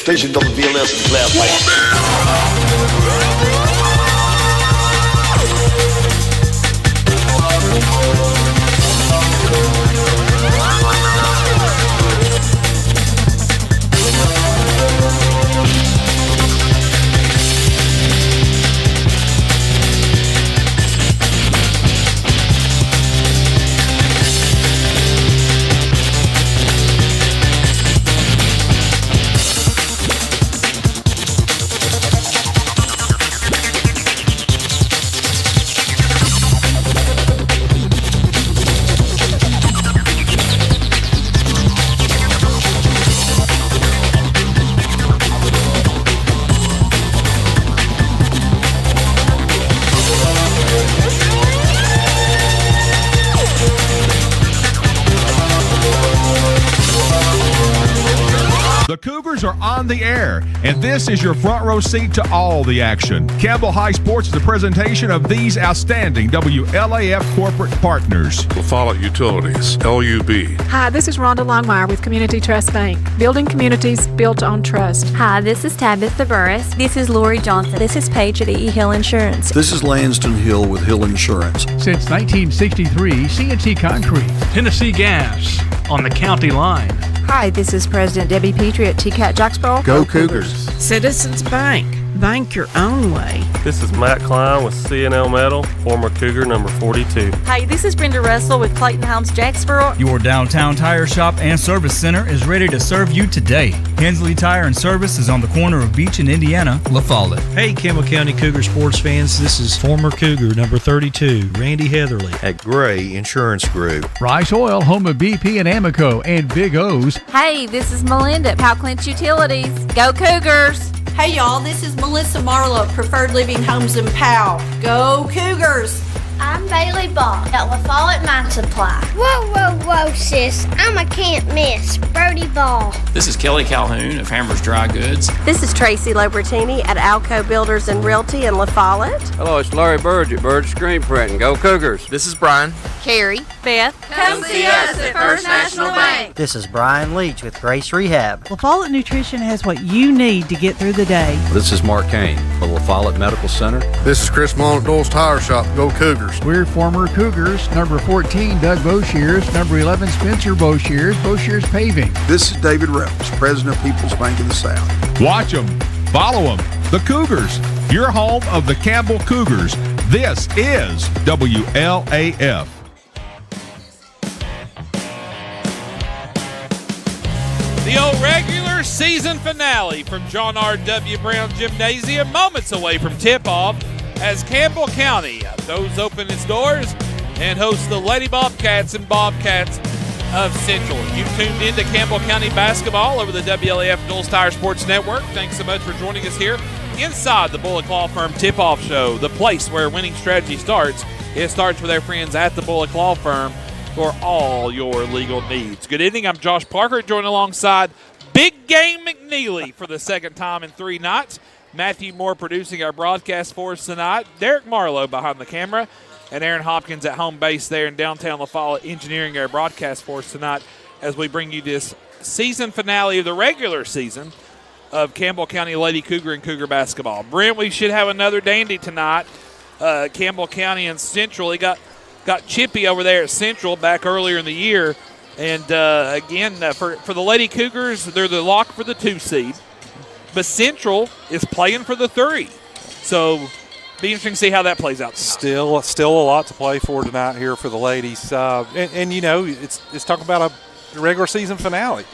Station WVLS and Class The Cougars are on the air, and this is your front row seat to all the action. Campbell High Sports is a presentation of these outstanding WLAF corporate partners. La Follette Utilities, LUB. Hi, this is Rhonda Longmire with Community Trust Bank, building communities built on trust. Hi, this is Tabitha Burris. This is Lori Johnson. This is Paige at E. Hill Insurance. This is Lanston Hill with Hill Insurance. Since 1963, CNC Concrete. Tennessee Gas on the county line. Hi, this is President Debbie Petrie at TCAT Jacksboro. Go Cougars. Citizens Bank. Bank your own way. This is Matt Klein with CNL Metal, former Cougar number 42. Hi, this is Brenda Russell with Clayton Homes Jacksboro. Your downtown tire shop and service center is ready to serve you today. Hensley Tire and Service is on the corner of Beach and Indiana, La Follette. Hey, Campbell County Cougar sports fans, this is former Cougar number 32, Randy Heatherly at Gray Insurance Group. Rice Oil, home of BP and Amoco and Big O's. Hey, this is Melinda at Powell Clinch Utilities. Go Cougars! Hey y'all, this is Melissa Marlowe, Preferred Living Homes in Powell. Go Cougars! I'm Bailey Ball at La Follette Mine Supply. Whoa, whoa, whoa, sis. I'm a can't miss. Brody Ball. This is Kelly Calhoun of Hammer's Dry Goods. This is Tracy Lobertini at Alco Builders and Realty in La Follette. Hello, it's Larry Burge at Burge Screen Printing. Go Cougars. This is Brian. Carrie. Beth. Come see us at First National Bank. This is Brian Leach with Grace Rehab. La Follette Nutrition has what you need to get through the day. This is Mark Kane with La Follette Medical Center. This is Chris Mullen at Dole's Tire Shop. Go Cougars. We're former Cougars. Number 14, Doug Boshears. Number 11, Spencer Boshears. Boshears Paving. This is David Reynolds, President of People's Bank of the South. Watch them. Follow them. The Cougars. Your home of the Campbell Cougars. This is WLAF. The old regular season finale from John R.W. Brown Gymnasium, moments away from tip-off, as Campbell County throws open its doors and hosts the Lady Bobcats and Bobcats of Central. You've tuned into Campbell County basketball over the WLAF Knowles Tire Sports Network. Thanks so much for joining us here inside the Bullock Law Firm Tip-Off Show, the place where winning strategy starts. It starts with our friends at the Bullock Law Firm for all your legal needs. Good evening. I'm Josh Parker, joined alongside Big Game McNeely for the second time in 3 nights. Matthew Moore producing our broadcast for us tonight. Derek Marlowe behind the camera. And Aaron Hopkins at home base there in downtown La Follette engineering our broadcast for us tonight as we bring you this season finale of the regular season of Campbell County Lady Cougar and Cougar basketball. Brent, we should have another dandy tonight. Campbell County and Central. He got chippy over there at Central back earlier in the year. And, again, for the Lady Cougars, they're the lock for the 2 seed. But Central is playing for the 3. So be interesting to see how that plays out tonight. Still a lot to play for tonight here for the ladies. And you know, it's talking about a regular season finale.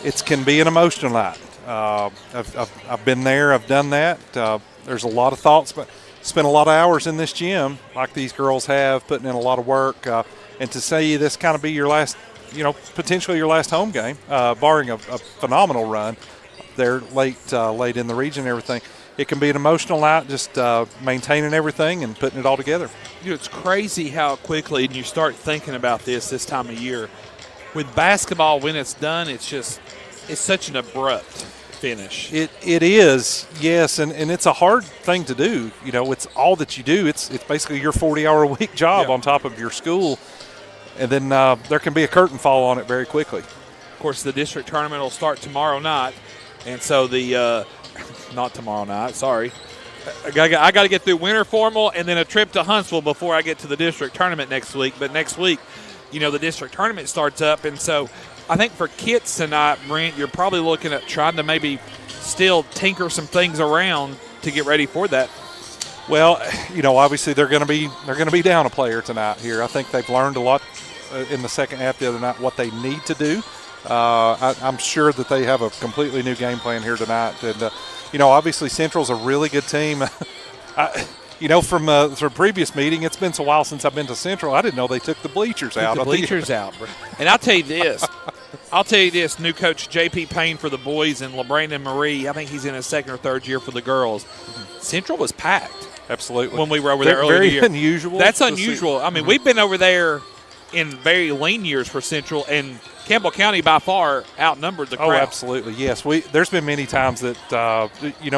It can be an emotional night. I've been there. I've done that. There's a lot of thoughts, but spent a lot of hours in this gym like these girls have, putting in a lot of work. And to say this kind of be your last, potentially your last home game, barring a phenomenal run. They're late in the region and everything. It can be an emotional night, just maintaining everything and putting it all together. It's crazy how quickly, and you start thinking about this time of year. With basketball, when it's done, it's such an abrupt finish. It is, yes, and it's a hard thing to do. It's all that you do. It's basically your 40-hour-a-week job on top of your school, and then there can be a curtain fall on it very quickly. Of course, the district tournament will start tomorrow night. And so not tomorrow night, sorry. I got to get through winter formal and then a trip to Huntsville before I get to the district tournament next week. But next week, the district tournament starts up. And so I think for kits tonight, Brent, you're probably looking at trying to maybe still tinker some things around to get ready for that. Well, obviously they're going to be down a player tonight here. I think they've learned a lot in the second half the other night what they need to do. I'm sure that they have a completely new game plan here tonight. And, obviously Central's a really good team. From previous meeting, it's been so while since I've been to Central. I didn't know they took the bleachers out. And I'll tell you this. New coach J.P. Payne for the boys and LeBrandon Marie, I think he's in his second or third year for the girls. Central was packed. Absolutely. When we were over there earlier in the year. Very unusual. That's unusual. I mean, we've been over there in very lean years for Central, and Campbell County by far outnumbered the crowd. Oh, absolutely, yes. There's been many times that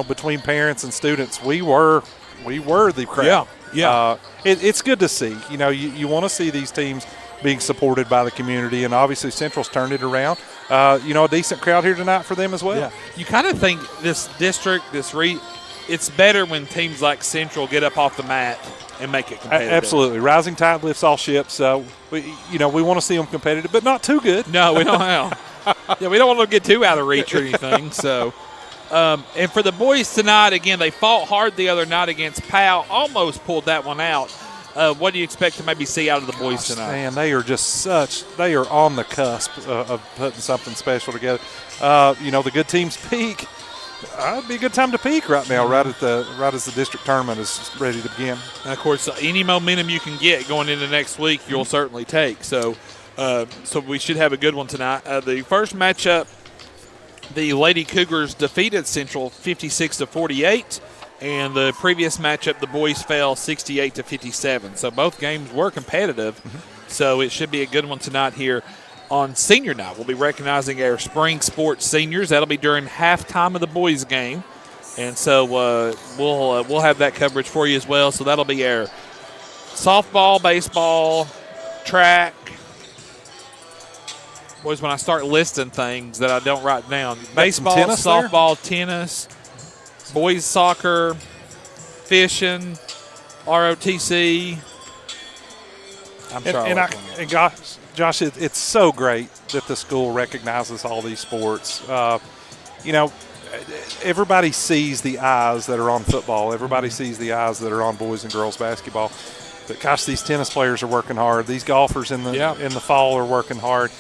between parents and students, we were the crowd. Yeah. It's good to see. You want to see these teams being supported by the community, and obviously Central's turned it around. A decent crowd here tonight for them as well. Yeah. You kind of think this district, it's better when teams like Central get up off the mat and make it competitive. Absolutely. Rising tide lifts all ships. We want to see them competitive, but not too good. No, we don't we don't want to get too out of reach or anything. So, and for the boys tonight, again, they fought hard the other night against Powell, almost pulled that one out. What do you expect to maybe see out of the boys tonight? Man, they are on the cusp of putting something special together. The good teams peak. It'd be a good time to peak right now, right as the district tournament is ready to begin. And of course, any momentum you can get going into next week, you'll certainly take. So we should have a good one tonight. The first matchup, the Lady Cougars defeated Central 56-48, and the previous matchup, the boys fell 68-57. So both games were competitive. So it should be a good one tonight here. On senior night, we'll be recognizing our spring sports seniors. That'll be during halftime of the boys' game, and so we'll have that coverage for you as well. So that'll be our softball, baseball, track. Boys, when I start listing things that I don't write down, baseball, softball, tennis, boys soccer, fishing, ROTC. I'm sorry. Josh, it's so great that the school recognizes all these sports. Everybody sees the eyes that are on football. Everybody sees the eyes that are on boys and girls basketball. But gosh, these tennis players are working hard. These golfers in the fall are working hard.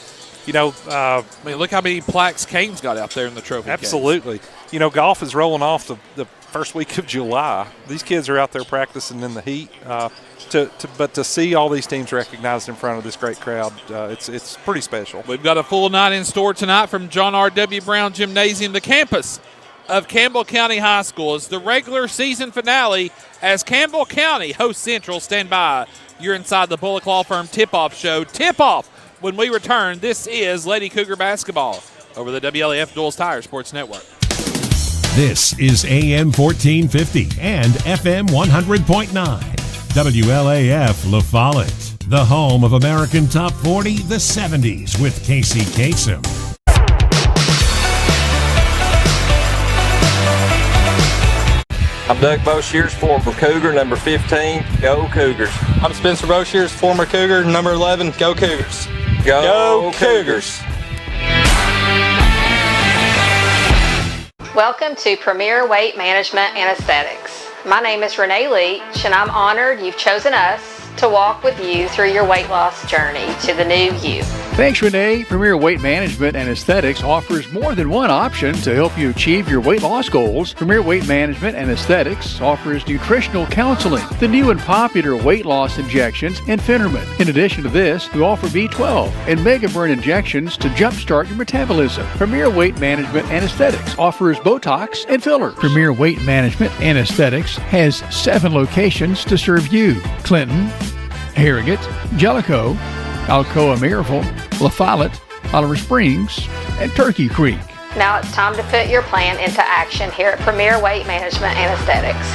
Look how many plaques Kane's got out there in the trophy Absolutely. case. Golf is rolling off the first week of July. These kids are out there practicing in the heat. But to see all these teams recognized in front of this great crowd, it's pretty special. We've got a full night in store tonight from John R.W. Brown Gymnasium, the campus of Campbell County High School. It's the regular season finale as Campbell County hosts Central. Stand by. You're inside the Bullock Law Firm Tipoff Show. Tip-off when we return. This is Lady Cougar basketball over the WLAF Duals Tire Sports Network. This is AM 1450 and FM 100.9. WLAF La Follette, the home of American Top 40, the 70s with Casey Kasem. I'm Doug Boshears, former Cougar, number 15. Go Cougars. I'm Spencer Boshears, former Cougar, number 11. Go Cougars. Go Cougars. Welcome to Premier Weight Management and Aesthetics. My name is Renee Leach, and I'm honored you've chosen us to walk with you through your weight loss journey to the new you. Thanks, Renee. Premier Weight Management and Aesthetics offers more than one option to help you achieve your weight loss goals. Premier Weight Management and Aesthetics offers nutritional counseling, the new and popular weight loss injections, and Phentermine. In addition to this, we offer B12 and Mega Burn injections to jumpstart your metabolism. Premier Weight Management and Aesthetics offers Botox and fillers. Premier Weight Management and Aesthetics has 7 locations to serve you: Clinton, Harrogate, Jellicoe, Alcoa Maryville, La Follette, Oliver Springs, and Turkey Creek. Now it's time to put your plan into action here at Premier Weight Management and Aesthetics.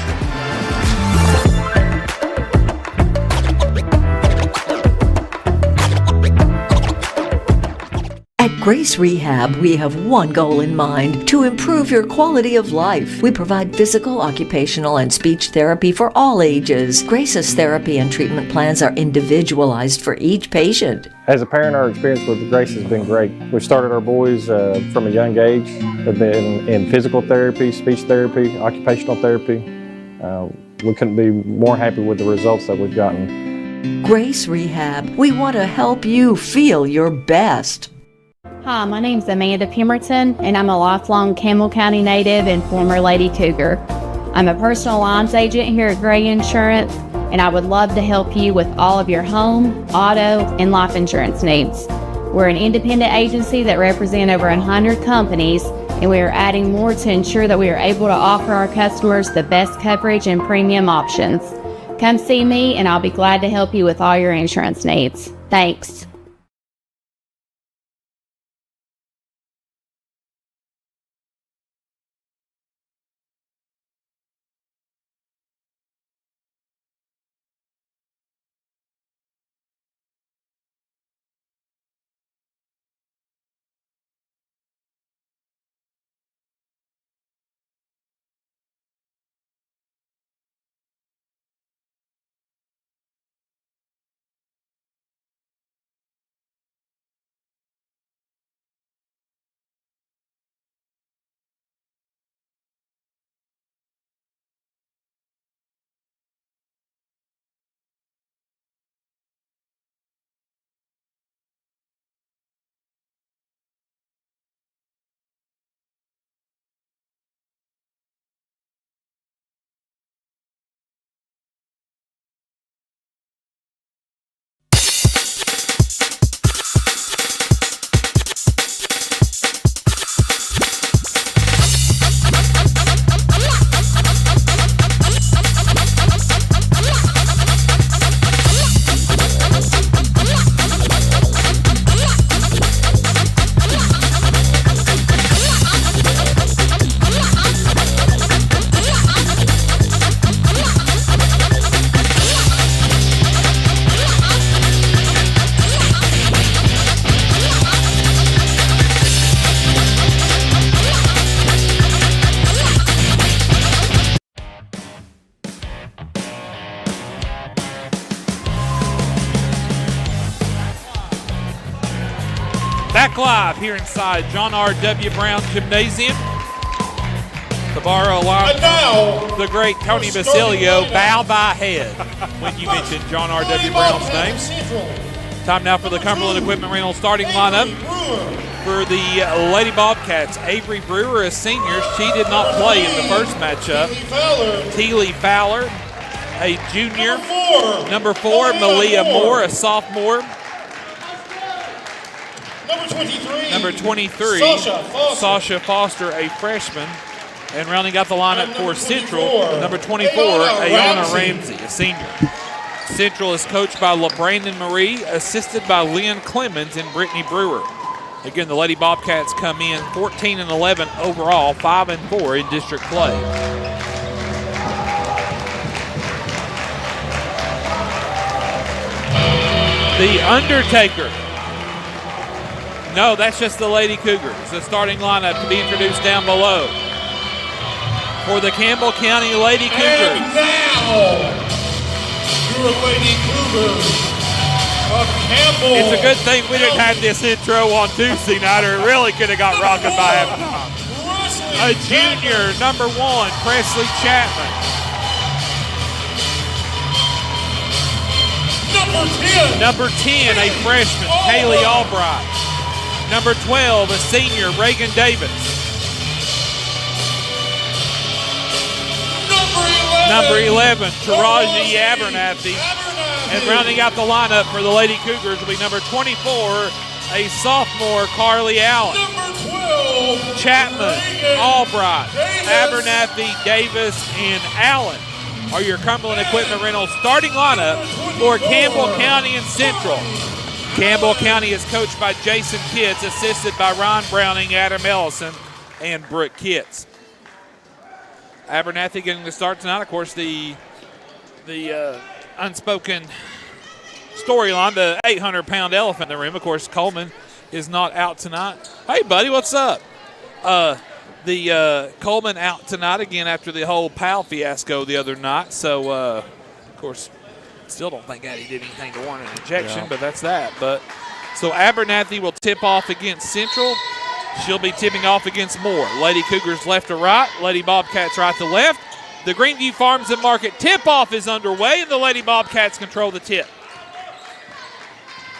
At Grace Rehab, we have one goal in mind: to improve your quality of life. We provide physical, occupational, and speech therapy for all ages. Grace's therapy and treatment plans are individualized for each patient. As a parent, our experience with Grace has been great. We started our boys from a young age. They've been in physical therapy, speech therapy, occupational therapy. We couldn't be more happy with the results that we've gotten. Grace Rehab, we want to help you feel your best. Hi, my name's Amanda Pemberton, and I'm a lifelong Campbell County native and former Lady Cougar. I'm a personal lines agent here at Gray Insurance, and I would love to help you with all of your home, auto, and life insurance needs. We're an independent agency that represents over 100 companies, and we are adding more to ensure that we are able to offer our customers the best coverage and premium options. Come see me, and I'll be glad to help you with all your insurance needs. Thanks. Back live here inside John R.W. Brown Gymnasium. The Barrow Live, the great Tony Basilio, bow by head when you mention John R.W. Brown's name. Time now for the Cumberland Equipment Rental starting lineup. For the Lady Bobcats, Avery Brewer, a senior. She did not play in the first matchup. Teely Fowler, a junior. Number 4, Malia Moore, a sophomore. Number 23, Sasha Foster, a freshman. And rounding out the lineup for Central, number 24, Ayana Ramsey, a senior. Central is coached by LaBrandon Marie, assisted by Lynn Clemens and Brittany Brewer. Again, the Lady Bobcats come in 14-11 overall, 5-4 in district play. The Undertaker. No, that's just the Lady Cougars. The starting lineup to be introduced down below. For the Campbell County Lady Cougars. And now, your Lady Cougars of Campbell. It's a good thing we didn't have this intro on Tuesday night, or it really could have got rocking by halftime. A junior, number 1, Presley Chapman. Number 10, a freshman, Kaylee Albright. Number 12, a senior, Reagan Davis. Number 11, Taraji Abernathy. And rounding out the lineup for the Lady Cougars will be number 24, a sophomore, Carly Allen. Chapman, Albright, Abernathy, Davis, and Allen are your Cumberland Equipment Rental starting lineup for Campbell County and Central. Campbell County is coached by Jason Kitts, assisted by Ron Browning, Adam Ellison, and Brooke Kitts. Abernathy getting the start tonight. Of course, the unspoken storyline, the 800-pound elephant in the room. Of course, Coleman is not out tonight. Hey, buddy, what's up? The Coleman out tonight again after the whole Powell fiasco the other night. So, of course, still don't think Addie did anything to warrant an ejection, but that's that. But so Abernathy will tip off against Central. She'll be tipping off against Moore. Lady Cougars left to right. Lady Bobcats right to left. The Greenview Farms and Market tip-off is underway, and the Lady Bobcats control the tip.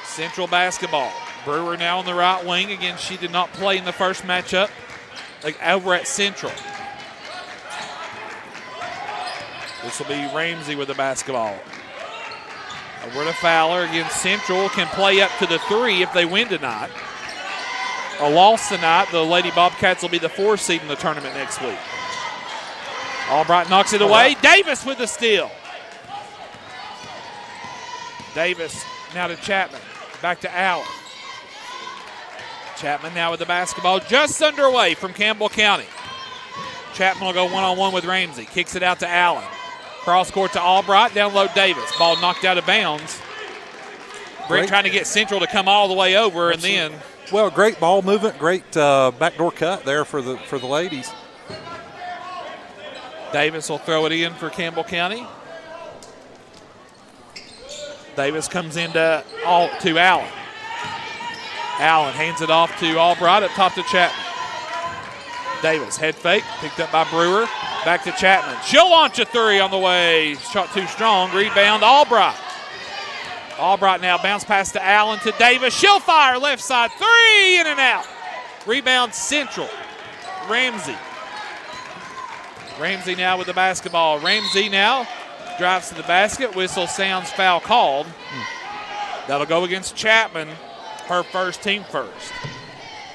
Central basketball. Brewer now on the right wing. Again, she did not play in the first matchup over at Central. This will be Ramsey with the basketball. Over to Fowler. Again, Central can play up to the 3 if they win tonight. A loss tonight, the Lady Bobcats will be the 4 seed in the tournament next week. Albright knocks it away. Davis with the steal. Davis now to Chapman. Back to Allen. Chapman now with the basketball just underway from Campbell County. Chapman will go one-on-one with Ramsey. Kicks it out to Allen. Cross court to Albright. Down low Davis. Ball knocked out of bounds. Brent trying to get Central to come all the way over, and then. Well, great ball movement, great backdoor cut there for the ladies. Davis will throw it in for Campbell County. Davis comes into Allen. Allen hands it off to Albright up top to Chapman. Davis, head fake, picked up by Brewer. Back to Chapman. She'll launch a 3 on the way. Shot too strong. Rebound, Albright. Albright now bounce pass to Allen to Davis. She'll fire left side 3 in and out. Rebound Central. Ramsey. Ramsey now with the basketball. Ramsey now drives to the basket. Whistle sounds, foul called. That'll go against Chapman. Her first, team first.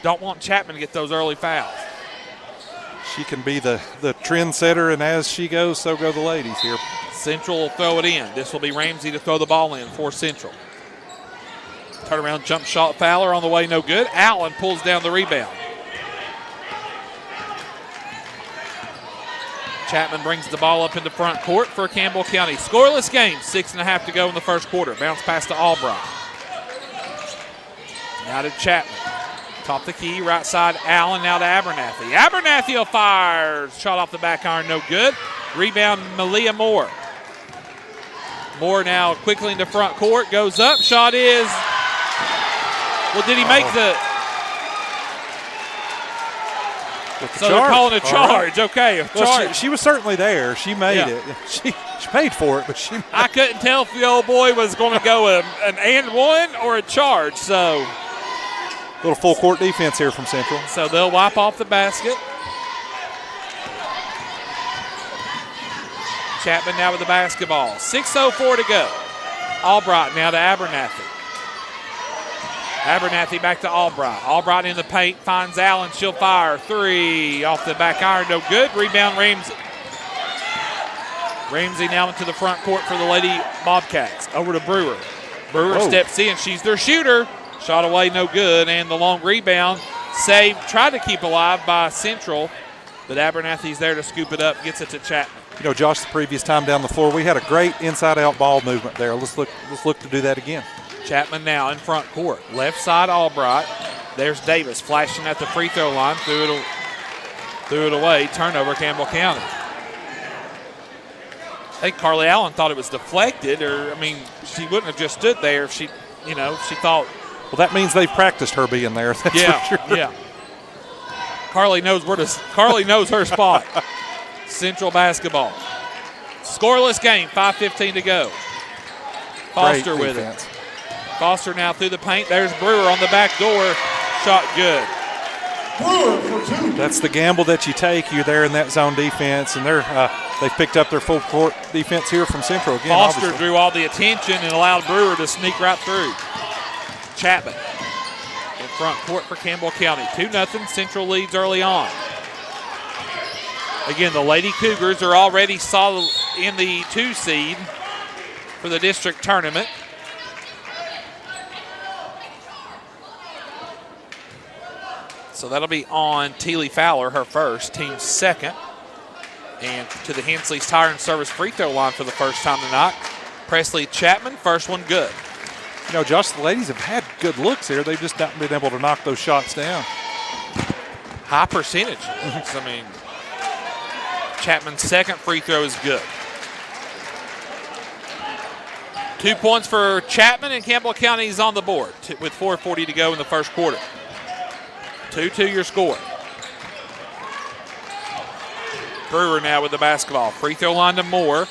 Don't want Chapman to get those early fouls. She can be the trendsetter, and as she goes, so go the ladies here. Central will throw it in. This will be Ramsey to throw the ball in for Central. Turnaround jump shot, Fowler on the way, no good. Allen pulls down the rebound. Chapman brings the ball up into front court for Campbell County. Scoreless game, 6.5 to go in the first quarter. Bounce pass to Albright. Now to Chapman. Top the key, right side, Allen, now to Abernathy. Abernathy will fire. Shot off the back iron, no good. Rebound, Malia Moore. Moore now quickly into front court, goes up. Shot is, well, did he make the? So they're calling a charge. Right. Okay, a charge. Well, she was certainly there. She made it. She paid for it, but she. I couldn't tell if the old boy was going to go an and one or a charge. So. Little full court defense here from Central. So they'll wipe off the basket. Chapman now with the basketball. 6:04 to go. Albright now to Abernathy. Abernathy back to Albright. Albright in the paint, finds Allen. She'll fire. 3 off the back iron, no good. Rebound Ramsey. Ramsey now into the front court for the Lady Bobcats. Over to Brewer. Brewer steps in. She's their shooter. Shot away, no good. And the long rebound saved, tried to keep alive by Central. But Abernathy's there to scoop it up, gets it to Chapman. You know, Josh, the previous time down the floor, we had a great inside-out ball movement there. Let's look to do that again. Chapman now in front court. Left side, Albright. There's Davis flashing at the free throw line. Threw it away. Turnover, Campbell County. I think Carly Allen thought it was deflected, or, I mean, she wouldn't have just stood there if she thought. Well, that means they've practiced her being there. That's for sure. Yeah. Carly knows her spot. Central basketball. Scoreless game, 5:15 to go. Foster with it. Foster now through the paint. There's Brewer on the back door. Shot good. Brewer for 2. That's the gamble that you take. You're there in that zone defense, and they've picked up their full court defense here from Central again. Foster obviously drew all the attention and allowed Brewer to sneak right through. Chapman in front court for Campbell County. 2-0. Central leads early on. Again, the Lady Cougars are already solid in the 2 seed for the district tournament. So that'll be on Teely Fowler, her first, team second. And to the Hensley's Tire and Service free throw line for the first time tonight. Presley Chapman, first one good. You know, Josh, the ladies have had good looks here. They've just not been able to knock those shots down. High percentage. I mean, Chapman's second free throw is good. 2 points for Chapman, and Campbell County is on the board with 4:40 to go in the first quarter. 2-2 your score. Brewer now with the basketball. Free throw line to Moore.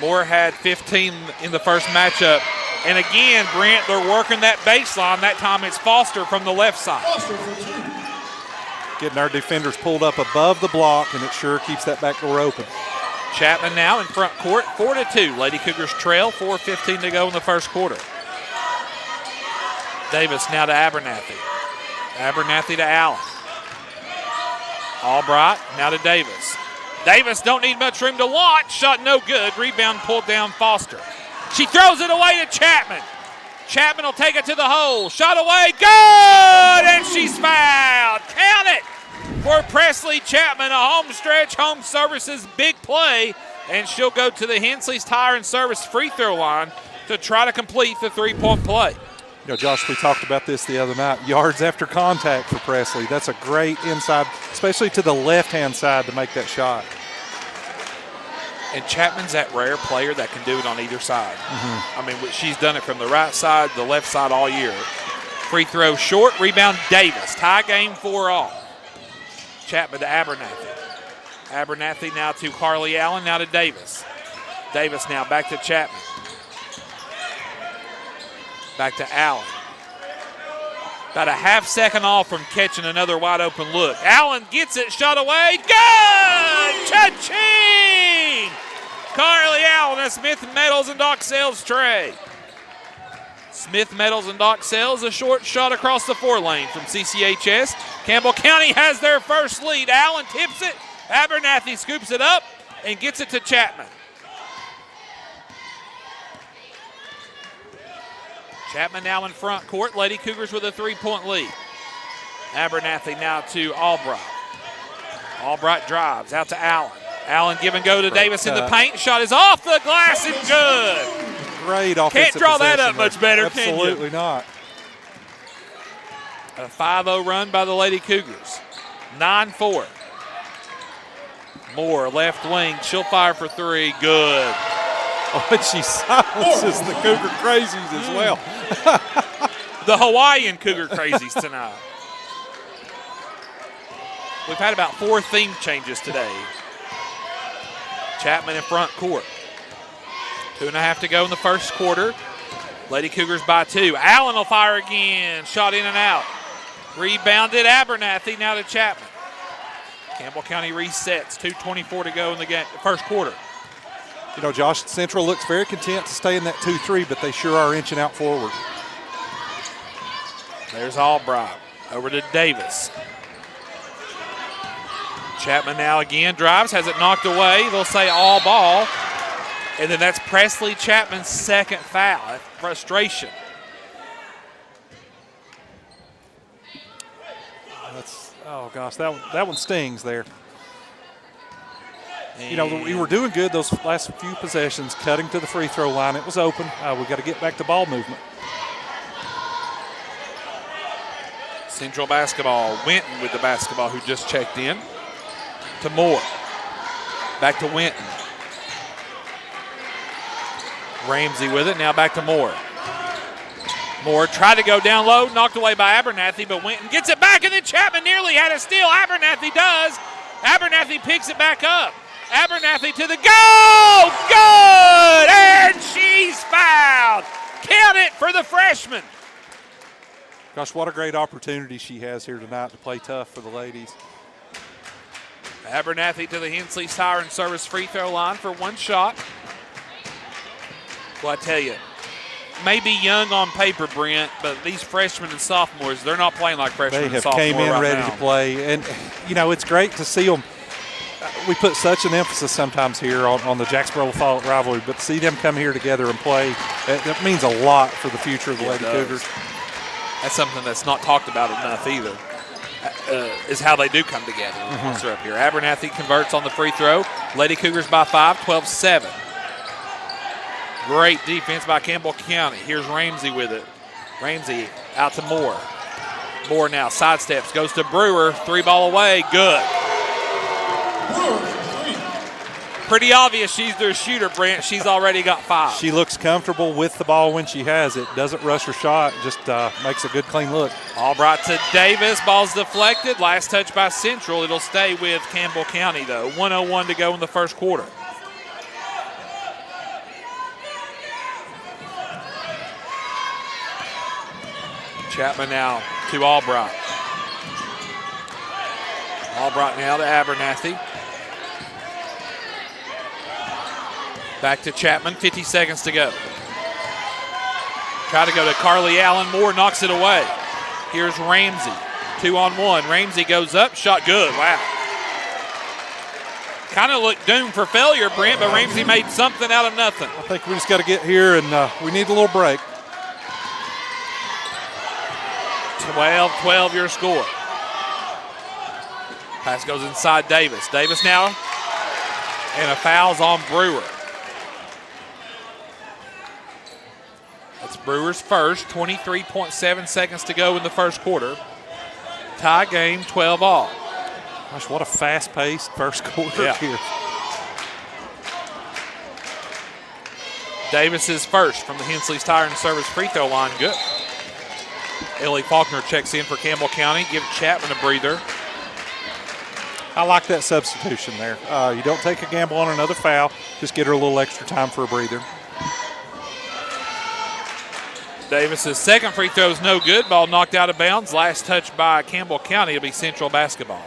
Moore had 15 in the first matchup. And again, Brent, they're working that baseline. That time it's Foster from the left side. Getting our defenders pulled up above the block, and it sure keeps that back door open. Chapman now in front court, 4-2. Lady Cougars trail, 4:15 to go in the first quarter. Davis now to Abernathy. Abernathy to Allen. Albright now to Davis. Davis don't need much room to launch. Shot no good. Rebound pulled down Foster. She throws it away to Chapman. Chapman will take it to the hole. Shot away. Good! And she's fouled. Count it for Presley Chapman. A home stretch, home services, big play. And she'll go to the Hensley's Tire and Service free throw line to try to complete the three-point play. You know, Josh, we talked about this the other night. Yards after contact for Presley. That's a great inside, especially to the left-hand side to make that shot. And Chapman's that rare player that can do it on either side. I mean, she's done it from the right side, the left side all year. Free throw short, rebound Davis. Tie game 4-all. Chapman to Abernathy. Abernathy now to Carly Allen, now to Davis. Davis now back to Chapman. Back to Allen. About a half second off from catching another wide open look. Allen gets it, shot away. Good! Cha-ching! Carly Allen, a Smith Metals and Dock Sales tray. Smith Metals and Dock Sales, a short shot across the 4 lane from CCHS. Campbell County has their first lead. Allen tips it. Abernathy scoops it up and gets it to Chapman. Chapman now in front court. Lady Cougars with a 3-point lead. Abernathy now to Albright. Albright drives out to Allen. Allen give and go to Davis in the paint. Shot is off the glass and good. Great offensive Can't draw that up there. much better, can you? Absolutely not. A 5-0 run by the Lady Cougars. 9-4. Moore, left wing. She'll fire for 3. Good. Oh, and she silences the Cougar crazies as well. The Hawaiian Cougar crazies tonight. We've had about 4 theme changes today. Chapman in front court. 2.5 to go in the first quarter. Lady Cougars by 2. Allen will fire again. Shot in and out. Rebounded Abernathy, now to Chapman. Campbell County resets. 2:24 to go in the game, first quarter. You know, Josh, Central looks very content to stay in that 2-3, but they sure are inching out forward. There's Albright. Over to Davis. Chapman now again drives, has it knocked away. They'll say all ball. And then that's Presley Chapman's second foul. That's frustration. Oh, gosh, that one stings there. And you know, we were doing good those last few possessions, cutting to the free throw line. It was open. We got to get back to ball movement. Central basketball. Winton with the basketball, who just checked in. To Moore. Back to Winton. Ramsey with it. Now back to Moore. Moore tried to go down low, knocked away by Abernathy, but Winton gets it back, and then Chapman nearly had a steal. Abernathy does. Abernathy picks it back up. Abernathy to the goal. Good! And she's fouled. Count it for the freshman. Gosh, what a great opportunity she has here tonight to play tough for the ladies. Abernathy to the Hensley's Tire and Service free throw line for 1 shot. Well, I tell you, maybe young on paper, Brent, but these freshmen and sophomores, they're not playing like freshmen and sophomores. They have came in right ready now to play. And, you know, it's great to see them. We put such an emphasis sometimes here on the Jacksboro-Follett rivalry, but to see them come here together and play, that means a lot for the future of the Lady Cougars. That's something that's not talked about enough either, is how they do come together once they're up here. Abernathy converts on the free throw. Lady Cougars by 5, 12-7. Great defense by Campbell County. Here's Ramsey with it. Ramsey out to Moore. Moore now sidesteps, goes to Brewer. 3-ball away, good. Pretty obvious she's their shooter, Brent. She's already got 5. She looks comfortable with the ball when she has it. Doesn't rush her shot, just makes a good, clean look. Albright to Davis. Ball's deflected. Last touch by Central. It'll stay with Campbell County, though. 1:01 to go in the first quarter. Chapman now to Albright. Albright now to Abernathy. Back to Chapman, 50 seconds to go. Try to go to Carly Allen. Moore knocks it away. Here's Ramsey, 2-on-1. Ramsey goes up, shot good, wow. Kind of looked doomed for failure, Brent, but Ramsey made something out of nothing. I think we just got to get here, and we need a little break. 12-12 your score. Pass goes inside Davis. Davis now, and a foul's on Brewer. That's Brewer's first. 23.7 seconds to go in the first quarter. Tie game, 12 all. Gosh, what a fast-paced first quarter here. Davis is first from the Hensley's Tire and Service free throw line. Good. Ellie Faulkner checks in for Campbell County. Give Chapman a breather. I like that substitution there. You don't take a gamble on another foul. Just get her a little extra time for a breather. Davis's second free throw is no good. Ball knocked out of bounds. Last touch by Campbell County. It'll be Central basketball.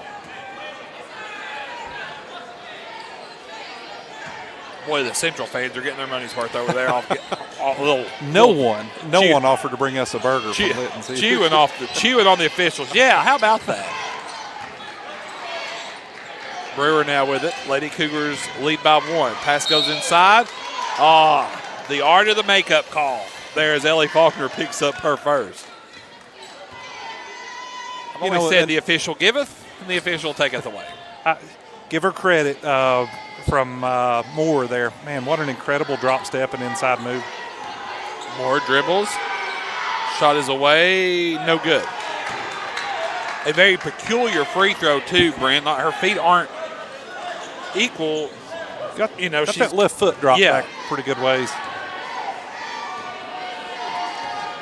Boy, the Central fans are getting their money's worth over there. No one offered to bring us a burger from Litton. Chewing on the officials. Yeah, how about that? Brewer now with it. Lady Cougars lead by 1. Pass goes inside. The art of the makeup call. There as Ellie Faulkner picks up her first. I've always said the official giveth and the official taketh away. Give her credit from Moore there. Man, what an incredible drop step and inside move. Moore dribbles. Shot is away. No good. A very peculiar free throw, too, Brent. Her feet aren't equal. Got that left foot drop back pretty good ways.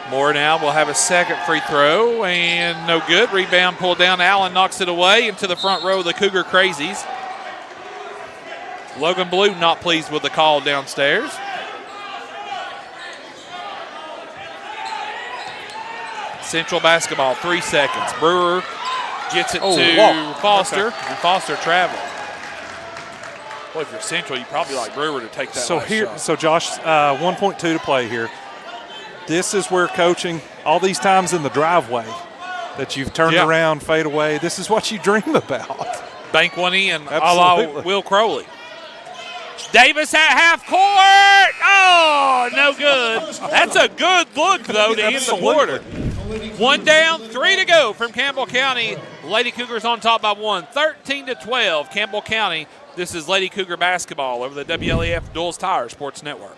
Moore now will have a second free throw, and no good. Rebound pulled down. Allen knocks it away into the front row of the Cougar Crazies. Logan Blue not pleased with the call downstairs. Central basketball, 3 seconds. Brewer gets it to Foster, and Foster traveled. Well, if you're Central, you probably like Brewer to take that shot. So Josh, 1.2 to play here. This is where coaching, all these times in the driveway that you've turned around, fade away, this is what you dream about. Bank one in, a la Will Crowley. Davis at half court. Oh, no good. That's a good look, though, to end the quarter. 1 down, 3 to go from Campbell County. Lady Cougars on top by 1, 13-12. Campbell County. This is Lady Cougar basketball over the WLEF Duals Tire Sports Network.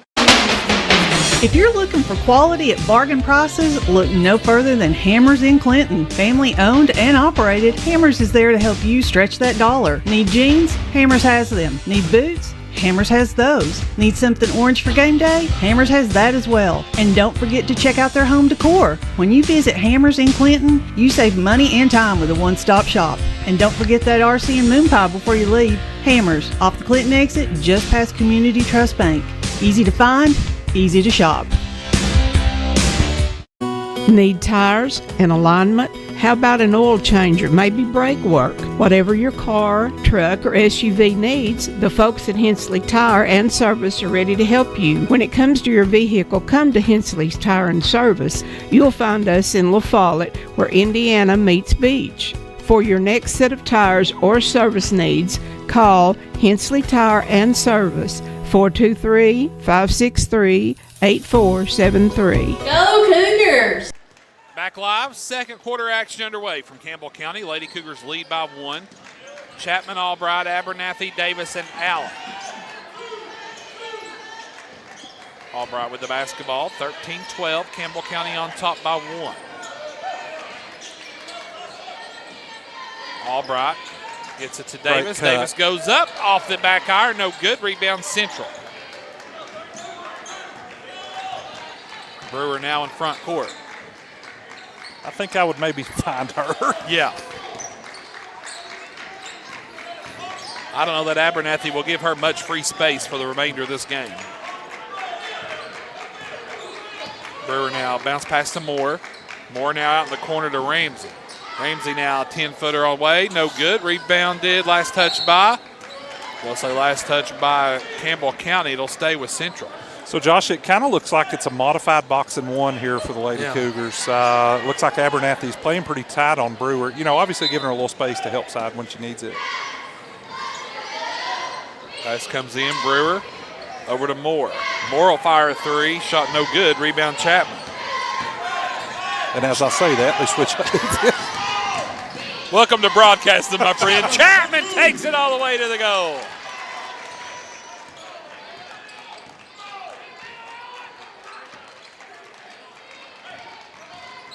If you're looking for quality at bargain prices, look no further than Hammers in Clinton. Family owned and operated, Hammers is there to help you stretch that dollar. Need jeans? Hammers has them. Need boots? Hammers has those. Need something orange for game day? Hammers has that as well. And don't forget to check out their home decor. When you visit Hammers in Clinton, you save money and time with a one-stop shop. And don't forget that RC and moon pie before you leave. Hammers, off the Clinton exit, just past Community Trust Bank. Easy to find, easy to shop. Need tires and alignment? How about an oil changer, maybe brake work? Whatever your car, truck, or SUV needs, the folks at Hensley Tire and Service are ready to help you. When it comes to your vehicle, come to Hensley's Tire and Service. You'll find us in La Follette, where Indiana meets Beach. For your next set of tires or service needs, call Hensley Tire and Service, 423-563-8473. Go Cougars! Back live, second quarter action underway from Campbell County. Lady Cougars lead by 1. Chapman, Albright, Abernathy, Davis, and Allen. Albright with the basketball. 13-12. Campbell County on top by 1. Albright gets it to Davis. Davis goes up off the back iron. No good. Rebound Central. Brewer now in front court. I think I would maybe find her. Yeah. I don't know that Abernathy will give her much free space for the remainder of this game. Brewer now bounce pass to Moore. Moore now out in the corner to Ramsey. Ramsey now 10-footer on way. No good. Rebounded. Last touch by. We'll say last touch by Campbell County. It'll stay with Central. So, Josh, it kind of looks like it's a modified box and one here for the Lady Cougars. Looks like Abernathy's playing pretty tight on Brewer. You know, obviously giving her a little space to help side when she needs it. Pass comes in. Brewer over to Moore. Moore will fire a 3. Shot no good. Rebound Chapman. And as I say that, they switch up. Welcome to broadcasting, my friend. Chapman takes it all the way to the goal.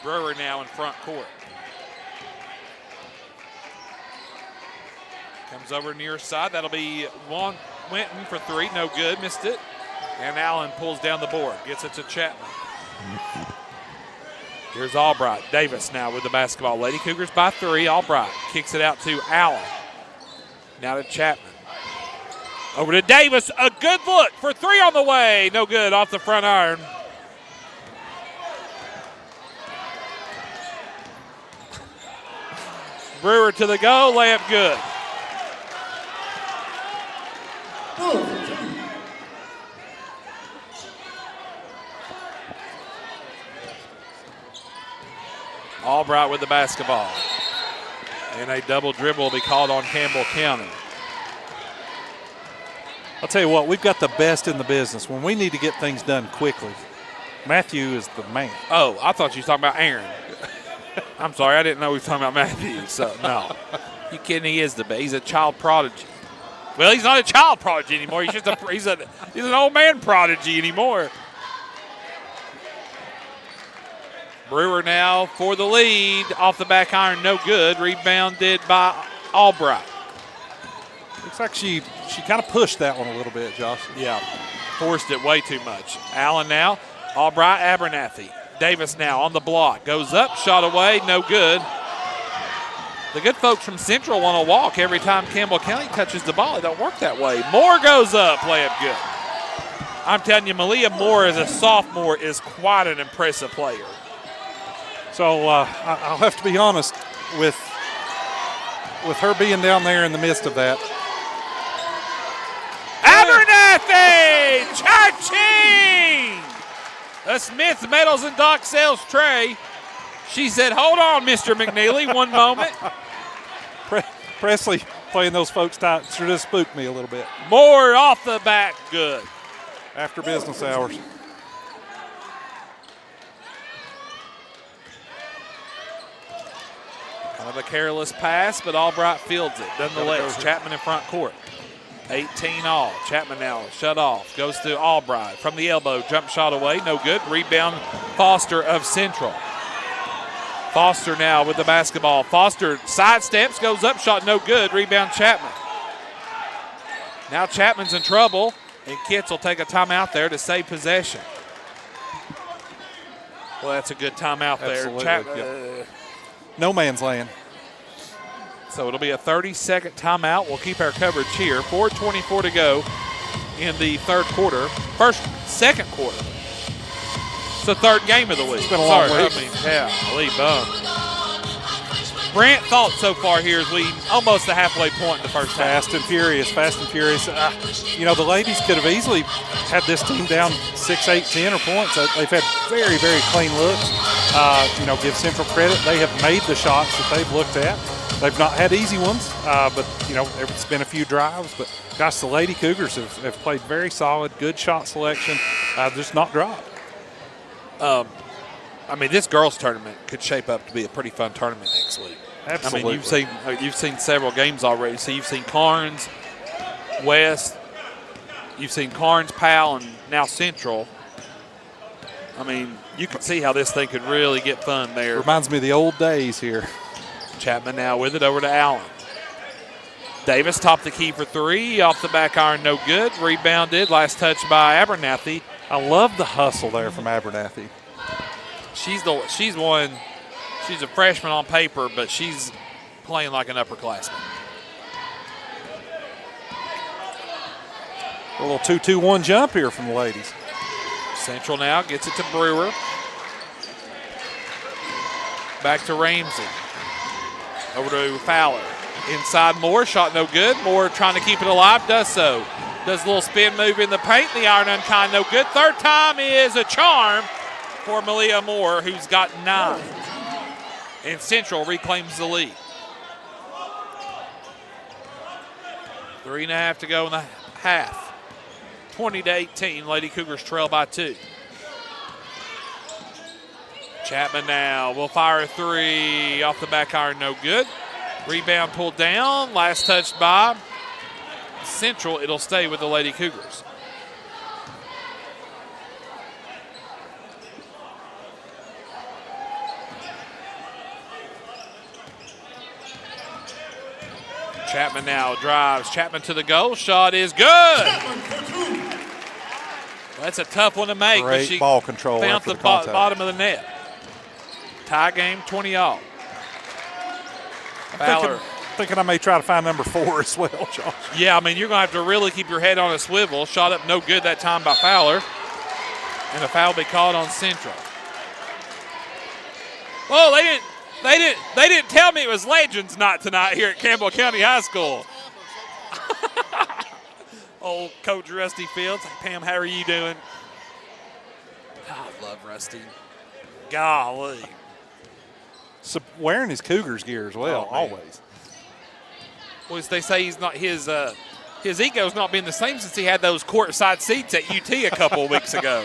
Brewer now in front court. Comes over near side. That'll be Winton for 3. No good. Missed it. And Allen pulls down the board. Gets it to Chapman. Here's Albright. Davis now with the basketball. Lady Cougars by 3. Albright kicks it out to Allen. Now to Chapman. Over to Davis. A good look for 3 on the way. No good. Off the front iron. Brewer to the goal. Layup good. Albright with the basketball. And a double dribble will be called on Campbell County. I'll tell you what, we've got the best in the business. When we need to get things done quickly, Matthew is the man. Oh, I thought you were talking about Aaron. I'm sorry, I didn't know we were talking about Matthew. So, no. You kidding? He is the best. He's a child prodigy. Well, he's not a child prodigy anymore. He's just he's an old man prodigy anymore. Brewer now for the lead. Off the back iron, no good. Rebounded by Albright. Looks like she kind of pushed that one a little bit, Josh. Yeah, forced it way too much. Allen now, Albright, Abernathy. Davis now on the block. Goes up, shot away, no good. The good folks from Central want to walk every time Campbell County touches the ball. It don't work that way. Moore goes up, layup good. I'm telling you, Malia Moore as a sophomore is quite an impressive player. So I'll have to be honest with her being down there in the midst of that. Abernathy! Cha-ching! A Smith Metals and Dock Sales tray. She said, hold on, Mr. McNeely, one moment. Presley playing those folks tight sure does spook me a little bit. Moore off the back, good. After business hours. Kind of a careless pass, but Albright fields it. Nonetheless, Chapman in front court. 18 all. Chapman now shut off. Goes to Albright from the elbow. Jump shot away. No good. Rebound Foster of Central. Foster now with the basketball. Foster sidesteps. Goes up. Shot no good. Rebound Chapman. Now Chapman's in trouble. And Kitts will take a timeout there to save possession. Well, that's a good timeout there. Absolutely. No man's land. So it'll be a 30-second timeout. We'll keep our coverage here. 4:24 to go in the third quarter. Second quarter. It's the third game of the week. It's been a long week. Lee bum. Brant thought so far here is we almost the halfway point in the first half. Fast and furious. The ladies could have easily had this team down 6, 8, 10 or points. They've had very, very clean looks. Give Central credit. They have made the shots that they've looked at. They've not had easy ones, but it's been a few drives. But, gosh, the Lady Cougars have played very solid, good shot selection, just not dropped. This girls' tournament could shape up to be a pretty fun tournament next week. Absolutely. You've seen several games already. So you've seen Carnes, West. You've seen Carnes, Powell, and now Central. I mean, you can see how this thing could really get fun there. Reminds me of the old days here. Chapman now with it over to Allen. Davis topped the key for three. Off the back iron, no good. Rebounded. Last touch by Abernathy. I love the hustle there from Abernathy. She's a freshman on paper, but she's playing like an upperclassman. A little 2-2-1 jump here from the ladies. Central now gets it to Brewer. Back to Ramsey. Over to Fowler. Inside Moore, shot no good. Moore trying to keep it alive, does so. Does a little spin move in the paint. The iron unkind, no good. Third time is a charm for Malia Moore, who's got 9. And Central reclaims the lead. 3.5 to go in the half. 20-18, Lady Cougars trail by 2. Chapman now will fire a three. Off the back iron, no good. Rebound pulled down. Last touched by Central. It'll stay with the Lady Cougars. Chapman now drives. Chapman to the goal. Shot is good. That's a tough one to make. Great but she ball control found after the the contact. bottom of the net. Tie game, 20-all. Fowler. Thinking I may try to find number 4 as well, Josh. Yeah, I mean, you're going to have to really keep your head on a swivel. Shot up no good that time by Fowler. And a foul will be called on Central. Well, they didn't tell me it was Legends night tonight here at Campbell County High School. Old Coach Rusty Fields. Pam, how are you doing? Oh, I love Rusty. Golly. So wearing his Cougars gear as well, always. Well, as they say, he's not his ego's not been the same since he had those courtside seats at UT a couple of weeks ago.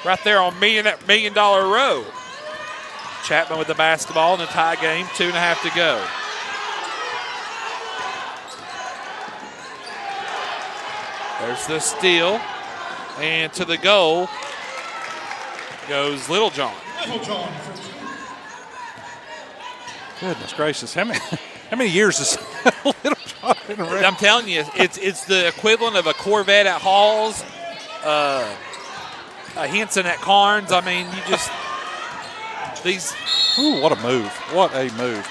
Right there on $1 million row. Chapman with the basketball in the tie game, 2.5 to go. There's the steal, and to the goal goes Littlejohn. Goodness gracious, how many years has Littlejohn been around? I'm telling you, it's the equivalent of a Corvette at Halls, a Henson at Carnes. I mean, you just these. Ooh, what a move! What a move!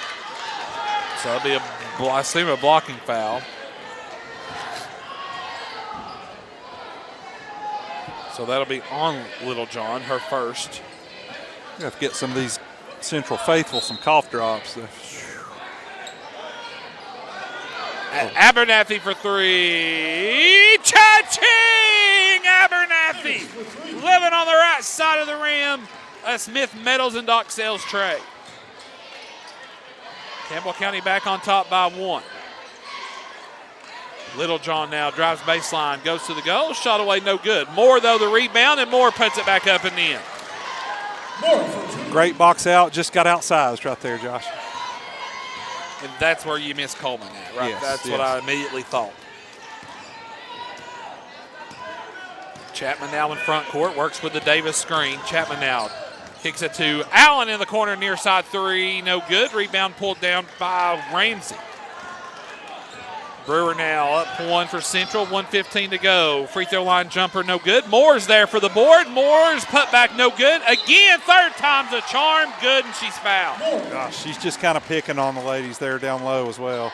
So it'll be a blocking foul. So that'll be on Littlejohn, her first. You have to get some of these Central faithful some cough drops. Abernathy for three. Cha-ching! Abernathy living on the right side of the rim. A Smith Metals and Dock Sales tray. Campbell County back on top by 1. Littlejohn now drives baseline, goes to the goal, shot away, no good. Moore, though, the rebound, and Moore puts it back up and in. Great box out, just got outsized right there, Josh. And that's where you miss Coleman at, right? Yes, that's what I immediately thought. Chapman now in front court, works with the Davis screen. Chapman now kicks it to Allen in the corner, near side three, no good. Rebound pulled down by Ramsey. Brewer now up 1 for Central, 1:15 to go. Free throw line jumper, no good. Moore's there for the board. Moore's put back, no good. Again, third time's a charm, good, and she's fouled. Gosh, she's just kind of picking on the ladies there down low as well.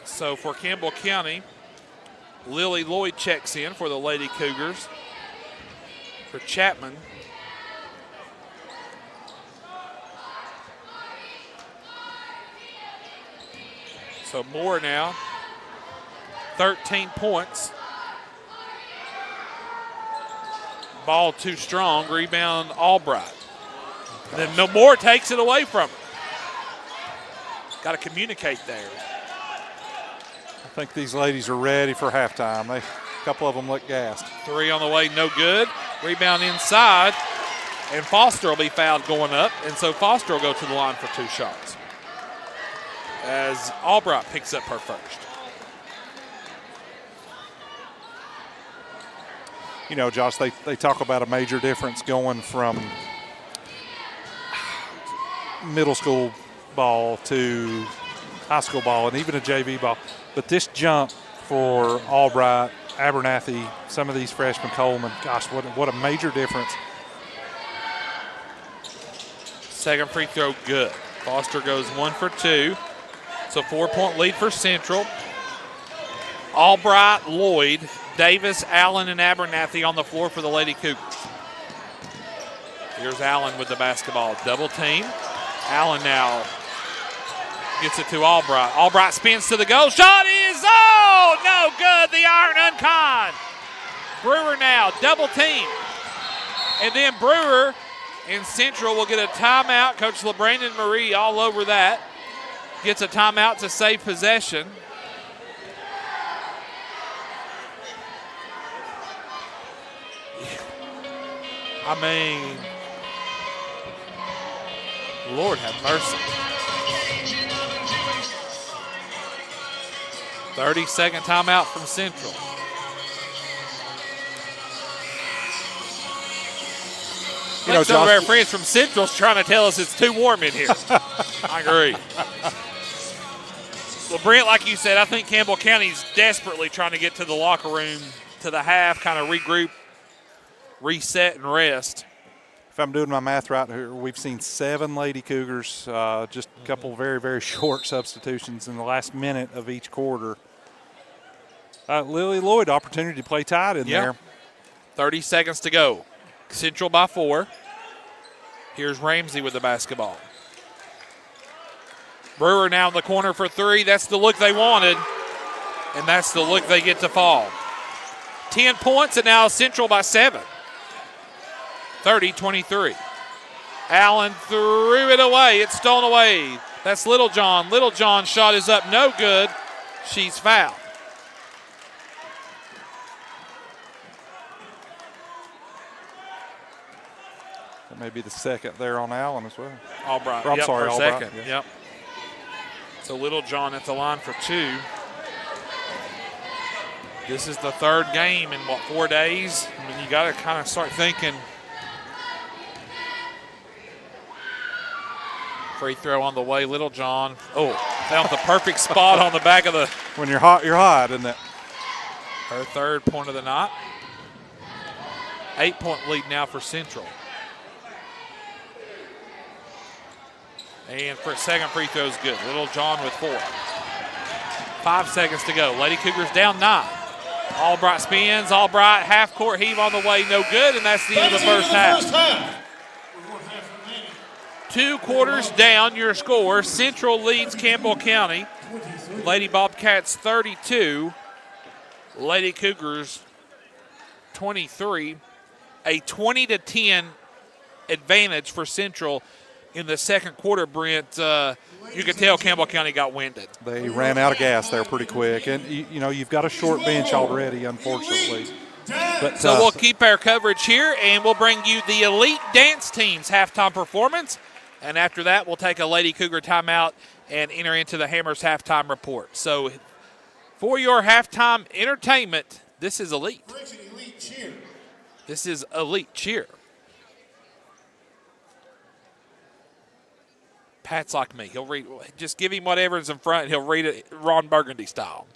So for Campbell County, Lily Lloyd checks in for the Lady Cougars. For Chapman, so Moore now, 13 points. Ball too strong, rebound Albright. Then no Moore takes it away from her. Got to communicate there. I think these ladies are ready for halftime. A couple of them look gassed. Three on the way, no good. Rebound inside, and Foster will be fouled going up, and so Foster will go to the line for 2 shots as Albright picks up her first. you know, Josh, they talk about a major difference going from middle school ball to high school ball and even a JV ball. But this jump for Albright, Abernathy, some of these freshmen, Coleman, gosh, what a major difference. Second free throw, good. Foster goes 1 for 2. It's a 4-point lead for Central. Albright, Lloyd, Davis, Allen, and Abernathy on the floor for the Lady Cougars. Here's Allen with the basketball. Double team. Allen now gets it to Albright. Albright spins to the goal. Shot is, no good. The iron uncon. Brewer now, double team. And then Brewer and Central will get a timeout. Coach LeBrandon Marie all over that. Gets a timeout to save possession. I mean, Lord have mercy. 30-second timeout from Central. You know, some of our friends from Central's trying to tell us it's too warm in here. I agree. Well, Brent, like you said, I think Campbell County's desperately trying to get to the locker room, to the half, kind of regroup, reset, and rest. If I'm doing my math right here, we've seen 7 Lady Cougars, just a couple very, very short substitutions in the last minute of each quarter. Lily Lloyd, opportunity to play tight in there. 30 seconds to go. Central by 4. Here's Ramsey with the basketball. Brewer now in the corner for 3. That's the look they wanted, and that's the look they get to fall. 10 points, and now Central by 7. 30-23. Allen threw it away. It's stolen away. That's Littlejohn. Littlejohn's shot is up, no good. She's fouled. That may be the second there on Allen as well. Albright. I'm sorry, Albright. Second. Yep. So Littlejohn at the line for 2. This is the third game in, 4 days? I mean, you got to kind of start thinking. Free throw on the way, Littlejohn. Oh, found the perfect spot on the back of the. When you're hot, isn't it? Her third point of the night. 8-point lead now for Central. And for second free throw is good. Littlejohn with 4. 5 seconds to go. Lady Cougars down 9. Albright spins. Albright half-court heave on the way. No good, and that's the end of the first half. 2 quarters down, your score. Central leads Campbell County. Lady Bobcats 32. Lady Cougars 23. A 20-10 advantage for Central in the second quarter, Brent. You could tell Campbell County got winded. They ran out of gas there pretty quick. And, you know, you've got a short bench already, unfortunately. But, so we'll keep our coverage here, and we'll bring you the Elite Dance Team's halftime performance. And after that, we'll take a Lady Cougar timeout and enter into the Hammers halftime report. So for your halftime entertainment, this is Elite. This is Elite Cheer. Pat's like me. He'll read. Just give him whatever's in front. He'll read it Ron Burgundy style.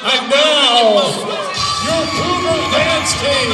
And now, your Cougar dance team.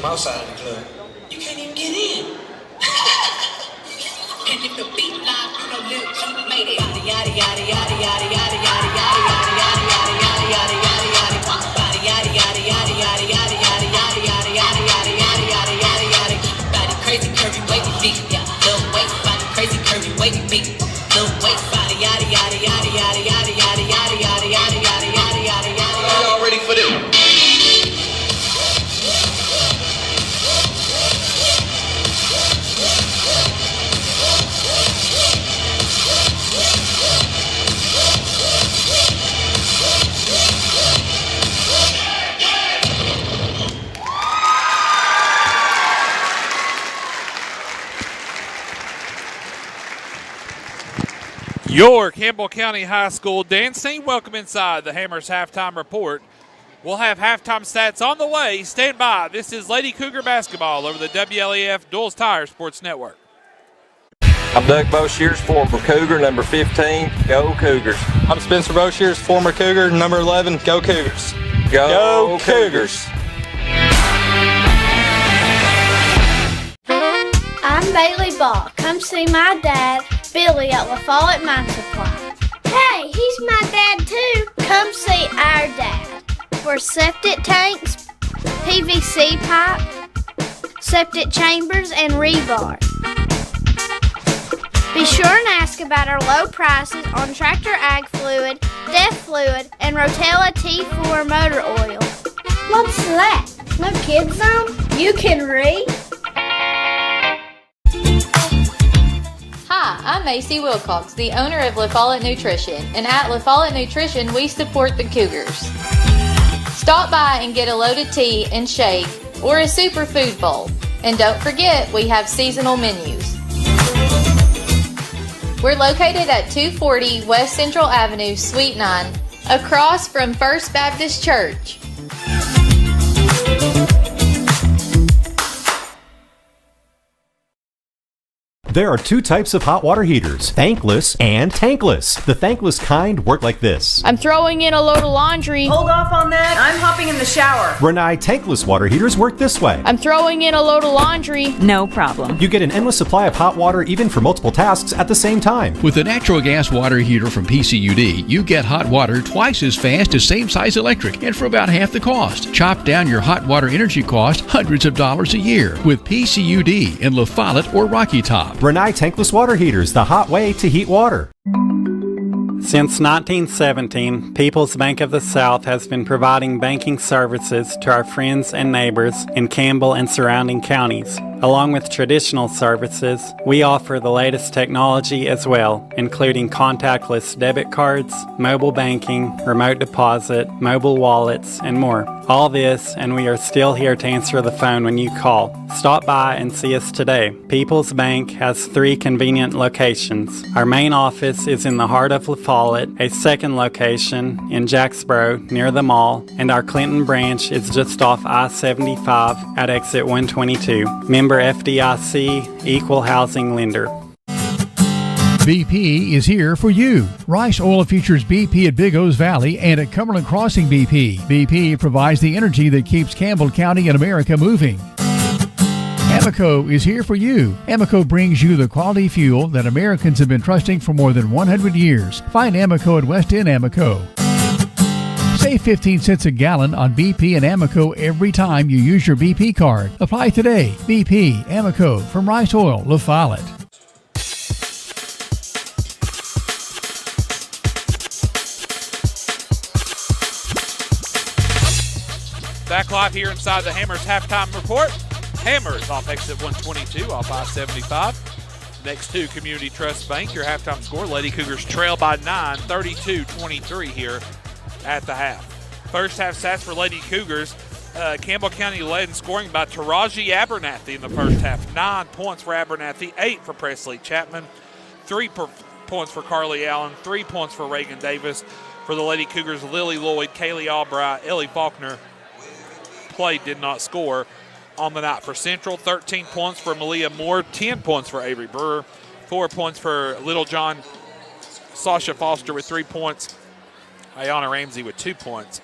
Outside of the club, you can't even get in. And if the beat live, you know Lil Keith made it. Yada yada yada yada yada yada yada yada yada yada yada yada yada yada yada body yada yada yada yada yada yada yada yada yada yada yada yada yada yada body crazy curvy wavy feet, yeah, little waist body crazy curvy wavy feet, little waist body yada yada yada yada yada yada yada yada yada yada yada yada yada. Y'all ready for this? Your Campbell County High School dance team, welcome inside the Hammers halftime report. We'll have halftime stats on the way. Stand by. This is Lady Cougar basketball over the WLAF Duals Tire Sports Network. I'm Doug Boshears, former Cougar, number 15. Go Cougars. I'm Spencer Boshears, former Cougar, number 11. Go Cougars. Go Cougars. I'm Bailey Ball. Come see my dad, Billy, at La Follette Mine Supply. Hey, he's my dad too. Come see our dad. For septic tanks, PVC pipe, septic chambers, and rebar. Be sure and ask about our low prices on Tractor Ag Fluid, Def Fluid, and Rotella T4 motor oil. What's that? No kids zone? You can read? Hi, I'm Macy Wilcox, the owner of La Follette Nutrition, and at La Follette Nutrition, we support the Cougars. Stop by and get a loaded tea and shake or a superfood bowl. And don't forget, we have seasonal menus. We're located at 240 West Central Avenue, Suite 9, across from First Baptist Church. There are two types of hot water heaters, thankless and tankless. The thankless kind work like this. I'm throwing in a load of laundry. Hold off on that. I'm hopping in the shower. Renai tankless water heaters work this way. I'm throwing in a load of laundry. No problem. You get an endless supply of hot water even for multiple tasks at the same time. With a natural gas water heater from PCUD, you get hot water twice as fast as same-size electric and for about half the cost. Chop down your hot water energy cost hundreds of dollars a year with PCUD in La Follette or Rocky Top. Renai tankless water heaters, the hot way to heat water. Since 1917, People's Bank of the South has been providing banking services to our friends and neighbors in Campbell and surrounding counties. Along with traditional services, we offer the latest technology as well, including contactless debit cards, mobile banking, remote deposit, mobile wallets, and more. All this, and we are still here to answer the phone when you call. Stop by and see us today. People's Bank has 3 convenient locations. Our main office is in the heart of La Follette, a second location in Jacksboro near the mall, and our Clinton branch is just off I-75 at exit 122. Member FDIC, Equal Housing Lender. BP is here for you. Rice Oil features BP at Big O's Valley and at Cumberland Crossing BP. BP provides the energy that keeps Campbell County and America moving. Amoco is here for you. Amoco brings you the quality fuel that Americans have been trusting for more than 100 years. Find Amoco at West End Amoco. Save 15 cents a gallon on BP and Amoco every time you use your BP card. Apply today. BP, Amoco, from Rice Oil, La Follette. Back live here inside the Hammers halftime report. Hammers off exit 122 off I-75. Next to Community Trust Bank, your halftime score. Lady Cougars trail by 9, 32-23 here at the half. First half stats for Lady Cougars. Campbell County led in scoring by Taraji Abernathy in the first half. 9 points for Abernathy, 8 for Presley Chapman, 3 points for Carly Allen, 3 points for Reagan Davis. For the Lady Cougars, Lily Lloyd, Kaylee Albright, Ellie Faulkner played, did not score on the night. For Central, 13 points for Malia Moore, 10 points for Avery Brewer, 4 points for Little John, Sasha Foster with 3 points, Ayana Ramsey with 2 points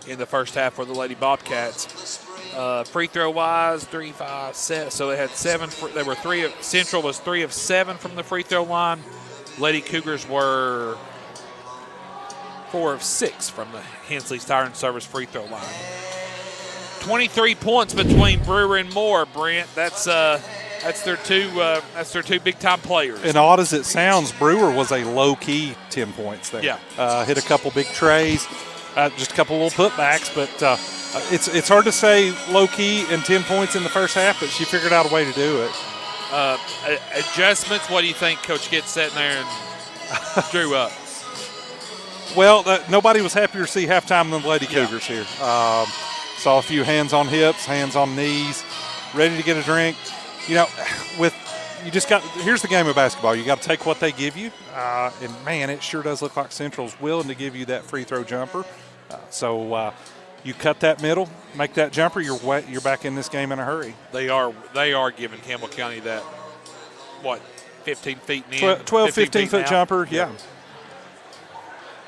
in the first half for the Lady Bobcats. Free throw wise, 3, 5, 7. So they had 7. They were 3 of Central was 3 of 7 from the free throw line. Lady Cougars were 4 of 6 from the Hensley's Tire and Service free throw line. 23 points between Brewer and Moore, Brent. That's their two big time players. And odd as it sounds, Brewer was a low key 10 points there. Yeah, hit a couple big trays, just a couple little putbacks, but it's hard to say low key and 10 points in the first half. But she figured out a way to do it. Adjustments. What do you think Coach Gitt's sitting there and drew up? Well, nobody was happier to see halftime than the Lady Cougars here. Saw a few hands on hips, hands on knees, ready to get a drink. You know, here's the game of basketball. You got to take what they give you, and man, it sure does look like Central's willing to give you that free throw jumper. So you cut that middle, make that jumper, you're back in this game in a hurry. They are giving Campbell County that 15 feet in, 12, 15 foot jumper, yeah.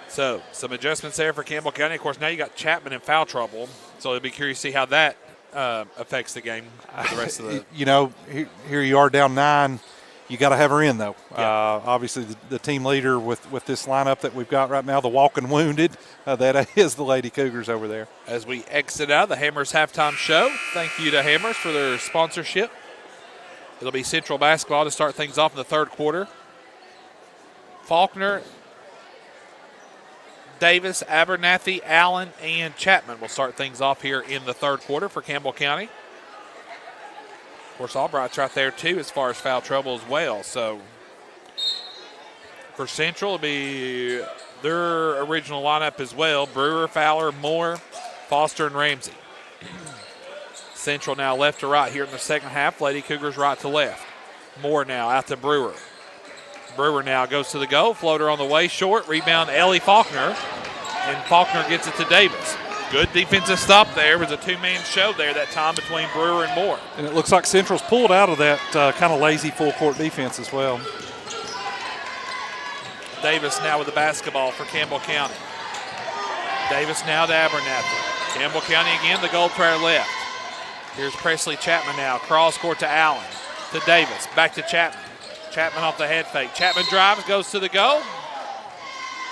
So some adjustments there for Campbell County. Of course, now you got Chapman in foul trouble, so it'll be curious to see how that affects the game for the rest of the. You know, here you are down 9. You got to have her in though. Yeah. Obviously, the team leader with this lineup that we've got right now, the walking wounded, that is the Lady Cougars over there. As we exit out the Hammers halftime show, thank you to Hammers for their sponsorship. It'll be Central basketball to start things off in the third quarter. Faulkner, Davis, Abernathy, Allen, and Chapman will start things off here in the third quarter for Campbell County. Of course, Albright's right there, too, as far as foul trouble as well. So for Central, it'll be their original lineup as well. Brewer, Fowler, Moore, Foster, and Ramsey. Central now left to right here in the second half. Lady Cougars right to left. Moore now out to Brewer. Brewer now goes to the goal. Floater on the way, short. Rebound, Ellie Faulkner. And Faulkner gets it to Davis. Good defensive stop there. It was a two-man show there that time between Brewer and Moore. And it looks like Central's pulled out of that kind of lazy full-court defense as well. Davis now with the basketball for Campbell County. Davis now to Abernathy. Campbell County again, the goal to our left. Here's Presley Chapman now. Cross court to Allen. To Davis. Back to Chapman. Chapman off the head fake. Chapman drives, goes to the goal.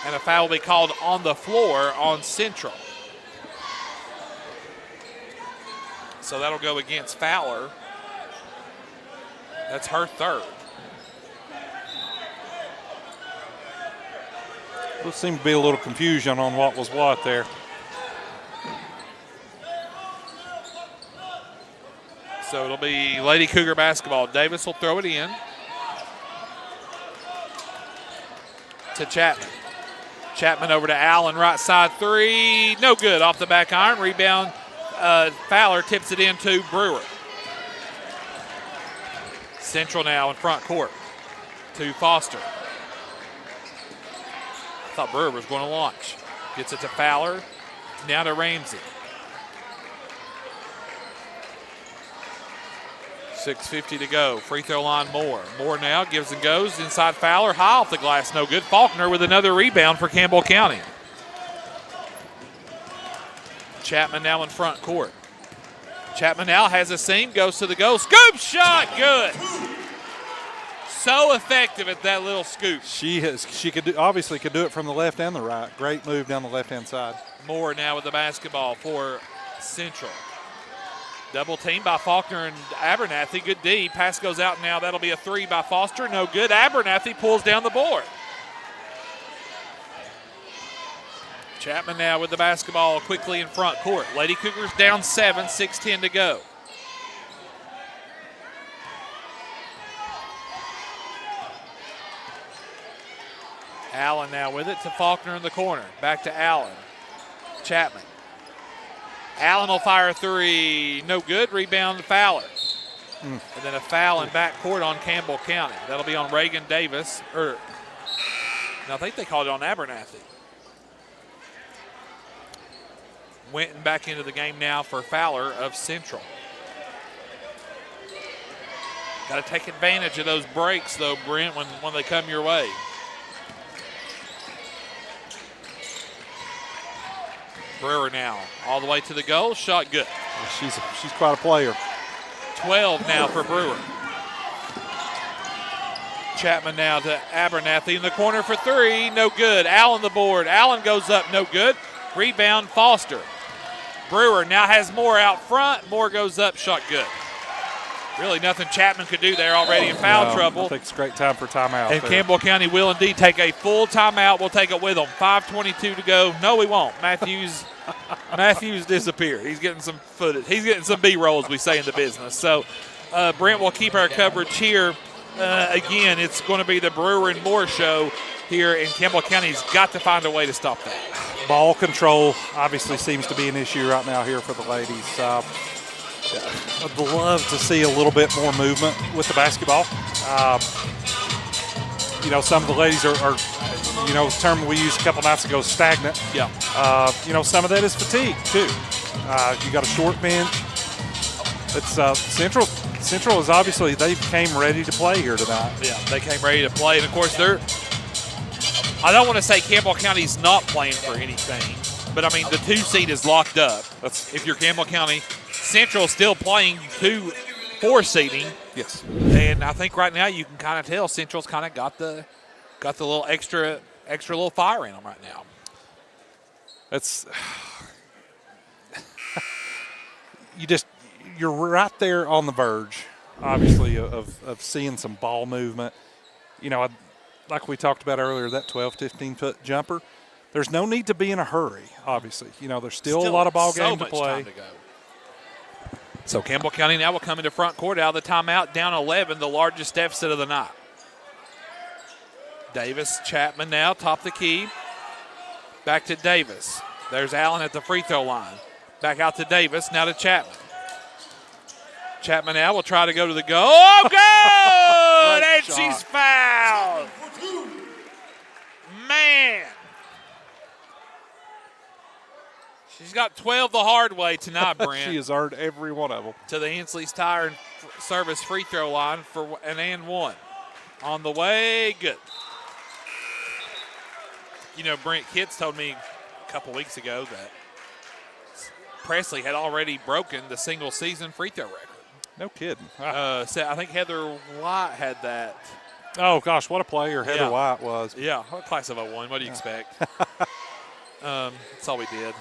And a foul will be called on the floor on Central. So that'll go against Fowler. That's her third. There seemed to be a little confusion on what was what there. So it'll be Lady Cougar basketball. Davis will throw it in to Chapman. Chapman over to Allen, right side three. No good, off the back iron. Rebound, Fowler tips it into Brewer. Central now in front court to Foster. I thought Brewer was going to launch. Gets it to Fowler, now to Ramsey. 6:50 to go. Free throw line Moore. Moore now gives and goes. Inside Fowler. High off the glass. No good. Faulkner with another rebound for Campbell County. Chapman now in front court. Chapman now has a seam. Goes to the goal. Scoop shot. Good. So effective at that little scoop. She obviously could do it from the left and the right. Great move down the left-hand side. Moore now with the basketball for Central. Double team by Faulkner and Abernathy. Good D. Pass goes out now. That'll be a three by Foster. No good. Abernathy pulls down the board. Chapman now with the basketball quickly in front court. Lady Cougars down 7, 6:10 to go. Allen now with it to Faulkner in the corner. Back to Allen. Chapman. Allen will fire a three. No good. Rebound Fowler. And then a foul in backcourt on Campbell County. That'll be on Reagan Davis. No, I think they called it on Abernathy. Winton back into the game now for Fowler of Central. Got to take advantage of those breaks, though, Brent, when they come your way. Brewer now all the way to the goal. Shot good. She's quite a player. 12 now for Brewer. Chapman now to Abernathy in the corner for three. No good. Allen the board. Allen goes up. No good. Rebound Foster. Brewer now has Moore out front. Moore goes up. Shot good. Really nothing Chapman could do there, already in foul trouble. I think it's a great time for timeout. And Campbell County will indeed take a full timeout. We'll take it with them. 5:22 to go. No, we won't. Matthews disappeared. He's getting some footage. He's getting some B-roll, as we say in the business. So Brent will keep our coverage here. Again, it's going to be the Brewer and Moore show here, and Campbell County's got to find a way to stop that. Ball control obviously seems to be an issue right now here for the ladies. I'd love to see a little bit more movement with the basketball. Some of the ladies are the term we used a couple nights ago, stagnant. Yeah. Some of that is fatigue too. You got a short bench. It's Central is obviously, they came ready to play here tonight. Yeah, they came ready to play, and of course I don't want to say Campbell County's not playing for anything, but I mean the 2 seed is locked up. If you're Campbell County. Central still playing 2-4 seeding. Yes. And I think right now you can kind of tell Central's kind of got the little extra little fire in them right now. It's you're right there on the verge, obviously, of seeing some ball movement. Like we talked about earlier, that 12, 15-foot jumper. There's no need to be in a hurry, obviously. There's still a lot of ball game to play. Time to go. So Campbell County now will come into front court out of the timeout, down 11, the largest deficit of the night. Davis, Chapman now, top the key. Back to Davis. There's Allen at the free throw line. Back out to Davis, now to Chapman. Chapman now will try to go to the goal. Oh, good! And she's fouled. Man. She's got 12 the hard way tonight, Brent. She has earned every one of them. To the Hensley's Tire and Service free throw line for an and one. On the way, good. Brent Kitts told me a couple weeks ago that Presley had already broken the single season free throw record. No kidding. I think Heather White had that. Oh, gosh, what a player Heather White was. Yeah, class of 01. What do you expect? That's all we did.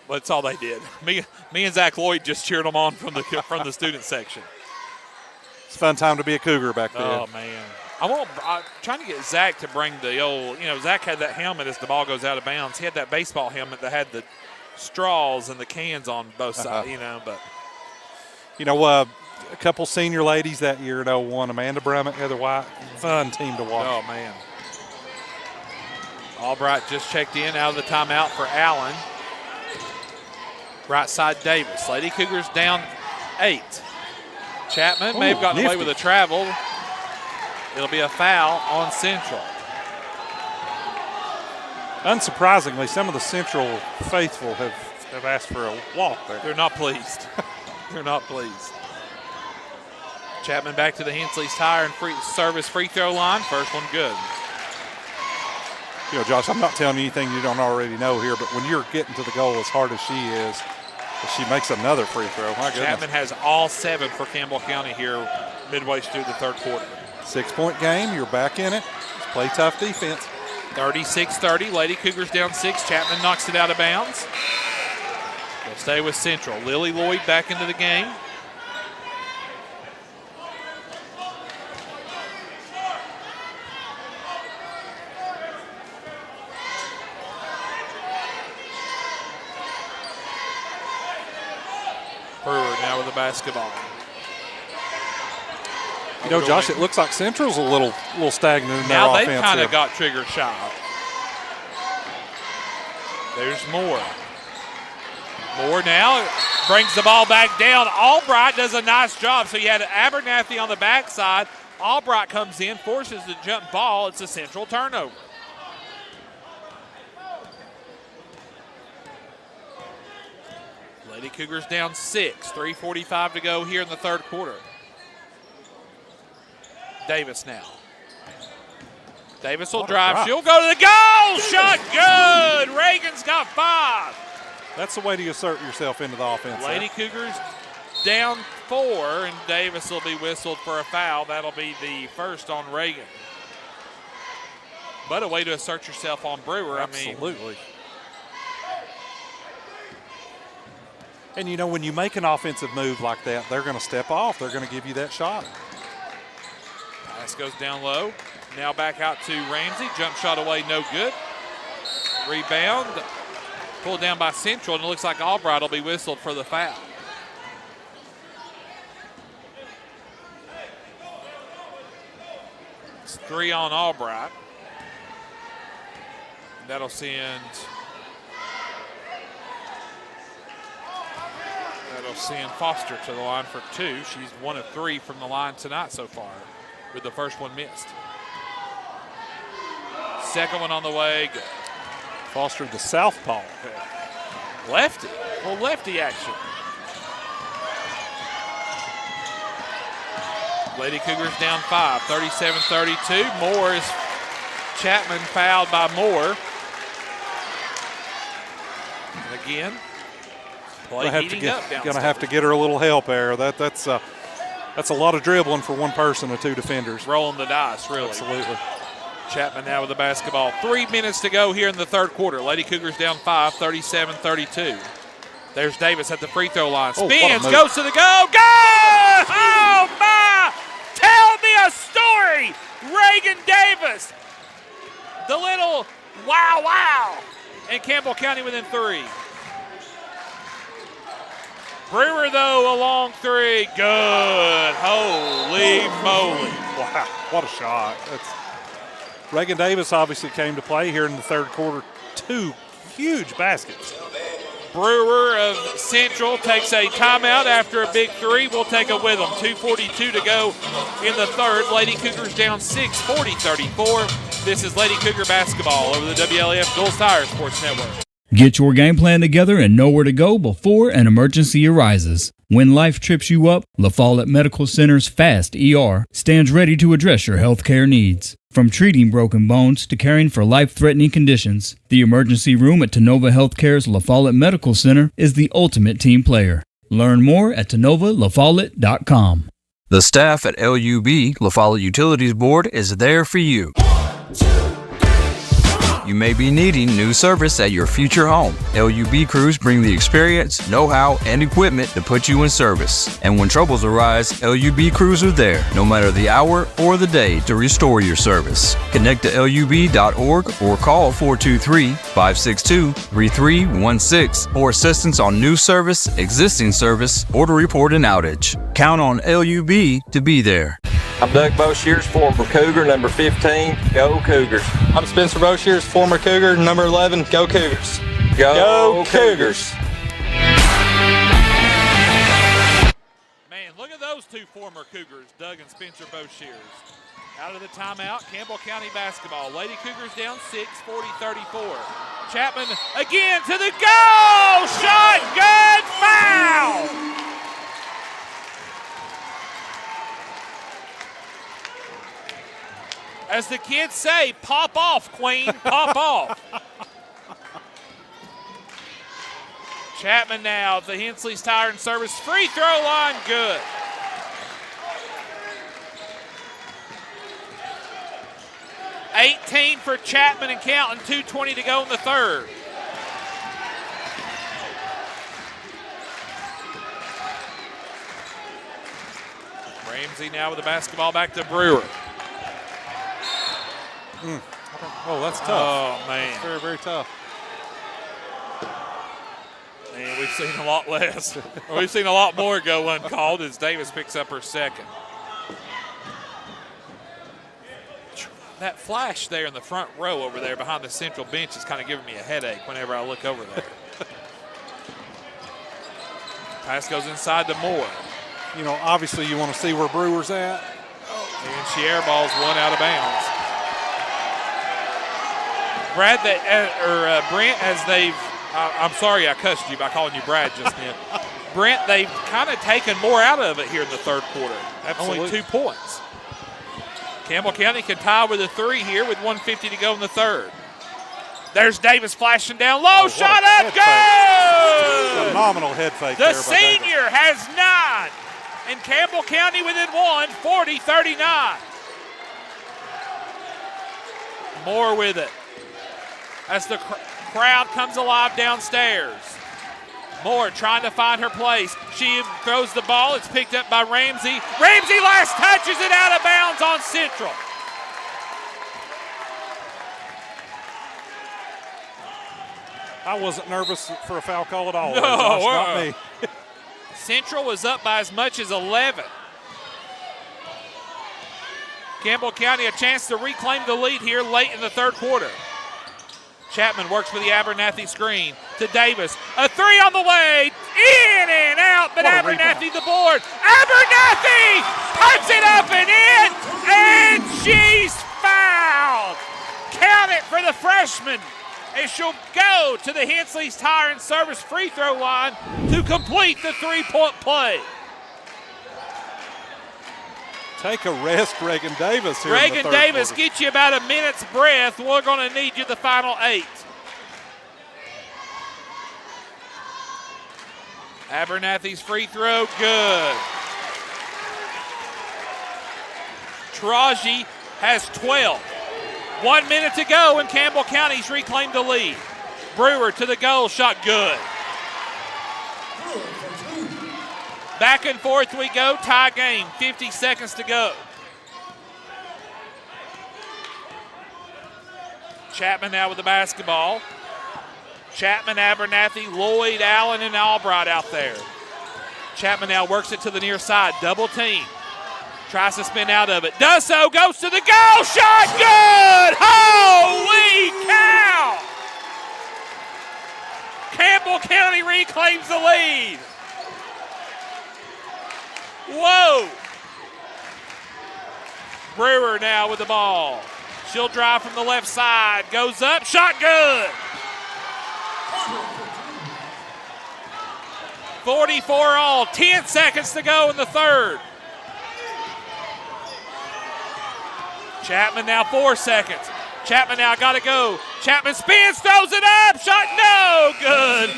That's all they did. Me and Zach Lloyd just cheered them on from the student section. It's a fun time to be a Cougar back then. Oh, man. I'm trying to get Zach to bring the old, Zach had that helmet as the ball goes out of bounds. He had that baseball helmet that had the straws and the cans on both sides, but You know, a couple senior ladies that year, won. Amanda Brummett, Heather White. Fun team to watch. Oh, man. Albright just checked in out of the timeout for Allen. Right side Davis. Lady Cougars down 8. Chapman may have gotten away with a travel. It'll be a foul on Central. Unsurprisingly, some of the Central faithful have asked for a walk there. They're not pleased. They're not pleased. Chapman back to the Hensley's Tire and service free throw line. First one good. You know, Josh, I'm not telling you anything you don't already know here, but when you're getting to the goal as hard as she is, she makes another free throw. My goodness. Chapman has all 7 for Campbell County here midway through the third quarter. 6-point game. You're back in it. Just play tough defense. 36-30. Lady Cougars down 6. Chapman knocks it out of bounds. They'll stay with Central. Lily Lloyd back into the game. Brewer now with the basketball. You know, Josh, it looks like Central's a little stagnant in their offense. Now they've kind of got trigger shy. There's Moore. Moore now brings the ball back down. Albright does a nice job. So you had Abernathy on the backside. Albright comes in, forces the jump ball. It's a Central turnover. Lady Cougars down 6. 3:45 to go here in the third quarter. Davis now. Davis will drive. She'll go to the goal. Shot good. Reagan's got 5. That's the way to assert yourself into the offense. Lady Cougars down 4, and Davis will be whistled for a foul. That'll be the first on Reagan. But a way to assert yourself on Brewer. Absolutely. And, you know, when you make an offensive move like that, they're going to step off. They're going to give you that shot. Pass goes down low. Now back out to Ramsey. Jump shot away, no good. Rebound. Pulled down by Central, and it looks like Albright will be whistled for the foul. It's 3 on Albright. That'll send Foster to the line for 2. She's 1 of 3 from the line tonight so far, with the first one missed. Second one on the way. Good. Foster the southpaw. Lefty. Well, lefty action. Lady Cougars down 5, 37-32. Moore is Chapman fouled by Moore. And again, play heating up downstairs. Gonna have to get her a little help there. That's a lot of dribbling for one person or 2 defenders. Rolling the dice, really. Absolutely. Chapman now with the basketball. 3 minutes to go here in the third quarter. Lady Cougars down 5, 37-32. There's Davis at the free throw line. Spins, goes to the go. Go! Oh, my! Tell me a story! Reagan Davis. The little wow. And Campbell County within 3. Brewer, though, a long 3. Good. Holy moly. Wow, what a shot. Reagan Davis obviously came to play here in the third quarter. 2 huge baskets. Brewer of Central takes a timeout after a big 3. We'll take it with them. 2:42 to go in the third. Lady Cougars down 6, 40-34. This is Lady Cougar basketball over the WLAF Gold Tire Sports Network. Get your game plan together and know where to go before an emergency arises. When life trips you up, La Follette Medical Center's FAST ER stands ready to address your healthcare needs. From treating broken bones to caring for life-threatening conditions, the emergency room at Tenova Healthcare's La Follette Medical Center is the ultimate team player. Learn more at TenovaLaFollette.com. The staff at LUB, La Follette Utilities Board, is there for you. You may be needing new service at your future home. LUB crews bring the experience, know-how, and equipment to put you in service. And when troubles arise, LUB crews are there, no matter the hour or the day, to restore your service. Connect to LUB.org or call 423-562-3316 for assistance on new service, existing service, or to report an outage. Count on LUB to be there. I'm Doug Boshears, former Cougar, number 15. Go Cougars. I'm Spencer Boshears, former Cougar, number 11. Go Cougars. Go Cougars. Man, look at those two former Cougars, Doug and Spencer Boshears. Out of the timeout, Campbell County basketball. Lady Cougars down 6, 40-34. Chapman again to the goal! Shot good! Foul! As the kids say, pop off, Queen, pop off. Chapman now, the Hensley's Tire and Service free throw line, good. $18 for Chapman and counting, 2:20 to go in the third. Ramsey now with the basketball back to Brewer. Oh, that's tough. Oh, man. That's very, very tough. Man, we've seen a lot less. We've seen a lot more go uncalled as Davis picks up her second. That flash there in the front row over there behind the central bench is kind of giving me a headache whenever I look over there. Pass goes inside to Moore. You know, obviously you want to see where Brewer's at. And she airballs one out of bounds. Brent, as they've, I'm sorry I cussed you by calling you Brad just then. Brent, they've kind of taken more out of it here in the third quarter. Absolutely. Only 2 points. Campbell County can tie with a 3 here with 1:50 to go in the third. There's Davis flashing down low, shot up, good! Phenomenal head fake the there by senior has 9, and Campbell County within 1, 40-39. Moore with it. As the crowd comes alive downstairs. Moore trying to find her place. She throws the ball. It's picked up by Ramsey. Ramsey last touches it out of bounds on Central. I wasn't nervous for a foul call at all. No, Josh, not me. Central was up by as much as 11. Campbell County a chance to reclaim the lead here late in the third quarter. Chapman works for the Abernathy screen to Davis. A 3 on the way, in and out, but Abernathy the board. Abernathy puts it up and in, and she's fouled. Count it for the freshman, and she'll go to the Hensley's Tire and Service free throw line to complete the 3-point play. Take a rest, Reagan Davis. Here Reagan in the third Davis quarter. gets you about a minute's breath. We're going to need you the final 8. Abernathy's free throw, good. Taraji has 12. 1 minute to go, and Campbell County's reclaimed the lead. Brewer to the goal, shot good. Back and forth we go, tie game, 50 seconds to go. Chapman now with the basketball. Chapman, Abernathy, Lloyd, Allen, and Albright out there. Chapman now works it to the near side, double team. Tries to spin out of it, does so, goes to the goal, shot good! Holy cow! Campbell County reclaims the lead. Whoa! Brewer now with the ball. She'll drive from the left side. Goes up. Shot good. 44 all. 10 seconds to go in the third. Chapman now 4 seconds. Chapman now got to go. Chapman spins, throws it up. Shot no good.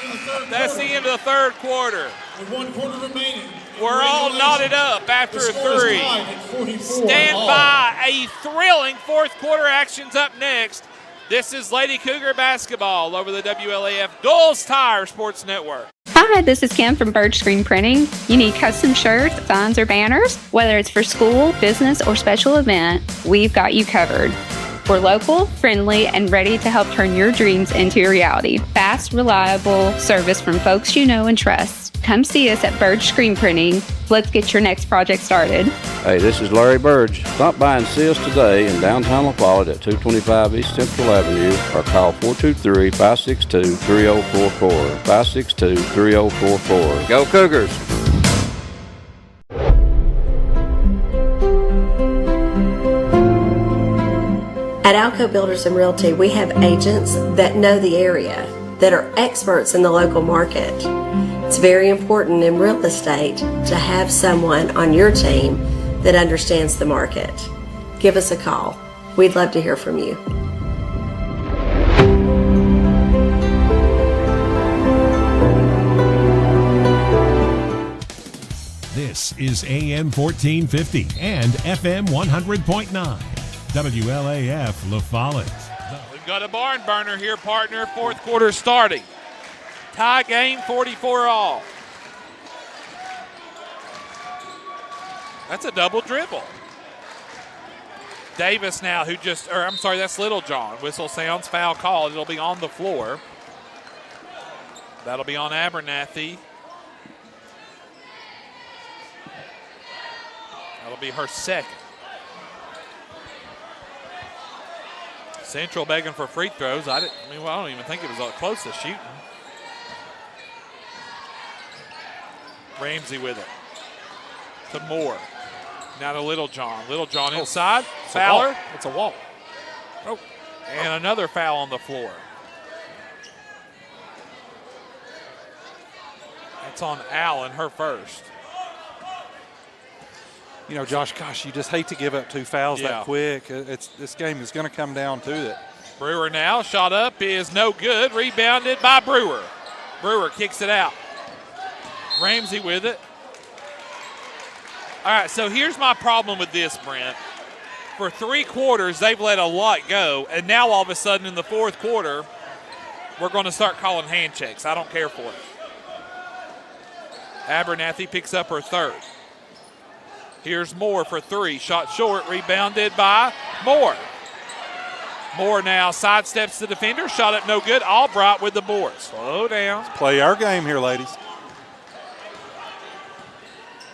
That's the end of the third quarter. With 1 quarter remaining. We're all knotted up after a 3. Stand by. A thrilling fourth quarter action's up next This is Lady Cougar basketball over the WLAF Dulles Tire Sports Network. Hi, this is Kim from Bird Screen Printing. You need custom shirts, signs, or banners? Whether it's for school, business, or special event, we've got you covered. We're local, friendly, and ready to help turn your dreams into a reality. Fast, reliable service from folks you know and trust. Come see us at Bird Screen Printing. Let's get your next project started. Hey, this is Larry Burge. Stop by and see us today in downtown La Follette at 225 East Central Avenue or call 423-562-3044. 562-3044. Go Cougars! At Alco Builders and Realty, we have agents that know the area, that are experts in the local market. It's very important in real estate to have someone on your team that understands the market. Give us a call. We'd love to hear from you. This is AM 1450 and FM 100.9. WLAF La Follette. We've got a barn burner here, partner. Fourth quarter starting. Tie game, 44 all. That's a double dribble. Davis now, that's Little John. Whistle sounds, foul called. It'll be on the floor. That'll be on Abernathy. That'll be her second. Central begging for free throws. I don't even think it was close to shooting. Ramsey with it. To Moore. Now to Little John. Little John inside. Fowler. It's a wall. Oh. And another foul on the floor. That's on Allen, her first. You know, Josh, gosh, you just hate to give up two fouls that quick. This game is going to come down to it. Brewer now, shot up is no good. Rebounded by Brewer. Brewer kicks it out. Ramsey with it. All right, so here's my problem with this, Brent. For 3 quarters, they've let a lot go, and now all of a sudden in the fourth quarter, we're going to start calling hand checks. I don't care for it. Abernathy picks up her third. Here's Moore for 3. Shot short, rebounded by Moore. Moore now sidesteps the defender. Shot up no good. Albright with the board. Slow down. Let's play our game here, ladies.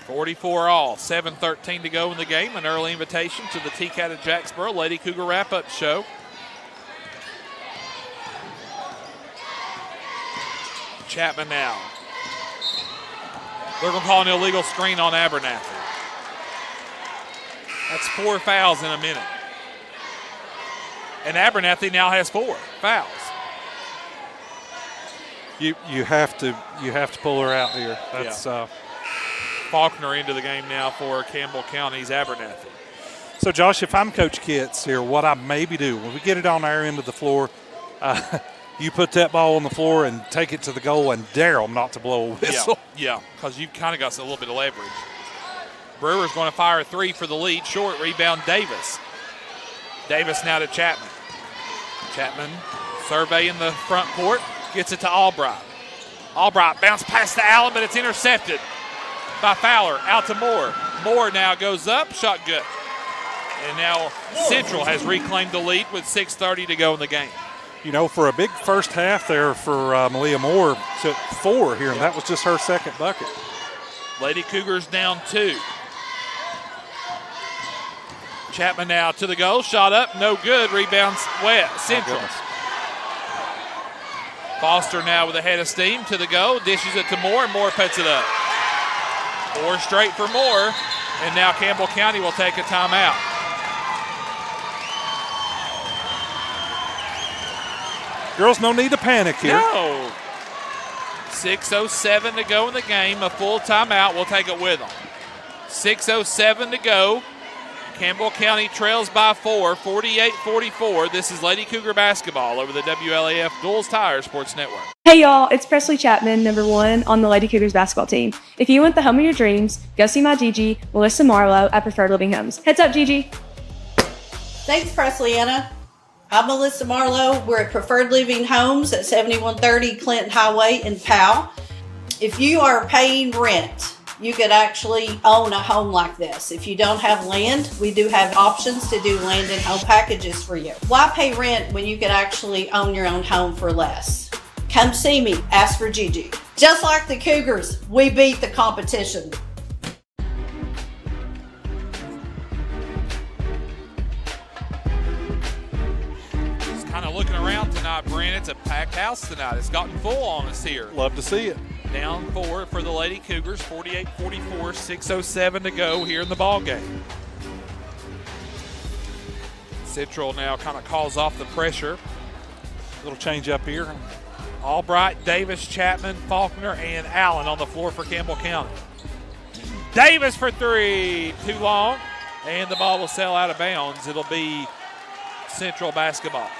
44 all. 7:13 to go in the game. An early invitation to the T-Cat of Jacksboro Lady Cougar wrap-up show. Chapman now. They're going to call an illegal screen on Abernathy. That's 4 fouls in a minute. And Abernathy now has 4 fouls. You have to pull her out here. That's Faulkner into the game now for Campbell County's Abernathy. So, Josh, if I'm Coach Kitts here, what I maybe do, when we get it on our end of the floor, you put that ball on the floor and take it to the goal and dare them not to blow a whistle. Yeah, because you've kind of got a little bit of leverage. Brewer's going to fire a 3 for the lead. Short rebound, Davis. Davis now to Chapman. Chapman surveying the front court. Gets it to Albright. Albright bounced past to Allen, but it's intercepted by Fowler. Out to Moore. Moore now goes up. Shot good. And now Central has reclaimed the lead with 6:30 to go in the game. You know, for a big first half there for Malia Moore, to 4 here, and that was just her second bucket. Lady Cougars down 2. Chapman now to the goal. Shot up, no good. Rebounds wet. Central. Foster now with a head of steam to the goal. Dishes it to Moore, and Moore puts it up. 4 straight for Moore, and now Campbell County will take a timeout. Girls, no need to panic here. No. 6:07 to go in the game. A full timeout. We'll take it with them. 6:07 to go. Campbell County trails by 4, 48-44. This is Lady Cougar basketball over the WLAF Dulles Tire Sports Network. Hey y'all, it's Presley Chapman, number 1 on the Lady Cougars basketball team. If you want the home of your dreams, go see my Gigi, Melissa Marlowe at Preferred Living Homes. Heads up, Gigi. Thanks, Presley Anna. I'm Melissa Marlowe. We're at Preferred Living Homes at 7130 Clinton Highway in Powell. If you are paying rent, you could actually own a home like this. If you don't have land, we do have options to do land and home packages for you. Why pay rent when you could actually own your own home for less? Come see me, ask for Gigi. Just like the Cougars, we beat the competition. Just kind of looking around tonight, Brent. It's a packed house tonight. It's gotten full on us here. Love to see it. Down 4 for the Lady Cougars, 48-44, 6:07 to go here in the ball game. Central now kind of calls off the pressure. Little change up here. Albright, Davis, Chapman, Faulkner, and Allen on the floor for Campbell County. Davis for 3, too long, and the ball will sail out of bounds. It'll be Central basketball.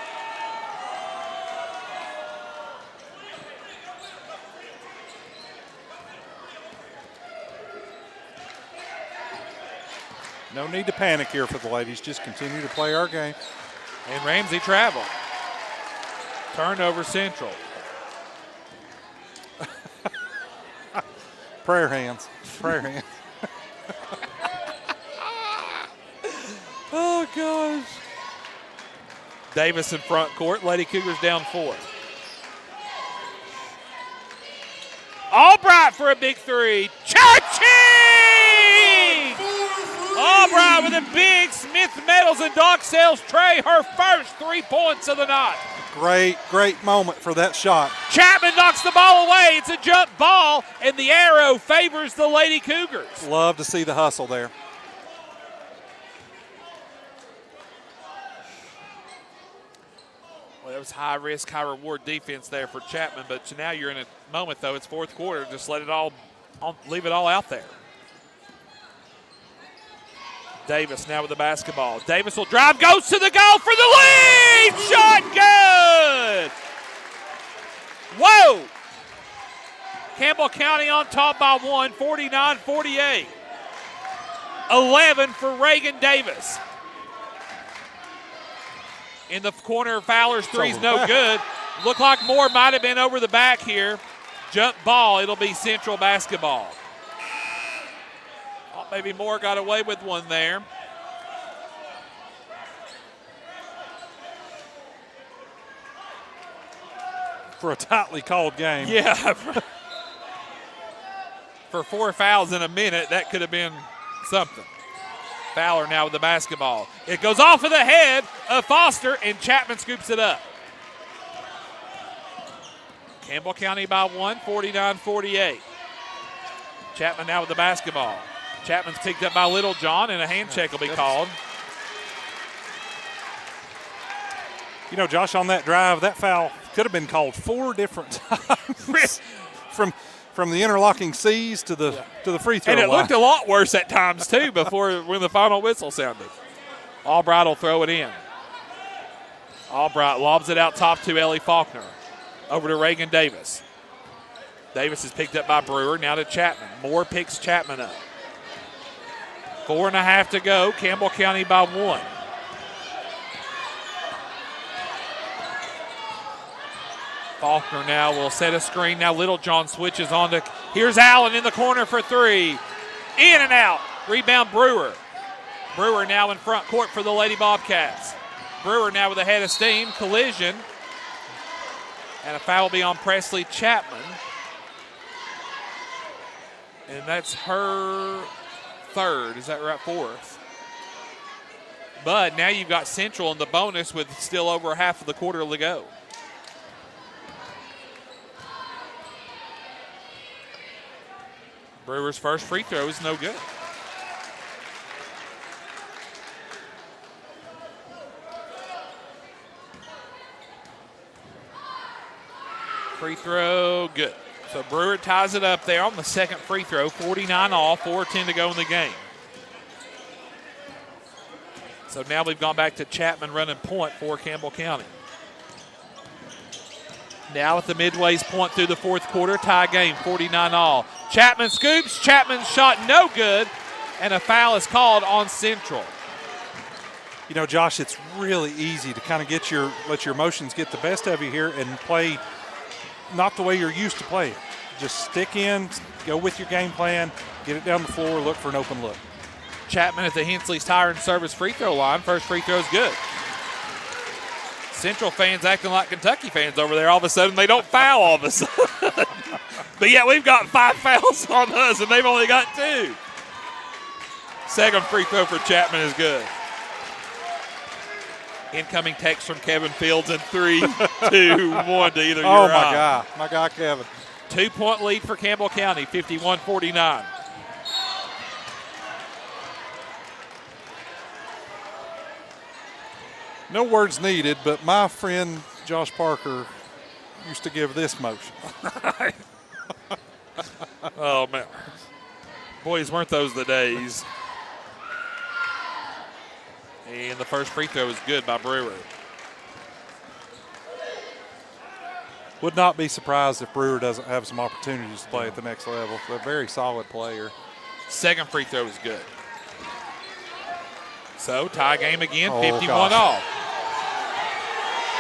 No need to panic here for the ladies. Just continue to play our game. And Ramsey travel. Turnover Central. Prayer hands. Prayer hands. Oh, gosh. Davis in front court. Lady Cougars down 4. Albright for a big 3. Cha-ching! Albright with a big Smith Metals and Dock Sales tray. Her first 3 points of the night. Great moment for that shot. Chapman knocks the ball away. It's a jump ball, and the arrow favors the Lady Cougars. Love to see the hustle there. Well, that was high risk, high reward defense there for Chapman, but now you're in a moment, though. It's fourth quarter. Just leave it all out there. Davis now with the basketball. Davis will drive, goes to the goal for the lead! Shot good! Whoa! Campbell County on top by 1, 49-48. 11 for Reagan Davis. In the corner, Fowler's three's no good. Looked like Moore might have been over the back here. Jump ball, it'll be Central basketball. Oh, maybe Moore got away with one there. For a tightly called game. Yeah. For 4 fouls in a minute, that could have been something. Fowler now with the basketball. It goes off of the head of Foster, and Chapman scoops it up. Campbell County by 1, 49-48. Chapman now with the basketball. Chapman's picked up by Littlejohn, and a hand check will be called. You know, Josh, on that drive, that foul could have been called 4 different times. From the interlocking C's to the free throw line. And it looked a lot worse at times, too, when the final whistle sounded. Albright will throw it in. Albright lobs it out top to Ellie Faulkner. Over to Reagan Davis. Davis is picked up by Brewer, now to Chapman. Moore picks Chapman up. 4.5 to go, Campbell County by 1. Faulkner now will set a screen. Now Littlejohn switches on to, here's Allen in the corner for 3. In and out. Rebound Brewer. Brewer now in front court for the Lady Bobcats. Brewer now with a head of steam. Collision. And a foul will be on Presley Chapman. And that's her 3rd. Is that right? 4th. But now you've got Central in the bonus with still over half of the quarter to go. Brewer's first free throw is no good. Free throw, good. So Brewer ties it up there on the second free throw, 49 all, 4:10 to go in the game. So now we've gone back to Chapman running point for Campbell County. Now at the midway's point through the fourth quarter, tie game, 49 all. Chapman scoops, Chapman's shot no good, and a foul is called on Central. You know, Josh, it's really easy to kind of let your emotions get the best of you here and play not the way you're used to playing. Just stick in, go with your game plan, get it down the floor, look for an open look. Chapman at the Hensley's Tire and Service free throw line. First free throw is good. Central fans acting like Kentucky fans over there. All of a sudden, they don't foul all of a sudden. But yeah, we've got 5 fouls on us, and they've only got 2. Second free throw for Chapman is good. Incoming text from Kevin Fields in 3, 2, 1 to either your Oh, my guy, Kevin. 2-point lead for Campbell County, 51-49. No words needed, but my friend Josh Parker used to give this motion. Oh, man. Boys, weren't those the days. And the first free throw is good by Brewer. Would not be surprised if Brewer doesn't have some opportunities to play at the next level. They're a very solid player. Second free throw is good. So, tie game again, 51 gosh. all.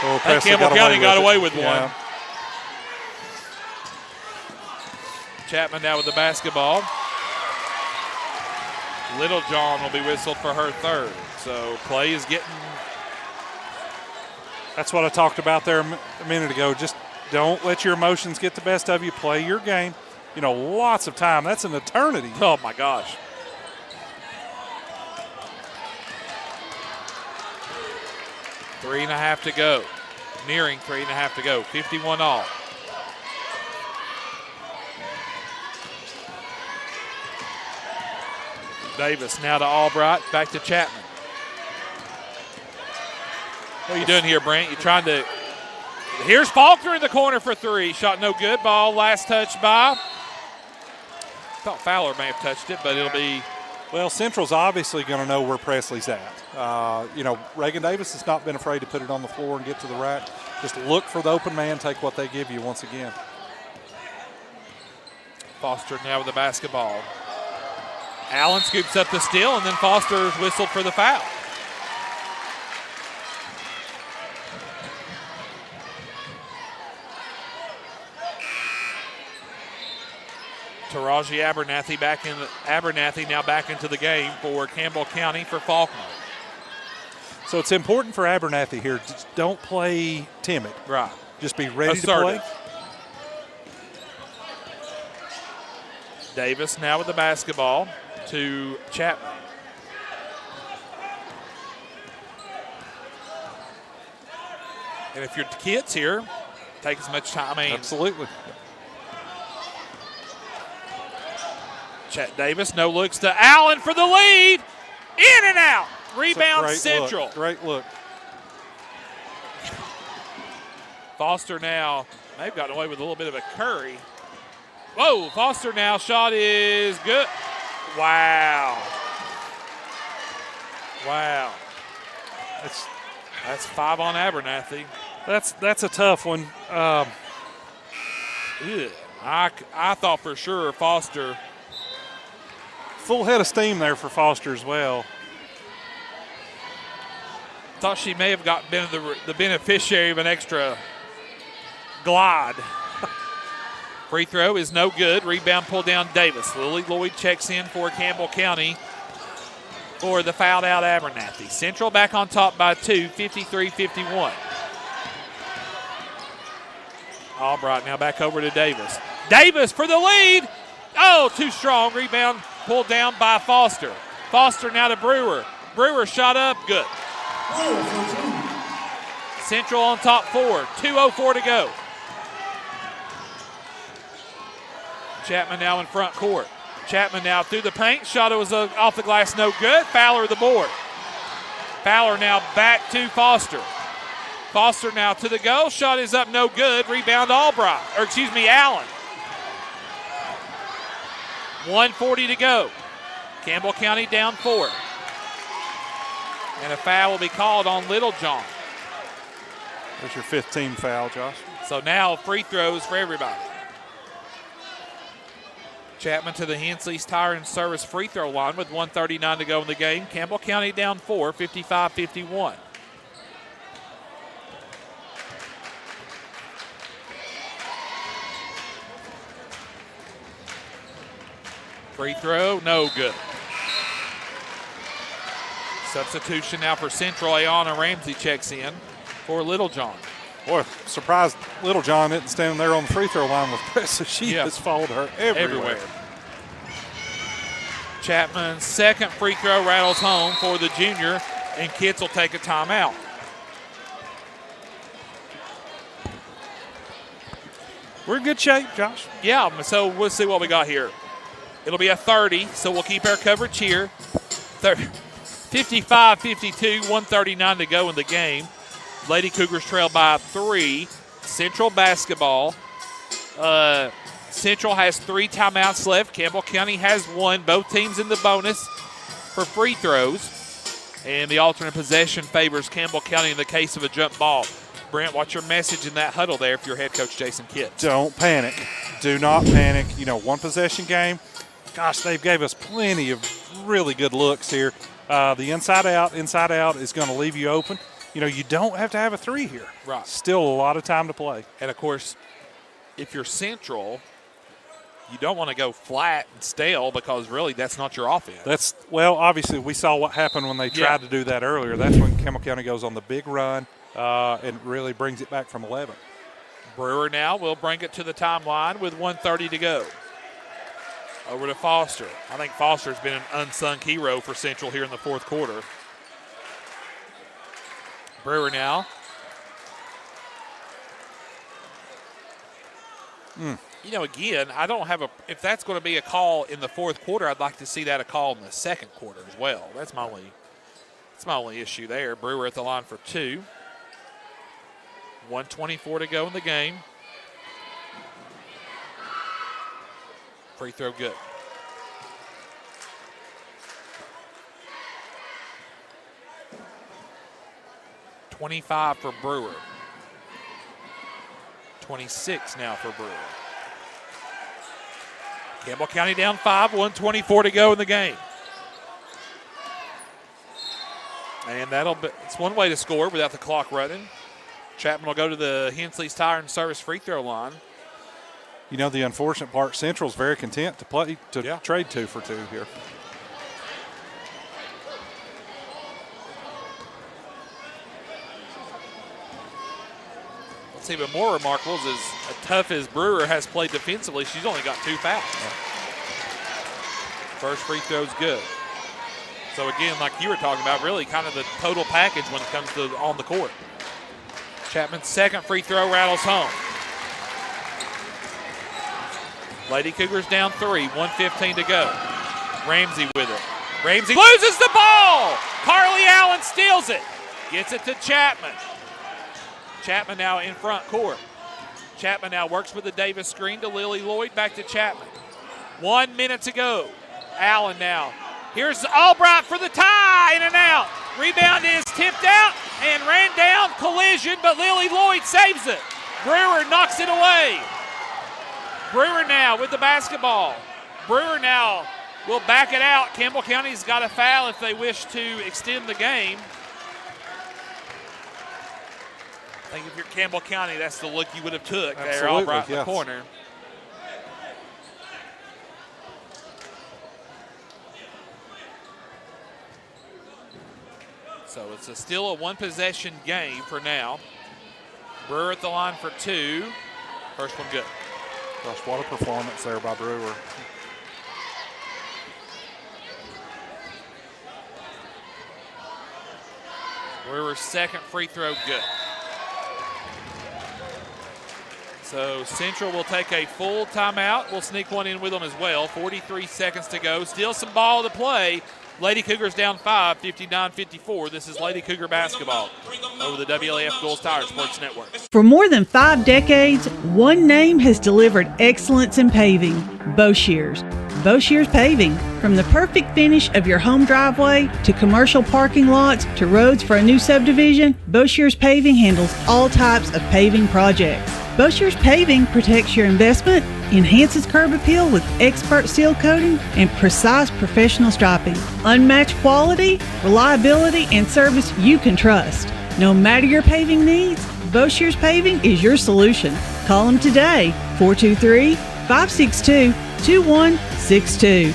Oh, I think Campbell County got away with yeah. one. Chapman now with the basketball. Little John will be whistled for her third. So play is getting. That's what I talked about there a minute ago. Just don't let your emotions get the best of you. Play your game. You know, lots of time. That's an eternity. Oh, my gosh. Three and a half to go. Nearing 3.5 to go. 51 all. Davis now to Albright. Back to Chapman. What are you doing here, Brent? You trying to. Here's Faulkner in the corner for 3. Shot no good. Ball last touch by. Thought Fowler may have touched it, but it'll be. Well, Central's obviously going to know where Presley's at. You know, Reagan Davis has not been afraid to put it on the floor and get to the rack. Just look for the open man, take what they give you once again. Foster now with the basketball. Allen scoops up the steal, and then Foster's whistled for the foul. Taraji Abernathy now back into the game for Campbell County for Faulkner. So it's important for Abernathy here. Just don't play timid. Right. Just be ready Assertive. to play. Davis now with the basketball to Chapman. And if your kid's here, take as much time. Absolutely. Chet Davis, no looks to Allen for the lead. In and out. Rebound Central. Great look. Foster now, they've gotten away with a little bit of a curry. Whoa, Foster now, shot is good. Wow. That's 5 on Abernathy. That's a tough one. I thought for sure Foster. Full head of steam there for Foster as well. Thought she may have been the beneficiary of an extra glide. Free throw is no good. Rebound pulled down Davis. Lily Lloyd checks in for Campbell County for the fouled out Abernathy. Central back on top by 2, 53-51. Albright now back over to Davis. Davis for the lead. Oh, too strong. Rebound pulled down by Foster. Foster now to Brewer. Brewer shot up. Good. Central on top 4. 2:04 to go. Chapman now in front court. Chapman now through the paint. Shot was off the glass, no good. Fowler the board. Fowler now back to Foster. Foster now to the goal. Shot is up, no good. Rebound Albright, Allen. 1:40 to go. Campbell County down 4. And a foul will be called on Little John. That's your 15th foul, Josh. So now free throws for everybody. Chapman to the Hensley's Tire and Service free throw line with 1:39 to go in the game. Campbell County down 4, 55-51. Free throw, no good. Substitution now for Central. Ayana Ramsey checks in for Littlejohn. Boy, surprised Littlejohn isn't standing there on the free throw line with Pressa. She has followed her everywhere. Chapman's second free throw rattles home for the junior, and Kitts will take a timeout. We're in good shape, Josh. Yeah, so we'll see what we got here. It'll be a 30, so we'll keep our coverage here. 55-52, 1:39 to go in the game. Lady Cougars trail by 3. Central basketball. Central has 3 timeouts left. Campbell County has 1. Both teams in the bonus for free throws. And the alternate possession favors Campbell County in the case of a jump ball. Brent, what's your message in that huddle there if you're head coach Jason Kitts? Don't panic. Do not panic. One possession game. Gosh, they've gave us plenty of really good looks here. The inside out is going to leave you open. You don't have to have a 3 here. Right. Still a lot of time to play. And, of course, if you're Central, you don't want to go flat and stale because really that's not your offense. Obviously we saw what happened when they tried to do that earlier. That's when Campbell County goes on the big run and really brings it back from 11. Brewer now will bring it to the timeline with 1:30 to go. Over to Foster. I think Foster's been an unsung hero for Central here in the fourth quarter. Brewer now. Again, I don't have if that's going to be a call in the fourth quarter, I'd like to see that a call in the second quarter as well. That's my only issue there. Brewer at the line for 2. 1:24 to go in the game. Free throw good. $25 for Brewer. 26 now for Brewer. Campbell County down 5, 1:24 to go in the game. And it's one way to score without the clock running. Chapman will go to the Hensley's Tire and Service free throw line. The unfortunate part, Central's very content to trade 2 for 2 here. What's even more remarkable is as tough as Brewer has played defensively, she's only got 2 fouls. First free throw's good. So again, like you were talking about, really kind of the total package when it comes to on the court. Chapman's second free throw rattles home. Lady Cougars down 3, 1:15 to go. Ramsey with it. Ramsey loses the ball. Carly Allen steals it. Gets it to Chapman. Chapman now in front court. Chapman now works with the Davis screen to Lily Lloyd. Back to Chapman. 1 minute to go. Allen now. Here's Albright for the tie. In and out. Rebound is tipped out and ran down. Collision, but Lily Lloyd saves it. Brewer knocks it away. Brewer now with the basketball. Brewer now will back it out. Campbell County's got a foul if they wish to extend the game. I think if you're Campbell County, that's the look you would have took there, Albright in the corner. So it's still a one-possession game for now. Brewer at the line for 2. First one good. Gosh, what a performance there by Brewer. Brewer's second free throw good. So Central will take a full timeout. We'll sneak one in with them as well. 43 seconds to go. Still some ball to play. Lady Cougars down 5, 59-54. This is Lady Cougar basketball over the WLAF Gold Tire Sports Network. For more than 5 decades, one name has delivered excellence in paving: Boshears. Boshears Paving. From the perfect finish of your home driveway to commercial parking lots to roads for a new subdivision, Boshears Paving handles all types of paving projects. Boshears Paving protects your investment, enhances curb appeal with expert seal coating and precise professional striping. Unmatched quality, reliability, and service you can trust. No matter your paving needs, Boshears Paving is your solution. Call them today, 423-562-2162.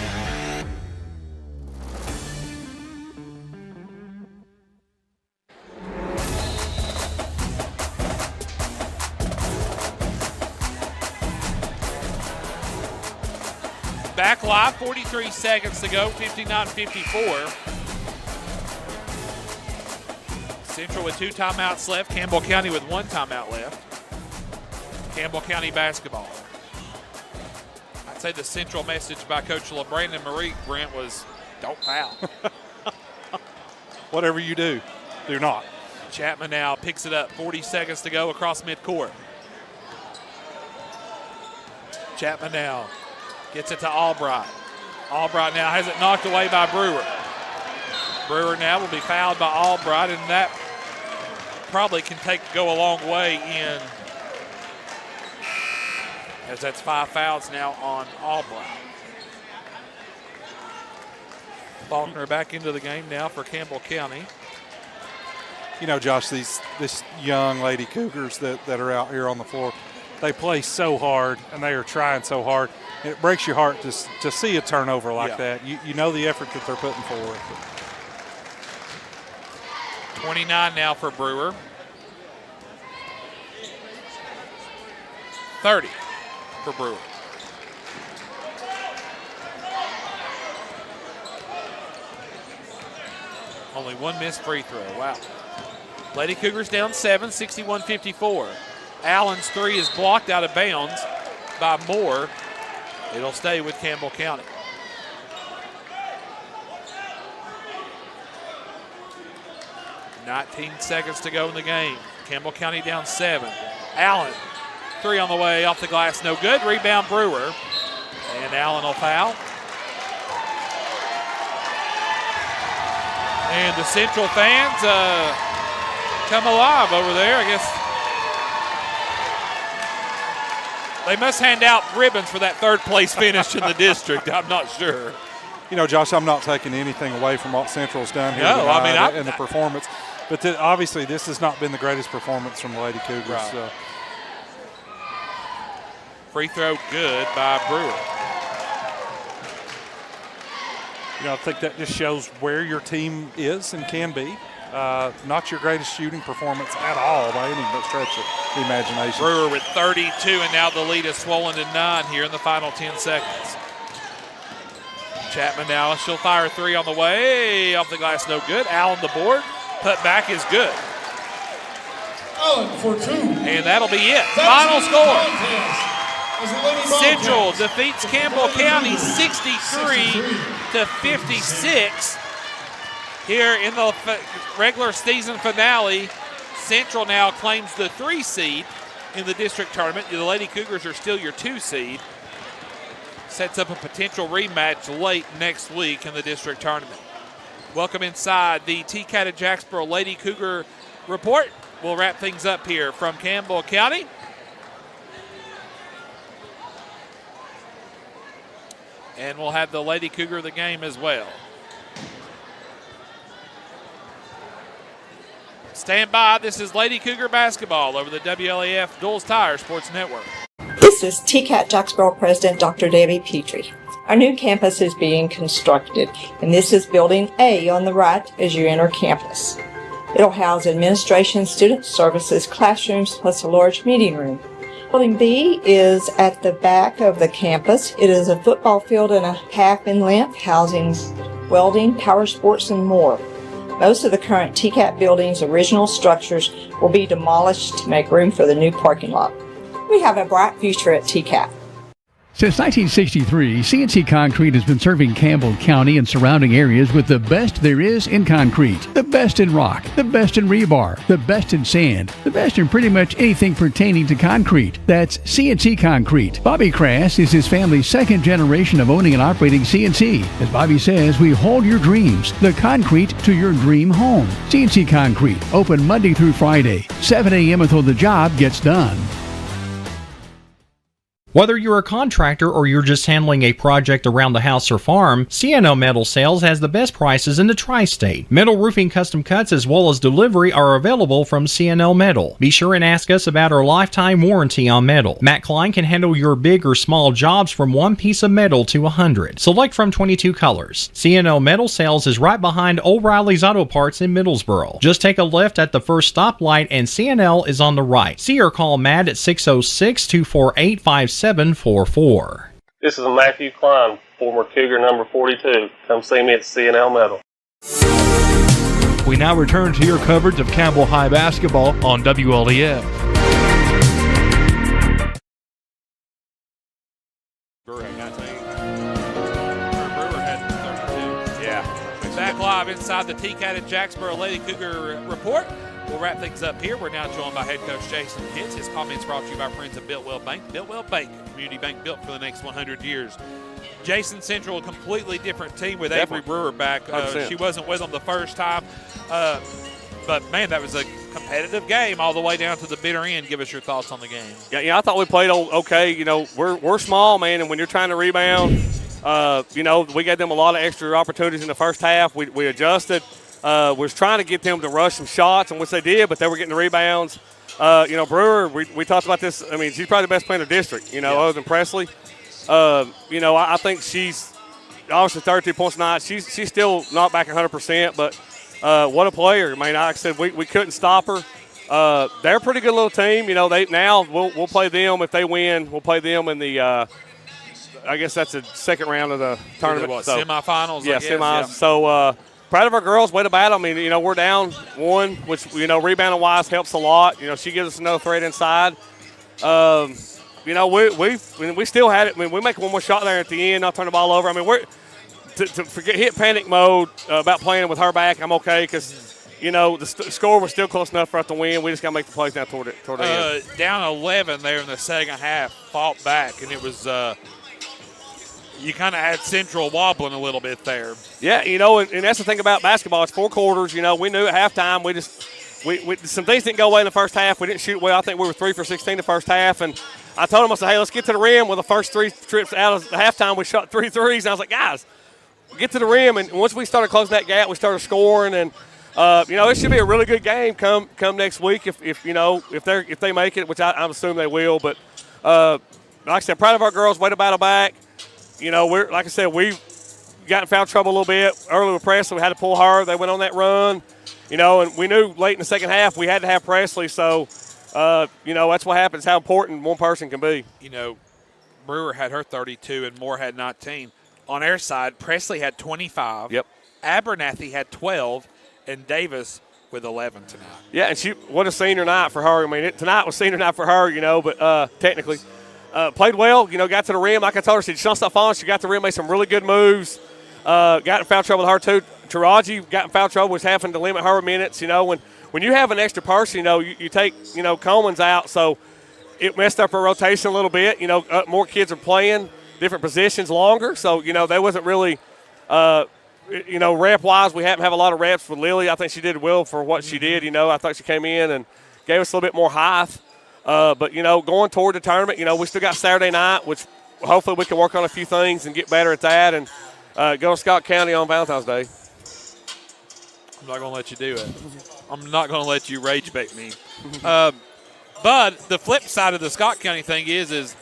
Back live, 43 seconds to go, 59-54. Central with 2 timeouts left. Campbell County with 1 timeout left. Campbell County basketball. I'd say the central message by Coach LeBrand and Marie Brent was, don't foul. Whatever you do, do not. Chapman now picks it up, 40 seconds to go across midcourt. Chapman now gets it to Albright. Albright now has it knocked away by Brewer. Brewer now will be fouled by Albright, and that probably can go a long way in, as that's 5 fouls now on Albright. Faulkner back into the game now for Campbell County. You know, Josh, this young Lady Cougars that are out here on the floor, they play so hard and they are trying so hard. It breaks your heart to see a turnover like that. You know the effort that they're putting forward. 29 now for Brewer. 30 for Brewer. Only 1 missed free throw. Wow. Lady Cougars down 7, 61-54. Allen's 3 is blocked out of bounds by Moore. It'll stay with Campbell County. .19 seconds to go in the game. Campbell County down 7. Allen, 3 on the way, off the glass, no good. Rebound Brewer. And Allen will foul. And the Central fans come alive over there, I guess. They must hand out ribbons for that 3rd place finish in the district. I'm not sure. You know, Josh, I'm not taking anything away from what Central's done here in the performance. But obviously this has not been the greatest performance from the Lady Cougars. Right. So. Free throw good by Brewer. You know, I think that just shows where your team is and can be. Not your greatest shooting performance at all by any stretch of the imagination. Brewer with 32, and now the lead is swollen to 9 here in the final 10 seconds. Chapman now, she'll fire 3 on the way. Off the glass, no good. Allen the board. Put back is good. Allen for 2. And that'll be it. Final score. Central defeats Campbell County 63-56. Here in the regular season finale, Central now claims the 3 seed in the district tournament. The Lady Cougars are still your 2 seed. Sets up a potential rematch late next week in the district tournament. Welcome inside the TCAT of Jacksboro Lady Cougar report. We'll wrap things up here from Campbell County. And we'll have the Lady Cougar of the game as well. Stand by. This is Lady Cougar basketball over the WLAF Duals Tire Sports Network. This is TCAT Jacksboro President Dr. Debbie Petrie. Our new campus is being constructed, and this is Building A on the right as you enter campus. It'll house administration, student services, classrooms, plus a large meeting room. Building B is at the back of the campus. It is a football field and a half in length, housing welding, power sports, and more. Most of the current TCAT building's original structures will be demolished to make room for the new parking lot. We have a bright future at TCAT. Since 1963, CNC Concrete has been serving Campbell County and surrounding areas with the best there is in concrete. The best in rock, the best in rebar, the best in sand, the best in pretty much anything pertaining to concrete. That's CNC Concrete. Bobby Crass is his family's second generation of owning and operating CNC. As Bobby says, we hold your dreams, the concrete to your dream home. CNC Concrete, open Monday through Friday, 7 a.m. until the job gets done. Whether you're a contractor or you're just handling a project around the house or farm, CNO Metal Sales has the best prices in the tri-state. Metal roofing custom cuts as well as delivery are available from CNO Metal. Be sure and ask us about our lifetime warranty on metal. Matt Klein can handle your big or small jobs from one piece of metal to 100. Select from 22 colors. CNO Metal Sales is right behind O'Reilly's Auto Parts in Middlesboro. Just take a left at the first stoplight and CNL is on the right. See or call Matt at 606-248-5744. This is Matthew Klein, former Cougar number 42. Come see me at CNL Metal. We now return to your coverage of Campbell High basketball on WLEF. Brewer had 19. Brewer had 32. Yeah. Back live inside the T-Cat at Jacksboro Lady Cougar Report. We'll wrap things up here. We're now joined by head coach Jason Pitts. His comments brought to you by friends of Builtwell Bank. Builtwell Bank, a community bank built for the next 100 years. Jason, Central, a completely different team with Avery Brewer back. She wasn't with them the first time. But, man, that was a competitive game all the way down to the bitter end. Give us your thoughts on the game. Yeah, I thought we played okay. You know, we're small, man, and when you're trying to rebound, you know, we gave them a lot of extra opportunities in the first half. We adjusted. Was trying to get them to rush some shots, and which they did, but they were getting the rebounds. You know, Brewer, we talked about this. I mean, she's probably the best player in the district, you know, other than Presley. You know, I think she's obviously 32 points a night. She's still not back 100%, but what a player. I mean, like I said, we couldn't stop her. They're a pretty good little team. You know, we'll play them if they win. We'll play them in the I guess that's the second round of the tournament. What, semifinals? Yeah, semis. Yeah. So, proud of our girls. Way to battle. I mean, you know, we're down one, which, you know, rebounding-wise helps a lot. You know, she gives us another threat inside. You know, we still had it. I mean, we make one more shot there at the end, not turn the ball over. I mean, we're to forget hit panic mode about playing with her back. I'm okay because, you know, the score was still close enough for us to win. We just got to make the plays down toward the end. Down 11 there in the second half, fought back, and it was you kind of had Central wobbling a little bit there. Yeah, you know, and that's the thing about basketball. It's 4 quarters. You know, we knew at halftime we some things didn't go away in the first half. We didn't shoot well. I think we were 3 for 16 the first half, and I told them, I said, hey, let's get to the rim. Well, the first 3 trips out of the halftime, we shot 3 threes, and I was like, guys, get to the rim. And once we started closing that gap, we started scoring, and you know, it should be a really good game come next week if you know if they make it, which I assume they will. But like I said, proud of our girls. Way to battle back. You know, we got in foul trouble a little bit early with Presley. We had to pull her. They went on that run. You know, and we knew late in the second half we had to have Presley. So, you know, that's what happens. How important one person can be. You know, Brewer had her 32 and Moore had 19. On our side, Presley had 25. Yep. Abernathy had 12. And Davis with 11 tonight. Yeah, and what a senior night for her. I mean, tonight was senior night for her, you know, but technically. Played well, you know, got to the rim. Like I told her, she don't stop falling. She got to the rim, made some really good moves. Got in foul trouble with her, too. Taraji got in foul trouble, was having to limit her minutes. You know, when you have an extra person, you know, you take, you know, Coleman's out, so it messed up her rotation a little bit. You know, more kids are playing different positions longer, so, you know, they wasn't really you know, rep-wise, we haven't have a lot of reps with Lily. I think she did well for what she did. You know, I thought she came in and gave us a little bit more height. But, you know, going toward the tournament, you know, we still got Saturday night, which hopefully we can work on a few things and get better at that and go to Scott County on Valentine's Day. I'm not going to let you do it. I'm not going to let you rage bait me. But the flip side of the Scott County thing is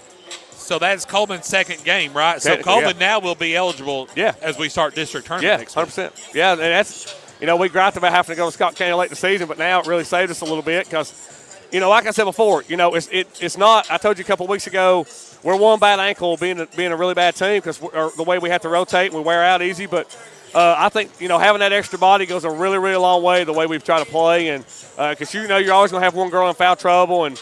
so that's Coleman's second game, right? So Coleman now will be eligible as we start district tournament next week. 100%. Yeah, and that's, you know, we griped about having to go to Scott County late in the season, but now it really saved us a little bit because, you know, like I said before, you know, it's not. I told you a couple of weeks ago, we're one bad ankle being a really bad team because the way we have to rotate, we wear out easy. But I think, you know, having that extra body goes a really, really long way the way we've tried to play. And because, you know, you're always going to have one girl in foul trouble. And,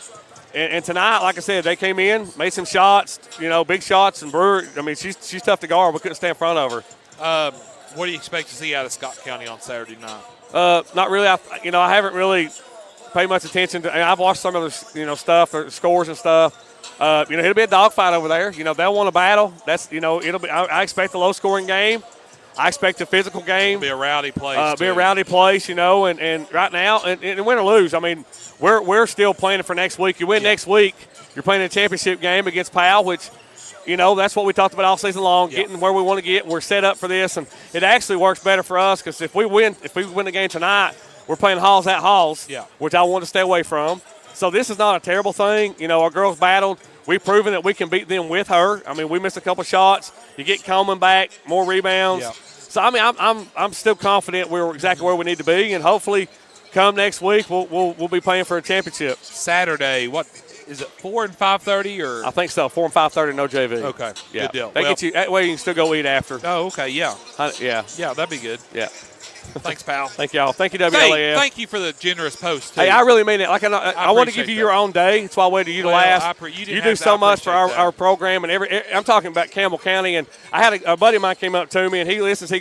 And tonight, like I said, they came in, made some shots, big shots, and Brewer, I mean, she's tough to guard. We couldn't stay in front of her. What do you expect to see out of Scott County on Saturday night? Not really. I haven't really paid much attention to. I've watched some of the stuff, the scores and stuff. It'll be a dogfight over there. They'll want to battle. That's it'll be. I expect a low-scoring game. I expect a physical game. It'll be a rowdy place. Be a rowdy place, and right now, and win or lose. I mean, we're still planning for next week. You win next week, you're playing a championship game against Powell, which. That's what we talked about all season long, getting where we want to get. We're set up for this, and it actually works better for us because if we win the game tonight, we're playing Halls at Halls, which I want to stay away from. So this is not a terrible thing. Our girls battled. We've proven that we can beat them with her. I mean, we missed a couple shots. You get Coleman back, more rebounds. Yeah. So I mean, I'm still confident we're exactly where we need to be, and hopefully, come next week we'll be playing for a championship. Saturday, what? Is it 4 and 5:30 or? I think so. 4 and 5:30, no JV. Okay, yeah. Good deal. They get you that way. You can still go eat after. Oh, okay, yeah. Yeah, that'd be good. Yeah. Thanks, pal. Thank y'all. Thank you, WLAF. Thank you for the generous post, too. Hey, I really mean it. Like I want to give you your own day. That's why I waited you to last. You do so much for our program and I'm talking about Campbell County, and I had a buddy of mine came up to me and he listens. He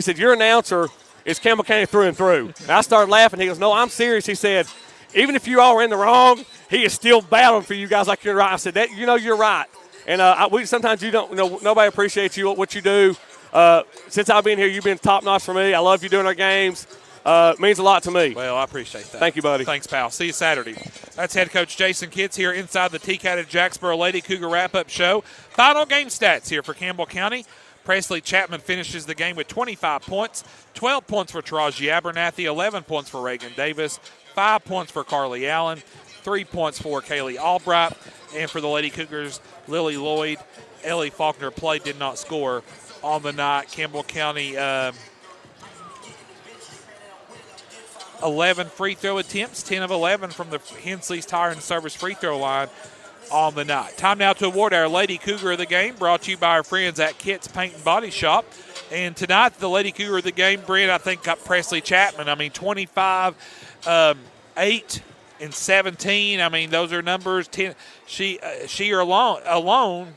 said, your announcer is Campbell County through and through. And I started laughing. He goes, no, I'm serious. He said, even if you all are in the wrong, he is still battling for you guys like you're right. I said, you're right. And we sometimes you don't nobody appreciates you what you do. Since I've been here, you've been top notch for me. I love you doing our games. It means a lot to me. Well, I appreciate that. Thank you, buddy. Thanks, pal. See you Saturday. That's head coach Jason Kitts here inside the T-Cat at Jacksboro Lady Cougar wrap-up show. Final game stats here for Campbell County. Presley Chapman finishes the game with 25 points, 12 points for Taraji Abernathy, 11 points for Reagan Davis, 5 points for Carly Allen, 3 points for Kaylee Albright, and for the Lady Cougars, Lily Lloyd. Ellie Faulkner played, did not score on the night. Campbell County 11 free throw attempts, 10 of 11 from the Hensley's Tire and Service free throw line on the night. Time now to award our Lady Cougar of the game, brought to you by our friends at Kitts Paint and Body Shop. And tonight, the Lady Cougar of the game, Brent, I think got Presley Chapman. I mean, 25, 8, and 17. I mean, those are numbers. 10. She alone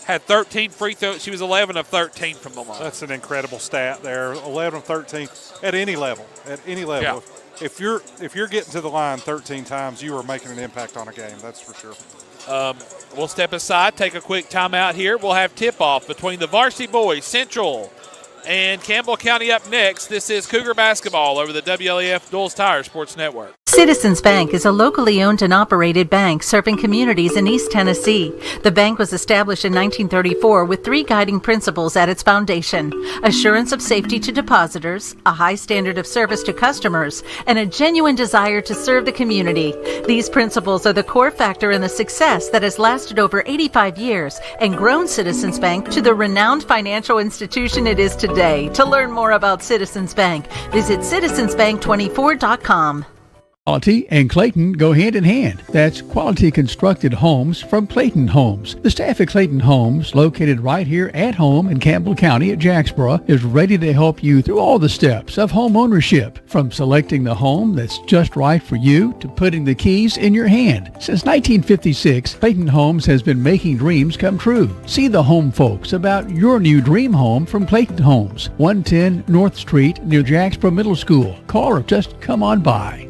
had 13 free throws. She was 11 of 13 from the line. That's an incredible stat there. 11 of 13 at any level. At any level. Yeah. If you're getting to the line 13 times, you are making an impact on a game. That's for sure. We'll step aside, take a quick timeout here. We'll have tip-off between the varsity boys, Central, and Campbell County up next. This is Cougar basketball over the WLAF Doles Tire Sports Network. Citizens Bank is a locally owned and operated bank serving communities in East Tennessee. The bank was established in 1934 with 3 guiding principles at its foundation: assurance of safety to depositors, a high standard of service to customers, and a genuine desire to serve the community. These principles are the core factor in the success that has lasted over 85 years and grown Citizens Bank to the renowned financial institution it is today. To learn more about Citizens Bank, visit citizensbank24.com. Quality and Clayton go hand in hand. That's quality constructed homes from Clayton Homes. The staff at Clayton Homes, located right here at home in Campbell County at Jacksboro, is ready to help you through all the steps of home ownership, from selecting the home that's just right for you to putting the keys in your hand. Since 1956, Clayton Homes has been making dreams come true. See the home folks about your new dream home from Clayton Homes, 110 North Street near Jacksboro Middle School. Call or just come on by.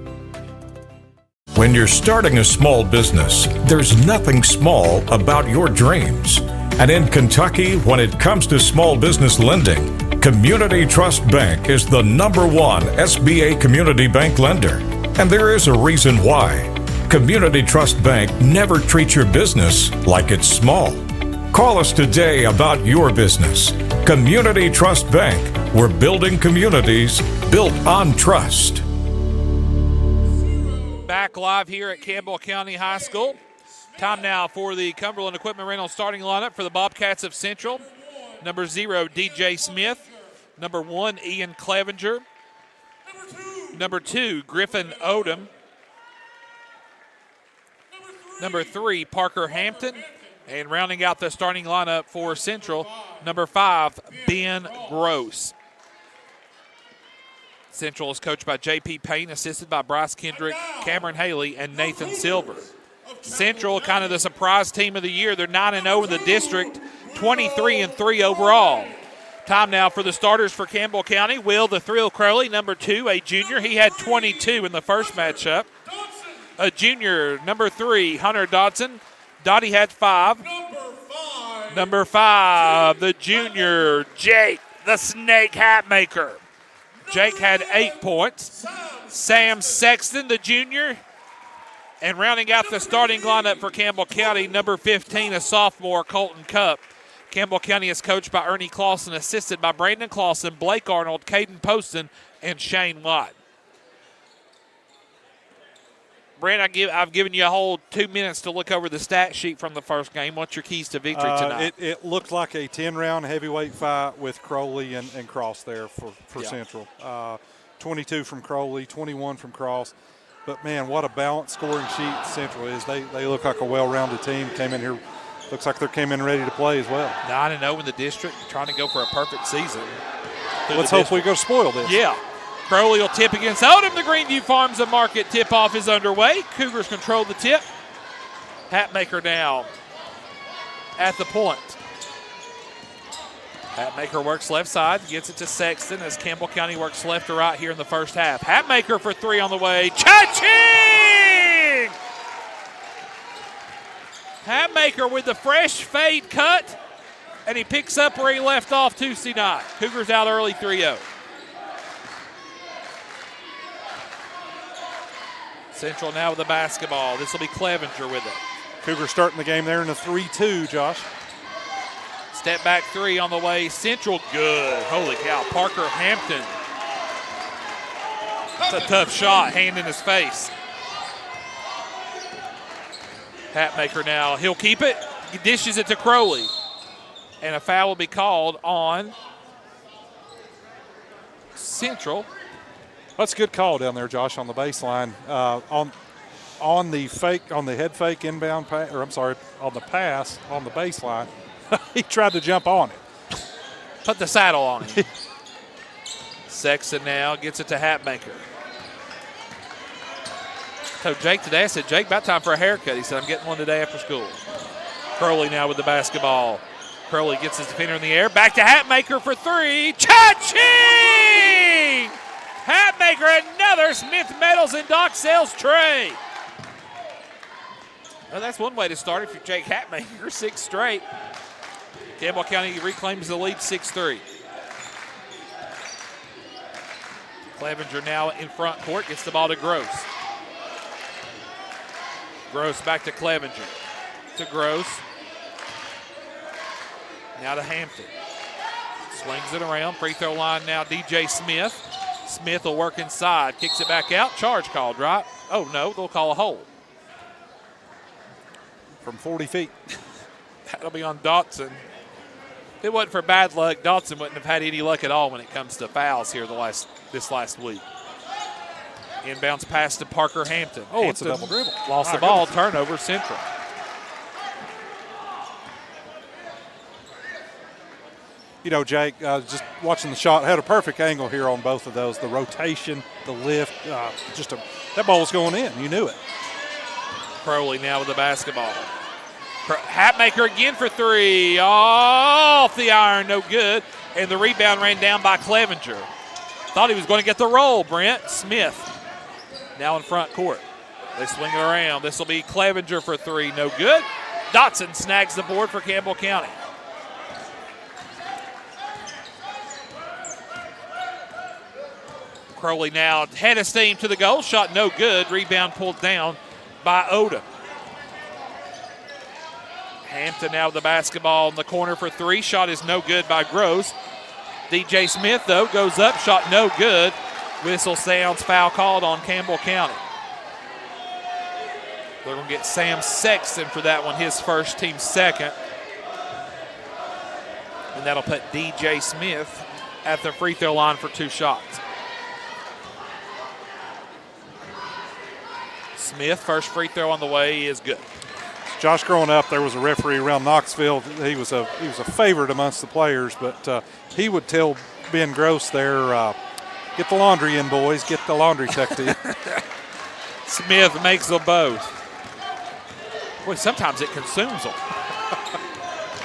When you're starting a small business, there's nothing small about your dreams. And in Kentucky, when it comes to small business lending, Community Trust Bank is the #1 SBA community bank lender. And there is a reason why. Community Trust Bank never treats your business like it's small. Call us today about your business. Community Trust Bank. We're building communities built on trust. Back live here at Campbell County High School. Time now for the Cumberland Equipment Rental starting lineup for the Bobcats of Central. Number 0, DJ Smith. Number 1, Ian Clevenger. Number 2, Griffin Odom. Number 3, Parker Hampton. And rounding out the starting lineup for Central, number 5, Ben Gross. Central is coached by J.P. Payne, assisted by Bryce Kendrick, Cameron Haley, and Nathan Silver. Central, kind of the surprise team of the year. They're 9-0 in the district, 23-3 overall. Time now for the starters for Campbell County. Will the Thrill Crowley, number 2, a junior. He had 22 in the first matchup. A junior, number 3, Hunter Dodson. Dottie had 5. Number 5, the junior, Jake, the Snake Hatmaker. Jake had 8 points. Sam Sexton, the junior. And rounding out the starting lineup for Campbell County, number 15, a sophomore, Colton Cupp. Campbell County is coached by Ernie Clausen, assisted by Brandon Clausen, Blake Arnold, Caden Poston, and Shane Lott. Brent, I've given you a whole 2 minutes to look over the stat sheet from the first game. What's your keys to victory tonight? It looked like a 10-round heavyweight fight with Crowley and Cross there for Central. 22 from Crowley, 21 from Cross. But, man, what a balanced scoring sheet Central is. They look like a well-rounded team. Came in here, looks like they came in ready to play as well. 9-0 in the district, trying to go for a perfect season. Let's hope we go spoil this. Yeah. Crowley will tip against Odom. The Greenview Farms and Market tip-off is underway. Cougars control the tip. Hatmaker now at the point. Hatmaker works left side, gets it to Sexton as Campbell County works left to right here in the first half. Hatmaker for 3 on the way. Cha-ching! Hatmaker with the fresh fade cut, and he picks up where he left off Tuesday night. Cougars out early 3-0. Central now with the basketball. This will be Clevenger with it. Cougars starting the game there in a 3-2, Josh. Step back 3 on the way. Central good. Holy cow. Parker Hampton. That's a tough shot. Hand in his face. Hatmaker now. He'll keep it. He dishes it to Crowley. And a foul will be called on Central. That's a good call down there, Josh, on the baseline. On the fake, on the head fake inbound pass, or I'm sorry, on the pass on the baseline, he tried to jump on it. Put the saddle on him. Sexton now gets it to Hatmaker. Told Jake today, I said, Jake, about time for a haircut. He said, I'm getting one today after school. Crowley now with the basketball. Crowley gets his defender in the air. Back to Hatmaker for 3. Cha-ching! Hatmaker, another Smith Metals and Doc Sales tray. Well, that's one way to start if you're Jake Hatmaker, 6 straight. Campbell County reclaims the lead 6-3. Clevenger now in front court, gets the ball to Gross. Gross back to Clevenger. To Gross. Now to Hampton. Swings it around. Free throw line now, DJ Smith. Smith will work inside. Kicks it back out. Charge called, right? Oh, no, they'll call a hold. From 40 feet. That'll be on Dotson. If it wasn't for bad luck, Dotson wouldn't have had any luck at all when it comes to fouls here this last week. Inbounds pass to Parker Hampton. Oh, Hampton it's a double dribble. Lost the ball. Turnover, Central. You know, Jake, just watching the shot, had a perfect angle here on both of those. The rotation, the lift, that ball was going in. You knew it. Crowley now with the basketball. Hatmaker again for 3. Off the iron, no good. And the rebound ran down by Clevenger. Thought he was going to get the roll, Brent. Smith now in front court. They swing it around. This will be Clevenger for 3, no good. Dotson snags the board for Campbell County. Crowley now head of steam to the goal. Shot no good. Rebound pulled down by Odom. Hampton now with the basketball in the corner for 3. Shot is no good by Gross. DJ Smith, though, goes up. Shot no good. Whistle sounds, foul called on Campbell County. They're going to get Sam Sexton for that one, his first, team second. And that'll put DJ Smith at the free throw line for 2 shots. Smith, first free throw on the way, is good. Josh, growing up, there was a referee around Knoxville. He was a favorite amongst the players, but he would tell Ben Gross there, Get the laundry in, boys. Get the laundry tucked in. Smith makes them both. Boy, sometimes it consumes them.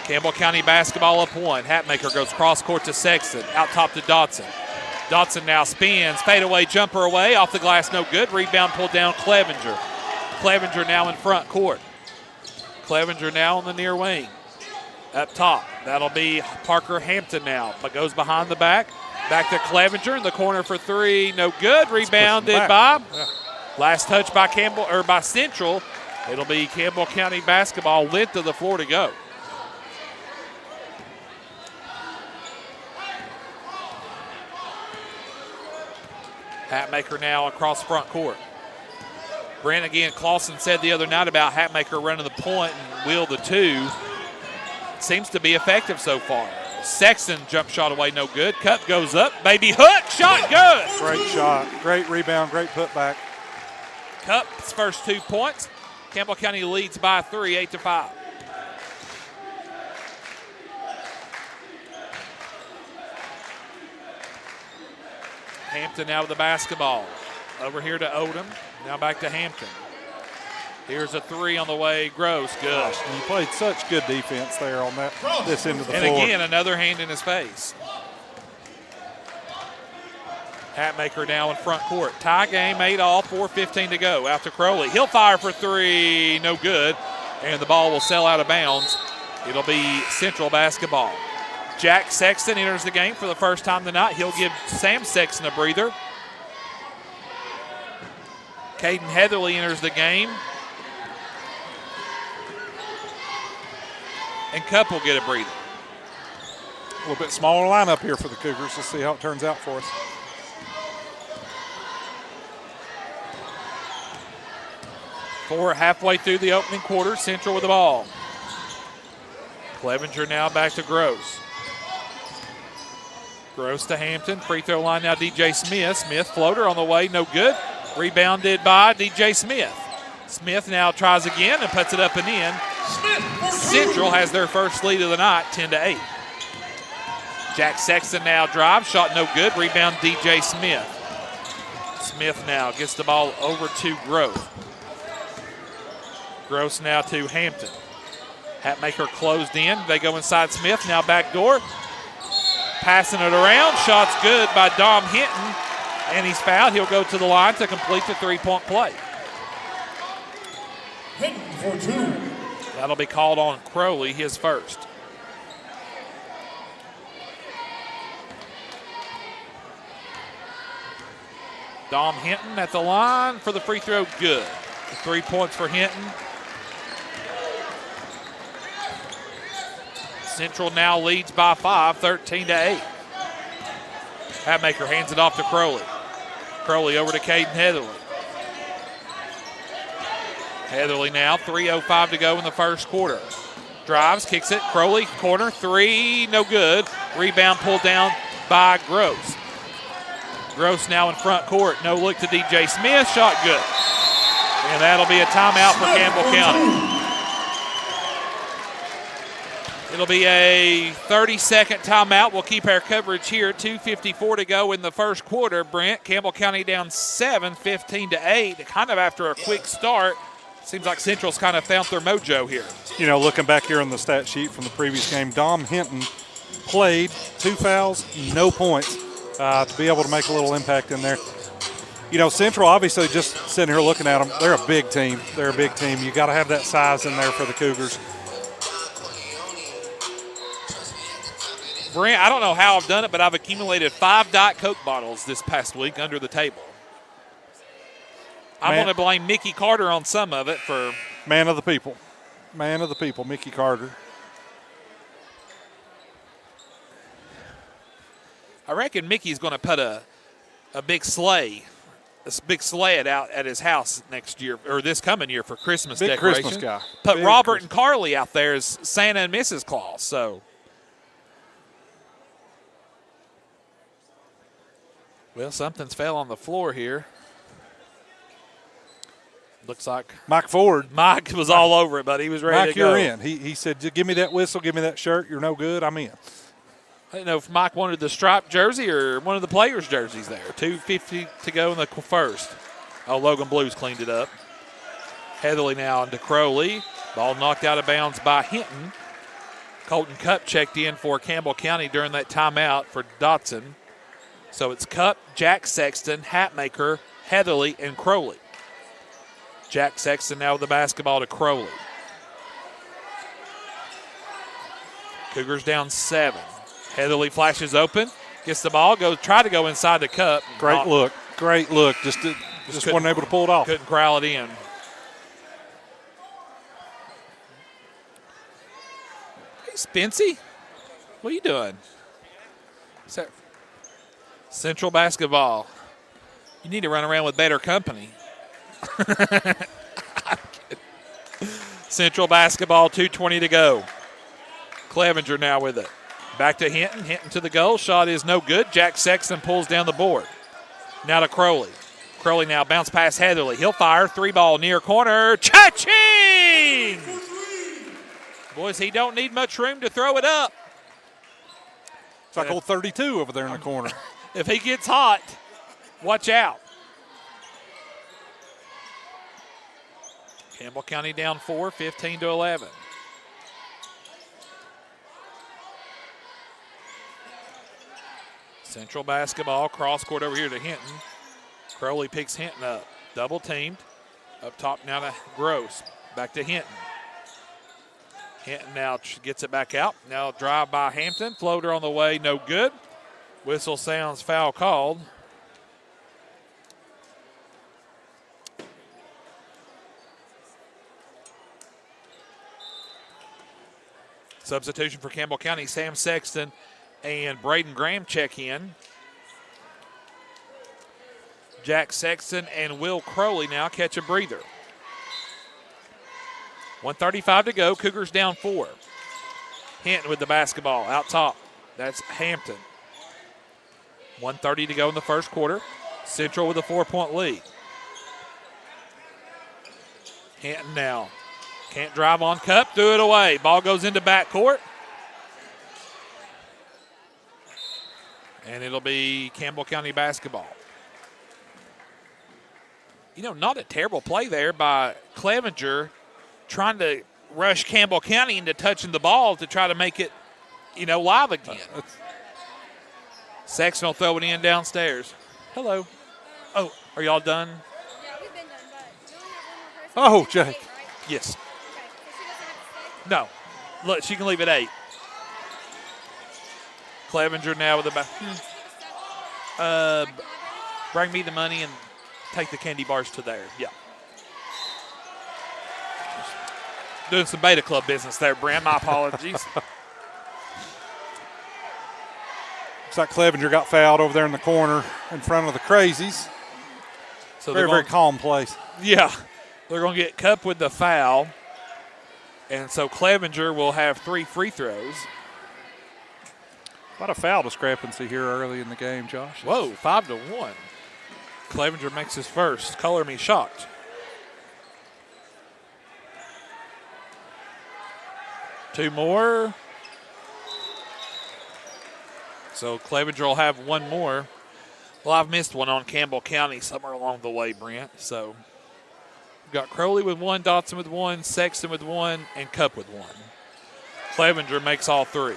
Campbell County basketball up one. Hatmaker goes cross court to Sexton. Out top to Dotson. Dotson now spins. Fadeaway jumper away. Off the glass, no good. Rebound pulled down Clevenger. Clevenger now in front court. Clevenger now on the near wing. Up top, that'll be Parker Hampton now, but goes behind the back. Back to Clevenger in the corner for three. No good. Rebounded by. Last touch by Campbell or by Central. It'll be Campbell County basketball, length of the floor to go. Hatmaker now across front court. Brent again, Clausen said the other night about Hatmaker running the point and wheel the two. Seems to be effective so far. Sexton jump shot away, no good. Cup goes up, baby hook, shot good. Great shot, great rebound, great putback. Cup's first 2 points. Campbell County leads by 3, 8-5. Hampton now with the basketball. Over here to Odom. Now back to Hampton. Here's a three on the way. Gross, good. Gosh, you played such good defense there on this end of the floor. And again, another hand in his face. Hatmaker now in front court. Tie game, 8-all, 4:15 to go. Out to Crowley. He'll fire for three. No good. And the ball will sail out of bounds. It'll be Central basketball. Jack Sexton enters the game for the first time tonight. He'll give Sam Sexton a breather. Caden Heatherly enters the game. And Cup will get a breather. A little bit smaller lineup here for the Cougars. Let's see how it turns out for us. Halfway through the opening quarter, Central with the ball. Clevenger now back to Gross. Gross to Hampton. Free throw line now DJ Smith. Smith floater on the way, no good. Rebounded by DJ Smith. Smith now tries again and puts it up and in. Central has their first lead of the night, 10-8. Jack Sexton now drives, shot no good. Rebound DJ Smith. Smith now gets the ball over to Gross. Gross now to Hampton. Hatmaker closed in. They go inside Smith. Now back door. Passing it around. Shot's good by Dom Hinton. And he's fouled. He'll go to the line to complete the three-point play. Hinton for two. That'll be called on Crowley, his first. Dom Hinton at the line for the free throw. Good. 3 points for Hinton. Central now leads by 5, 13-8. Hatmaker hands it off to Crowley. Crowley over to Caden Heatherly. Heatherly now, 3:05 to go in the first quarter. Drives, kicks it, Crowley, corner, three, no good. Rebound pulled down by Gross. Gross now in front court, no look to DJ Smith, shot good. And that'll be a timeout for Campbell County. It'll be a 30-second timeout. We'll keep our coverage here. 2:54 to go in the first quarter. Brent, Campbell County down 7, 15-8. Kind of after a quick start. Seems like Central's kind of found their mojo here. You know, looking back here on the stat sheet from the previous game, Dom Hinton played 2 fouls, no points, to be able to make a little impact in there. You know, Central obviously just sitting here looking at them, they're a big team. They're a big team. You got to have that size in there for the Cougars. Brent, I don't know how I've done it, but I've accumulated 5 Diet Coke bottles this past week under the table. I'm going to blame Mickey Carter on some of it for... Man of the people. Man of the people, Mickey Carter. I reckon Mickey's going to put a big sleigh, big sled out at his house next year, or this coming year for Christmas big decoration. Christmas guy. Put big Robert Christmas. and Carly out there as Santa and Mrs. Claus, so... Well, something's fell on the floor here. Looks like Mike Ford. Mike was all over it, but he was ready Mike, to go. you're in. He said, give me that whistle, give me that shirt. You're no good. I'm in. I didn't know if Mike wanted the striped jersey or one of the players' jerseys there. 2:50 to go in the first. Oh, Logan Blues cleaned it up. Heatherly now into Crowley. Ball knocked out of bounds by Hinton. Colton Cup checked in for Campbell County during that timeout for Dotson. So it's Cup, Jack Sexton, Hatmaker, Heatherly, and Crowley. Jack Sexton now with the basketball to Crowley. Cougars down 7. Heatherly flashes open, gets the ball, try to go inside the Cup. Great look. Just wasn't able to pull it off. Couldn't corral it in. Hey, Spency, what are you doing? Central basketball. You need to run around with better company. Central basketball, 2:20 to go. Clevenger now with it. Back to Hinton. Hinton to the goal. Shot is no good. Jack Sexton pulls down the board. Now to Crowley. Crowley now bounce past Heatherly. He'll fire. 3-ball near corner. Cha-ching! Boys, he don't need much room to throw it up. It's like old 32 over there in the corner. If he gets hot, watch out. Campbell County down 4, 15-11. Central basketball, cross court over here to Hinton. Crowley picks Hinton up. Double teamed. Up top now to Gross. Back to Hinton. Hinton now gets it back out. Now drive by Hampton. Floater on the way, no good. Whistle sounds, foul called. Substitution for Campbell County, Sam Sexton and Braden Graham check in. Jack Sexton and Will Crowley now catch a breather. 1:35 to go. Cougars down 4. Hinton with the basketball out top. That's Hampton. 1:30 to go in the first quarter. Central with a 4-point lead. Hinton now. Can't drive on Cup. Threw it away. Ball goes into backcourt. And it'll be Campbell County basketball. You know, not a terrible play there by Clevenger trying to rush Campbell County into touching the ball to try to make it, live again. Sexton will throw it in downstairs. Hello. Oh, are y'all done? Yeah, we've been done, but we only have one more person. Oh, Jake. Yes. Okay, so she doesn't have to stay? No. Look, she can leave at 8. Clevenger now with the bring me the money and take the candy bars to there. Yeah. Doing some Beta Club business there, Brent. My apologies. Looks like Clevenger got fouled over there in the corner in front of the Crazies. So very calm place. Yeah. They're going to get Cup with the foul. And so Clevenger will have 3 free throws. A lot of foul discrepancy here early in the game, Josh. Whoa, 5-1. Clevenger makes his first. Color me shocked. Two more. So Clevenger will have one more. Well, I've missed one on Campbell County somewhere along the way, Brent. So we've got Crowley with 1, Dotson with 1, Sexton with 1, and Cup with 1. Clevenger makes all 3.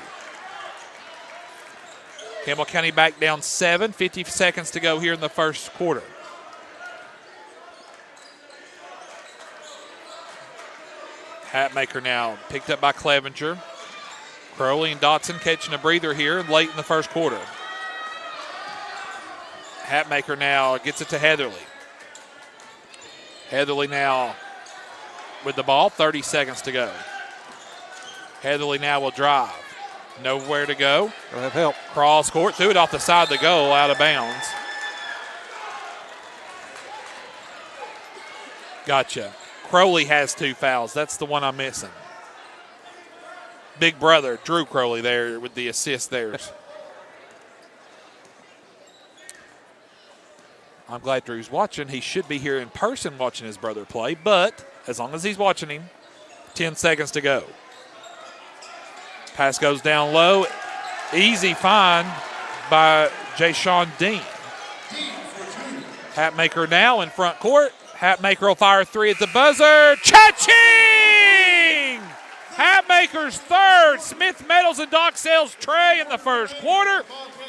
Campbell County back down 7, 50 seconds to go here in the first quarter. Hatmaker now picked up by Clevenger. Crowley and Dotson catching a breather here late in the first quarter. Hatmaker now gets it to Heatherly. Heatherly now with the ball, 30 seconds to go. Heatherly now will drive. Nowhere to go. Go have help. Cross court, threw it off the side of the goal, out of bounds. Gotcha. Crowley has 2 fouls. That's the one I'm missing. Big brother, Drew Crowley there with the assist there. I'm glad Drew's watching. He should be here in person watching his brother play, but as long as he's watching him, 10 seconds to go. Pass goes down low. Easy find by Jay-Sean Dean. Hatmaker now in front court. Hatmaker will fire three at the buzzer. Cha-ching! Hatmaker's third. Smith medals and Doc Sales tray in the first quarter.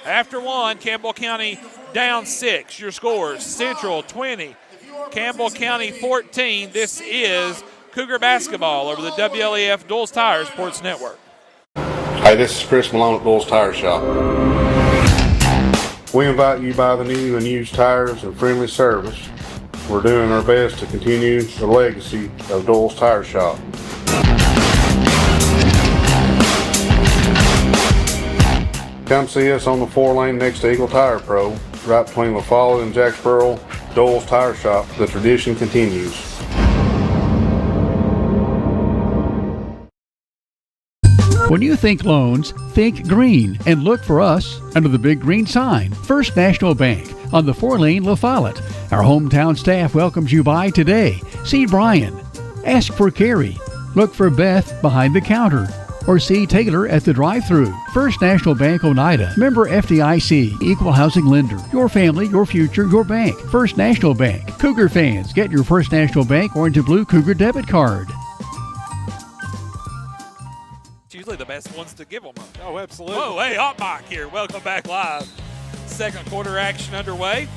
After one, Campbell County down 6. Your scores: Central 20, Campbell County 14. This is Cougar basketball over the WLEF Doles Tire Sports Network. Hey, this is Chris Malone at Doles Tire Shop. We invite you to buy the new and used tires and friendly service. We're doing our best to continue the legacy of Doles Tire Shop. Come see us on the 4-lane next to Eagle Tire Pro, right between La Follette and Jacksboro. Doles Tire Shop. The tradition continues. When you think loans, think green and look for us under the big green sign. First National Bank on the 4-lane La Follette. Our hometown staff welcomes you by today. See Brian. Ask for Carrie. Look for Beth behind the counter. Or see Taylor at the drive-thru. First National Bank Oneida. Member FDIC. Equal housing lender. Your family, your future, your bank. First National Bank. Cougar fans, get your First National Bank orange and blue Cougar debit card. Usually the best ones to give them up. Oh, absolutely. Whoa, hey, hot mic here. Welcome back live. Second quarter action underway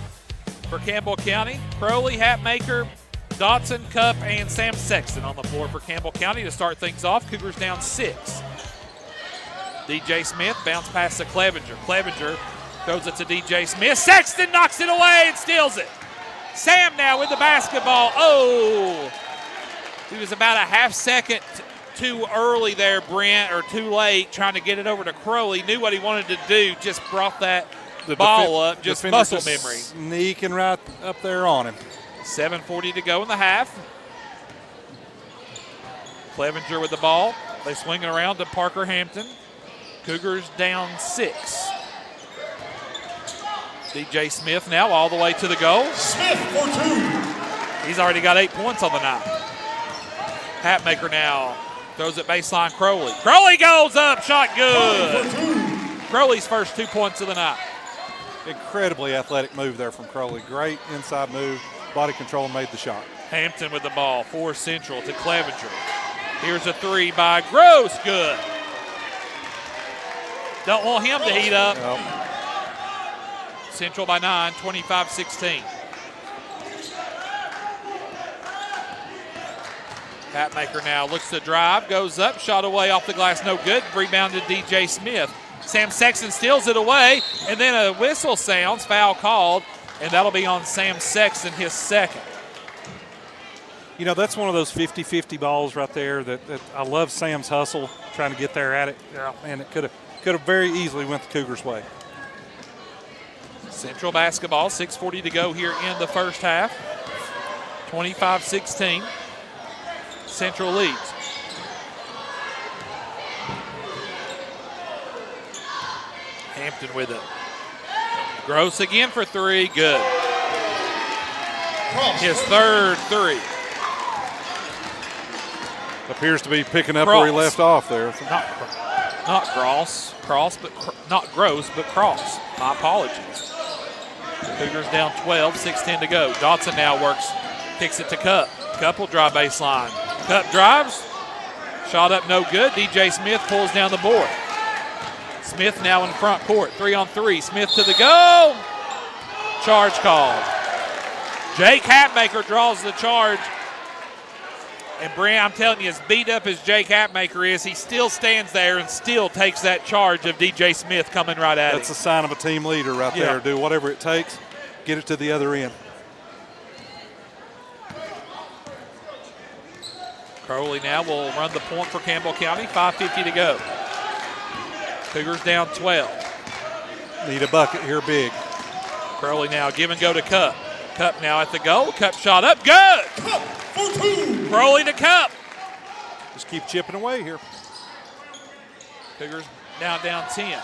for Campbell County. Crowley, Hatmaker, Dotson, Cup, and Sam Sexton on the floor for Campbell County to start things off. Cougars down 6. DJ Smith bounce pass to Clevenger. Clevenger throws it to DJ Smith. Sexton knocks it away and steals it. Sam now with the basketball. Oh, he was about a half second too early there, Brent, or too late trying to get it over to Crowley. Knew what he wanted to do, just brought that ball up, just muscle memory. Sneaking right up there on him. 7:40 to go in the half. Clevenger with the ball. They swing it around to Parker Hampton. Cougars down 6. DJ Smith now all the way to the goal. Smith for 2. He's already got 8 points on the night. Hatmaker now throws it baseline Crowley. Crowley goes up, shot good. Crowley's first 2 points of the night. Incredibly athletic move there from Crowley. Great inside move. Body control made the shot. Hampton with the ball for Central to Clevenger. Here's a three by Gross. Good. Don't want him to heat up. Nope. Central by 9, 25-16. Hatmaker now looks to drive, goes up, shot away off the glass, no good. Rebounded DJ Smith. Sam Sexton steals it away, and then a whistle sounds, foul called, and that'll be on Sam Sexton, his second. You know, that's one of those 50-50 balls right there that I love Sam's hustle, trying to get there at it. Yeah, and it could have very easily went the Cougars' way. Central basketball, 6:40 to go here in the first half. 25-16. Central leads. Hampton with it. Gross again for three. Good. His third three. Appears to be picking up where he left off there. Not Gross, not Gross, but Cross. My apologies. Cougars down 12, 6:10 to go. Dotson now works, kicks it to Cup. Cup will drive baseline. Cup drives, shot up no good. DJ Smith pulls down the board. Smith now in front court, 3-on-3. Smith to the goal. Charge called. Jake Hatmaker draws the charge. And Brent, I'm telling you, as beat up as Jake Hatmaker is, he still stands there and still takes that charge of DJ Smith coming right at him. That's a sign of a team leader right there. Do whatever it takes, get it to the other end. Crowley now will run the point for Campbell County, 5:50 to go. Cougars down 12. Need a bucket here big. Crowley now give and go to Cup. Cup now at the goal. Cup shot up, good! Cup for 2. Crowley to Cup. Just keep chipping away here. Cougars now down 10.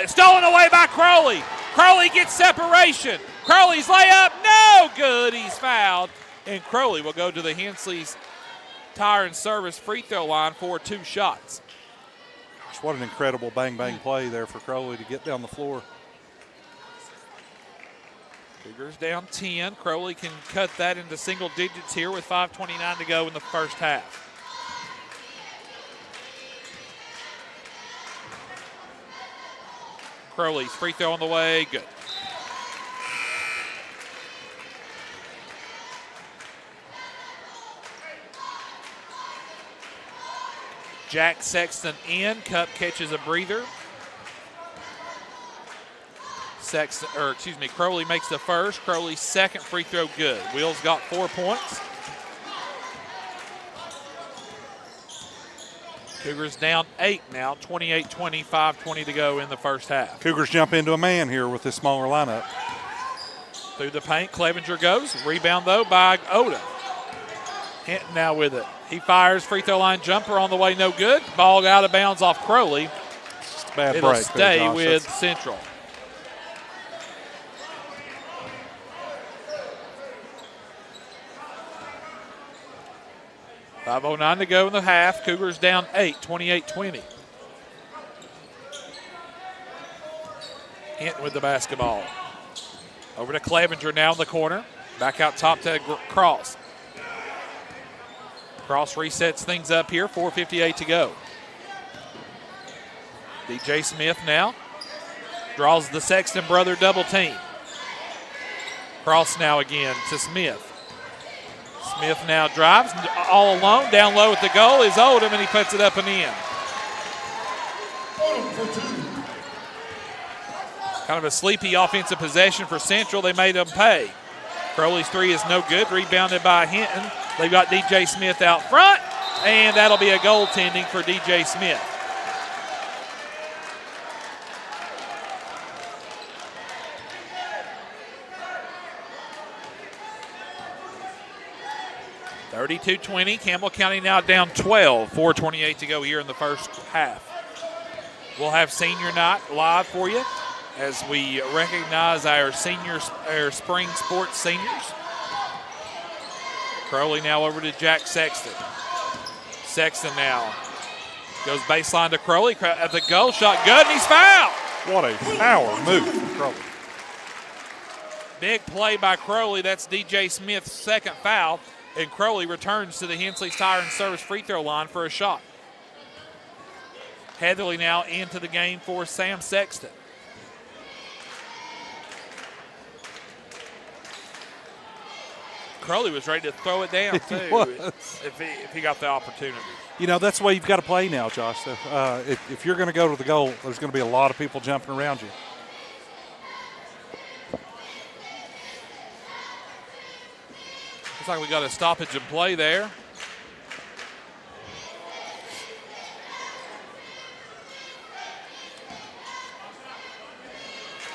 Stolen away by Crowley. Crowley gets separation. Crowley's layup, no good. He's fouled. And Crowley will go to the Hensley's Tire and Service free throw line for 2 shots. gosh, what an incredible bang-bang play there for Crowley to get down the floor. Cougars down 10. Crowley can cut that into single digits here with 5:29 to go in the first half. Crowley's free throw on the way, good. Jack Sexton in, Cup catches a breather. Crowley makes the first. Crowley's second free throw good. Will's got 4 points. Cougars down 8 now, 28-20, 5:20 to go in the first half. Cougars jump into a man here with this smaller lineup. Through the paint, Clevenger goes. Rebound, though, by Oda. Hinton now with it. He fires, free throw line jumper on the way, no good. Ball out of bounds off Crowley. Just a bad It'll break stay there, Josh. with Central. .509 to go in the half. Cougars down 8, 28-20. Hinton with the basketball. Over to Clevenger now in the corner. Back out top to Cross. Cross resets things up here, 4:58 to go. DJ Smith now draws the Sexton brother double team. Cross now again to Smith. Smith now drives all alone. Down low at the goal is Oldham, and he puts it up and in. Kind of a sleepy offensive possession for Central. They made them pay. Crowley's three is no good. Rebounded by Hinton. They've got DJ Smith out front, and that'll be a goaltending for DJ Smith. (32-20). Campbell County now down 12. 4:28 to go here in the first half. We'll have senior night live for you as we recognize our spring sports seniors. Crowley now over to Jack Sexton. Sexton now goes baseline to Crowley. At the goal, shot good, and he's fouled. What a power move from Crowley. Big play by Crowley. That's DJ Smith's second foul, and Crowley returns to the Hensley's Tire and Service free throw line for a shot. Heatherly now into the game for Sam Sexton. Crowley was ready to throw it down, too, if he got the opportunity. You know, that's the way you've got to play now, Josh. So, if you're going to go to the goal, there's going to be a lot of people jumping around you. Looks like we got a stoppage in play there.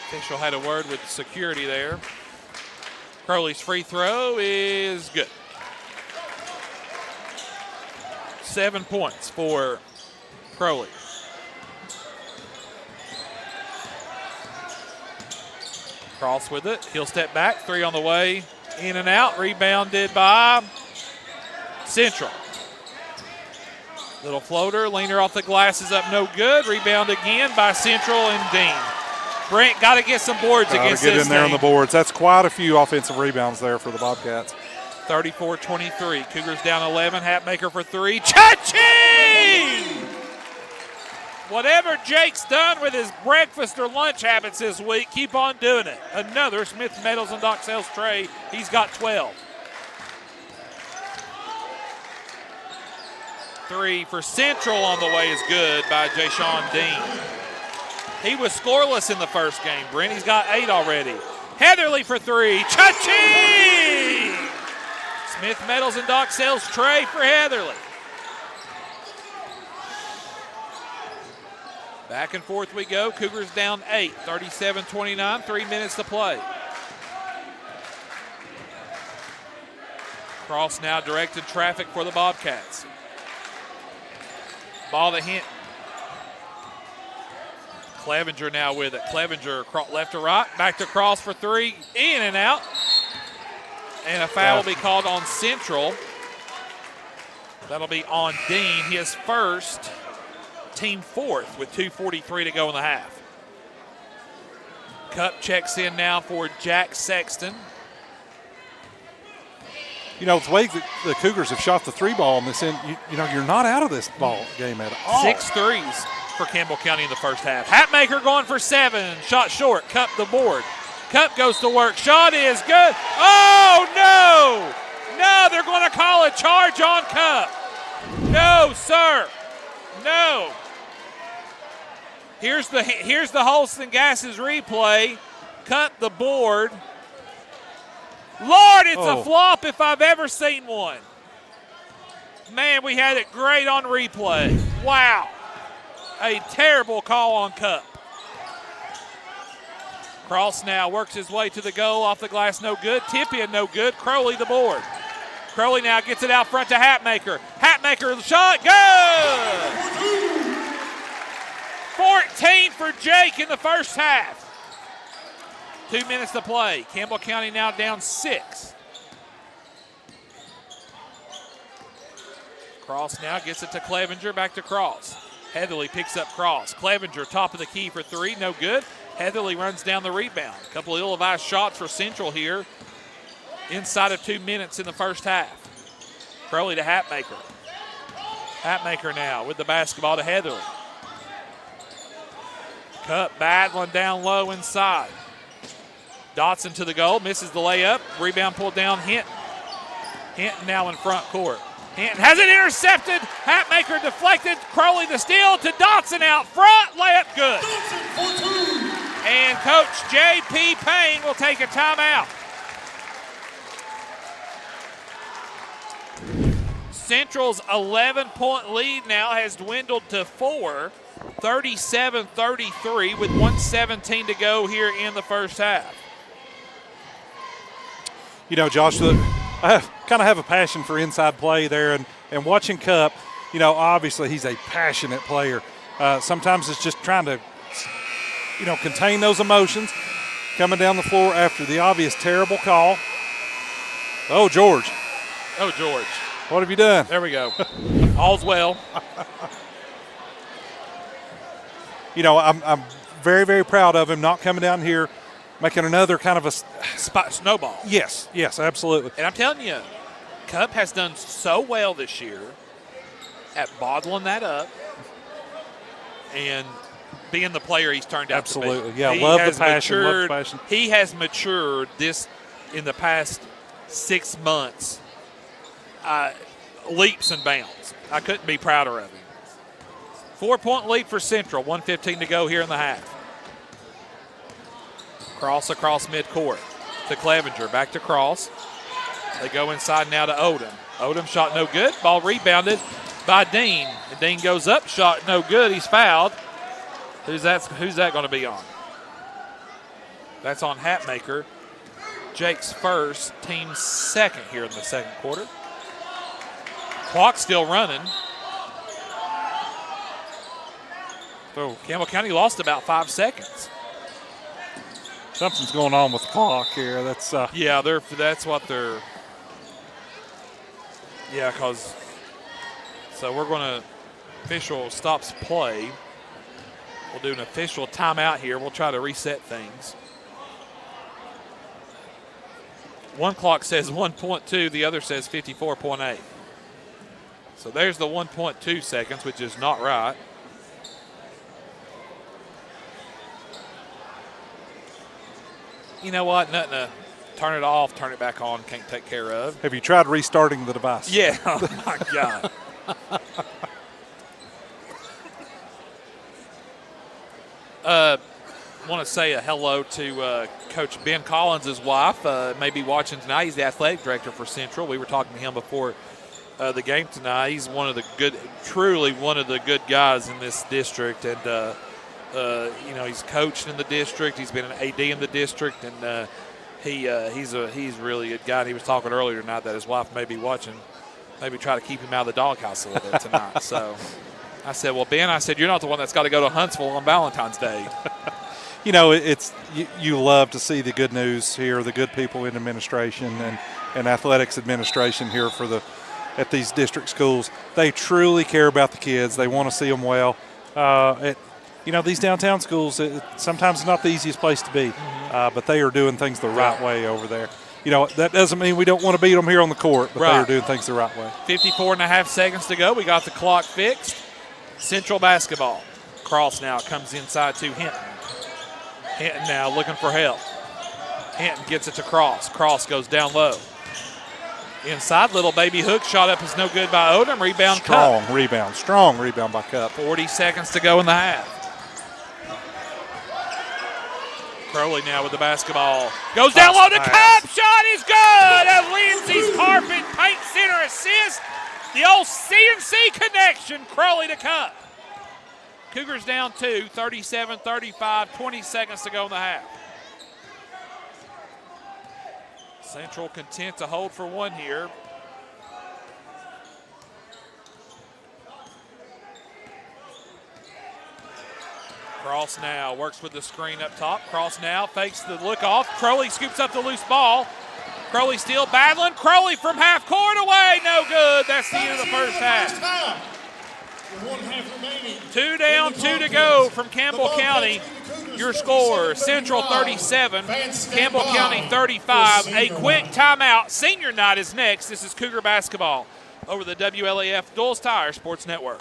Official had a word with security there. Crowley's free throw is good. 7 points for Crowley. Cross with it. He'll step back. Three on the way. In and out. Rebounded by Central. Little floater. Leaner off the glasses up. No good. Rebound again by Central and Dean. Brent got to get some boards against this get in there team. on the boards. That's quite a few offensive rebounds there for the Bobcats. 34-23. Cougars down 11. Hatmaker for three. Cha-ching! Whatever Jake's done with his breakfast or lunch habits this week, keep on doing it. Another Smith Metals and Dock Sales tray. He's got 12. Three for Central on the way is good by Jashawn Dean. He was scoreless in the first game, Brent. He's got 8 already. Heatherly for three. Cha-ching! Smith Metals and Dock Sales tray for Heatherly. Back and forth we go. Cougars down 8, 37-29, 3 minutes to play. Cross now directed traffic for the Bobcats. Ball to Hinton. Clevenger now with it. Clevenger left to right, back to Cross for three, in and out. And a foul will be called on Central. That'll be on Dean, his first. team fourth with 2:43 to go in the half. Cup checks in now for Jack Sexton. You know, the way the Cougars have shot the three ball in this end, you know, you're not out of this ball game at all. 6 threes for Campbell County in the first half. Hatmaker going for 7. Shot short. Cup the board. Cup goes to work. Shot is good. Oh, no! No, they're going to call a charge on Cup. No, sir. No. Here's the Holston Gases replay. Cup the board. Lord, it's a flop if I've ever seen one. Man, we had it great on replay. Wow. A terrible call on Cup. Cross now works his way to the goal. Off the glass, no good. Tippy, no good. Crowley the board. Crowley now gets it out front to Hatmaker. Hatmaker, the shot, good! 14 for Jake in the first half. 2 minutes to play. Campbell County now down 6. Cross now gets it to Clevenger, back to Cross. Heatherly picks up Cross. Clevenger, top of the key for 3, no good. Heatherly runs down the rebound. A couple of ill-advised shots for Central here inside of 2 minutes in the first half. Crowley to Hatmaker. Hatmaker now with the basketball to Heatherly. Cup battling down low inside. Dotson to the goal, misses the layup. Rebound pulled down, Hinton. Hinton now in front court. Hinton has it intercepted. Hatmaker deflected. Crowley the steal to Dotson out front. Layup good. And Coach J.P. Payne will take a timeout. Central's 11-point lead now has dwindled to 4, 37-33 with 1:17 to go here in the first half. You know, Josh, I kind of have a passion for inside play there, and watching Cup, you know, obviously he's a passionate player. Sometimes it's just trying to, you know, contain those emotions coming down the floor after the obvious terrible call. Oh, George. Oh, George. What have you done? There we go. All's well. You know, I'm very, very proud of him not coming down here, making another kind of a snowball. Yes, absolutely. And I'm telling you, Cup has done so well this year at bottling that up and being the player he's turned out to be. Absolutely, yeah. Love the passion. He has matured this in the past 6 months, leaps and bounds. I couldn't be prouder of him. 4-point lead for Central, 1:15 to go here in the half. Cross across midcourt to Clevenger, back to Cross. They go inside now to Odom. Odom shot no good. Ball rebounded by Dean. And Dean goes up, shot no good. He's fouled. Who's that going to be on? That's on Hatmaker. Jake's first, team's second here in the second quarter. Clock still running. So Campbell County lost about 5 seconds. Something's going on with the clock here. That's yeah, that's what they're. Yeah, because so we're going to official stops play. We'll do an official timeout here. We'll try to reset things. One clock says 1.2, the other says 54.8. So there's the 1.2 seconds, which is not right. You know what? Nothing to turn it off, turn it back on, can't take care of. Have you tried restarting the device? Yeah. Oh, my God. Want to say a hello to Coach Ben Collins' wife. May be watching tonight. He's the athletic director for Central. We were talking to him before the game tonight. He's truly one of the good guys in this district, and you know, he's coached in the district. He's been an AD in the district, and he's really a good guy. And he was talking earlier tonight that his wife may be watching, maybe try to keep him out of the doghouse a little bit tonight. So I said, well, Ben, you're not the one that's got to go to Huntsville on Valentine's Day. You know, you love to see the good news here, the good people in administration and athletics administration here at these district schools. They truly care about the kids. They want to see them well. These downtown schools, sometimes not the easiest place to be, but they are doing things the right way over there. That doesn't mean we don't want to beat them here on the court, but they are doing things the right way. 54.5 seconds to go. We got the clock fixed. Central basketball. Cross now comes inside to Hinton. Hinton now looking for help. Hinton gets it to Cross. Cross goes down low. Inside, little baby hook shot up is no good by Odom. Rebound Cup. Strong rebound by Cup. 40 seconds to go in the half. Crowley now with the basketball. Goes down low to Cup. Shot is good. A Lindsay's carpet paint center assist. The old CNC connection. Crowley to Cup. Cougars down 2, 37-35, 20 seconds to go in the half. Central content to hold for one here. Cross now works with the screen up top. Cross now fakes the look off. Crowley scoops up the loose ball. Crowley still battling. Crowley from half court away. No good. That's the end of the first half. 2 down, 2 to go from Campbell County. Your score, Central 37, Campbell County 35. A quick timeout. Senior night is next. This is Cougar basketball over the WLAF Dulles Tire Sports Network.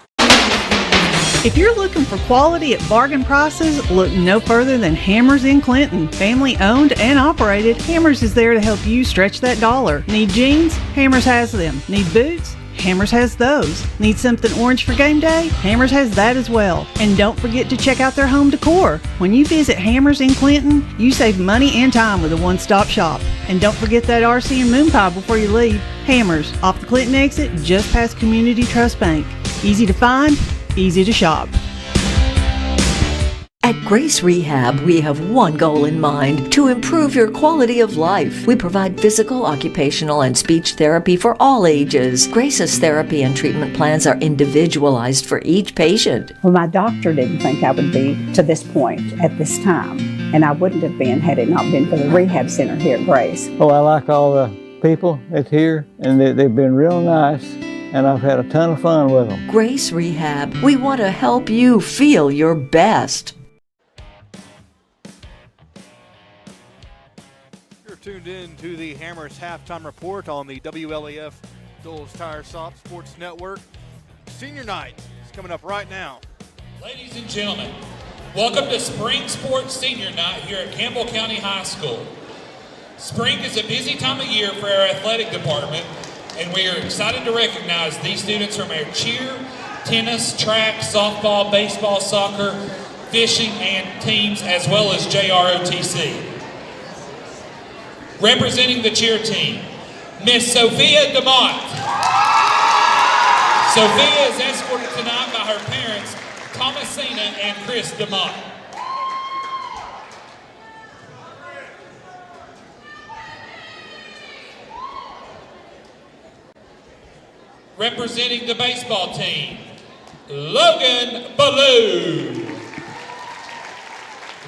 If you're looking for quality at bargain prices, look no further than Hammers in Clinton. Family owned and operated, Hammers is there to help you stretch that dollar. Need jeans? Hammers has them. Need boots? Hammers has those. Need something orange for game day? Hammers has that as well. And don't forget to check out their home decor. When you visit Hammers in Clinton, you save money and time with a one-stop shop. And don't forget that RC and moon pie before you leave. Hammers, off the Clinton exit, just past Community Trust Bank. Easy to find, easy to shop. At Grace Rehab, we have one goal in mind: to improve your quality of life. We provide physical, occupational, and speech therapy for all ages. Grace's therapy and treatment plans are individualized for each patient. Well, my doctor didn't think I would be to this point at this time, and I wouldn't have been had it not been for the rehab center here at Grace. Well, I like all the people that's here, and they've been real nice, and I've had a ton of fun with them. Grace Rehab, we want to help you feel your best. Tuned in to the Hammers halftime report on the WLAF Dulles Tire Sports Network. Senior night is coming up right now. Ladies and gentlemen, welcome to Spring Sports Senior Night here at Campbell County High School. Spring is a busy time of year for our athletic department, and we are excited to recognize these students from our cheer, tennis, track, softball, baseball, soccer, fishing, and teams, as well as JROTC. Representing the cheer team, Miss Sophia DeMott. Sophia is escorted tonight by her parents, Thomasina and Chris DeMott. Representing the baseball team, Logan Ballou.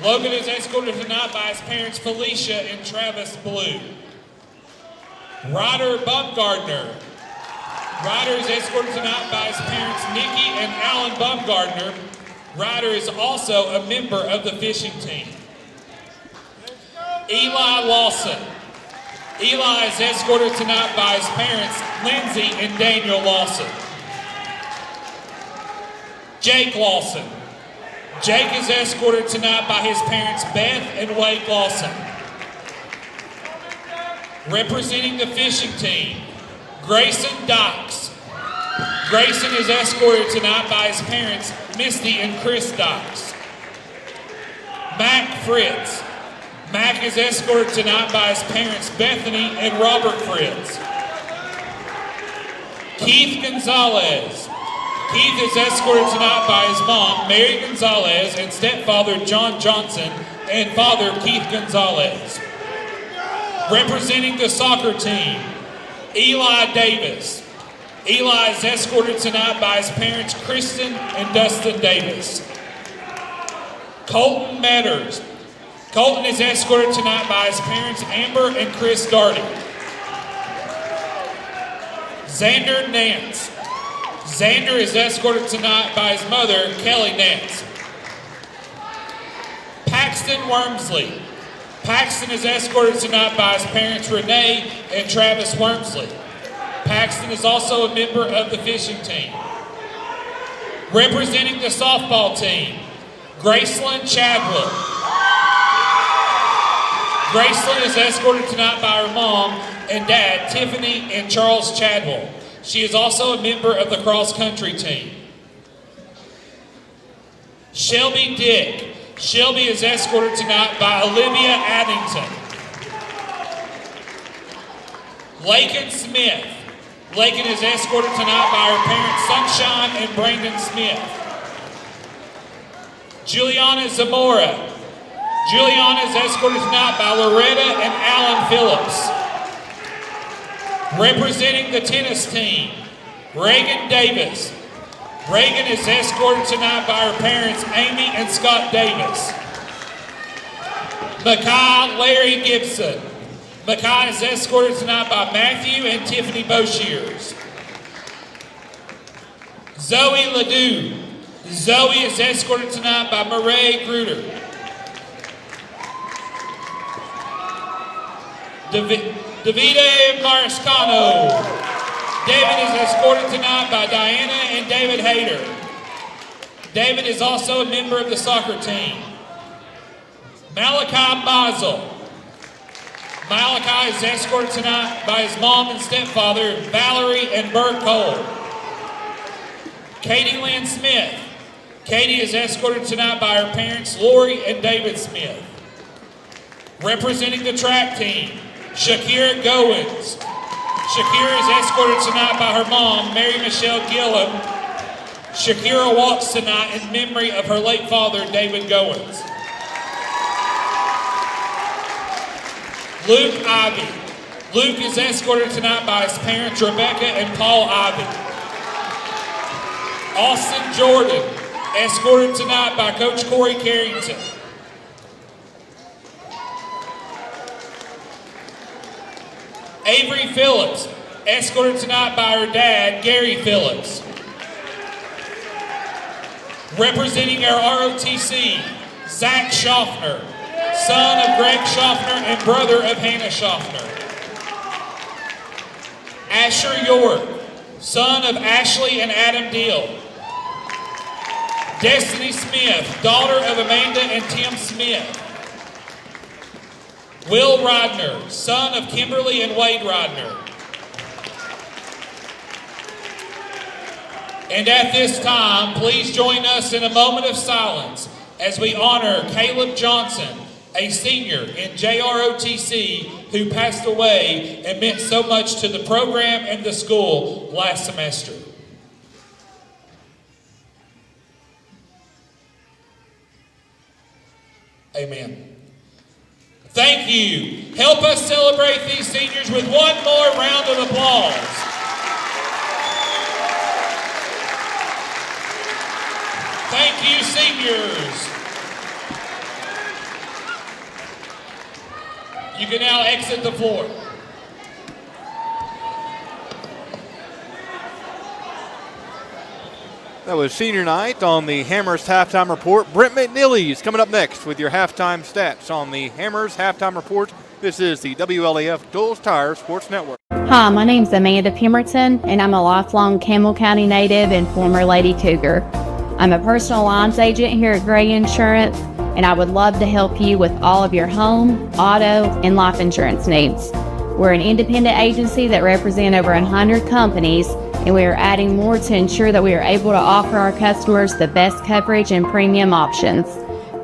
Logan is escorted tonight by his parents, Felicia and Travis Blue. Ryder Baumgardner. Ryder is escorted tonight by his parents, Nikki and Alan Baumgardner. Ryder is also a member of the fishing team. Eli Lawson. Eli is escorted tonight by his parents, Lindsay and Daniel Lawson. Jake Lawson. Jake is escorted tonight by his parents, Beth and Wade Lawson. Representing the fishing team, Grayson Dykes. Grayson is escorted tonight by his parents, Misty and Chris Dykes. Mac Fritz. Mac is escorted tonight by his parents, Bethany and Robert Fritz. Keith Gonzalez. Keith is escorted tonight by his mom, Mary Gonzalez, and stepfather, John Johnson, and father, Keith Gonzalez. Representing the soccer team, Eli Davis. Eli is escorted tonight by his parents, Kristen and Dustin Davis. Colton Metters. Colton is escorted tonight by his parents, Amber and Chris Darty. Xander Nance. Xander is escorted tonight by his mother, Kelly Nance. Paxton Wormsley. Paxton is escorted tonight by his parents, Renee and Travis Wormsley. Paxton is also a member of the fishing team. Representing the softball team, Graceland Chadwell. Graceland is escorted tonight by her mom and dad, Tiffany and Charles Chadwell. She is also a member of the cross-country team. Shelby Dick. Shelby is escorted tonight by Olivia Addington. Lakin Smith. Lakin is escorted tonight by her parents, Sunshine and Brandon Smith. Juliana Zamora. Juliana is escorted tonight by Loretta and Alan Phillips. Representing the tennis team, Reagan Davis. Reagan is escorted tonight by her parents, Amy and Scott Davis. Makai Larry Gibson. Makai is escorted tonight by Matthew and Tiffany Boshears. Zoe Ledoux. Zoe is escorted tonight by Murray Gruder. Davide Mariscano. David is escorted tonight by Diana and David Hayter. David is also a member of the soccer team. Malachi Mazel. Malachi is escorted tonight by his mom and stepfather, Valerie and Bert Cole. Katie Lynn Smith. Katie is escorted tonight by her parents, Lori and David Smith. Representing the track team, Shakira Goins. Shakira is escorted tonight by her mom, Mary Michelle Gillum. Shakira walks tonight in memory of her late father, David Goins. Luke Ivy. Luke is escorted tonight by his parents, Rebecca and Paul Ivy. Austin Jordan, escorted tonight by Coach Corey Carrington. Avery Phillips, escorted tonight by her dad, Gary Phillips. Representing our ROTC, Zach Schaffner, son of Greg Schaffner and brother of Hannah Schaffner. Asher York, son of Ashley and Adam Deal. Destiny Smith, daughter of Amanda and Tim Smith. Will Rodner, son of Kimberly and Wade Rodner. And at this time, please join us in a moment of silence as we honor Caleb Johnson, a senior in JROTC who passed away and meant so much to the program and the school last semester. Amen. Thank you. Help us celebrate these seniors with one more round of applause. Thank you, seniors. You can now exit the floor. That was senior night on the Hammers Halftime Report. Brent McNeely is coming up next with your halftime stats on the Hammers Halftime Report. This is the WLAF Dulles Tire Sports Network. Hi, my name's Amanda Pemberton, and I'm a lifelong Campbell County native and former Lady Cougar. I'm a personal lines agent here at Gray Insurance, and I would love to help you with all of your home, auto, and life insurance needs. We're an independent agency that represents over 100 companies, and we are adding more to ensure that we are able to offer our customers the best coverage and premium options.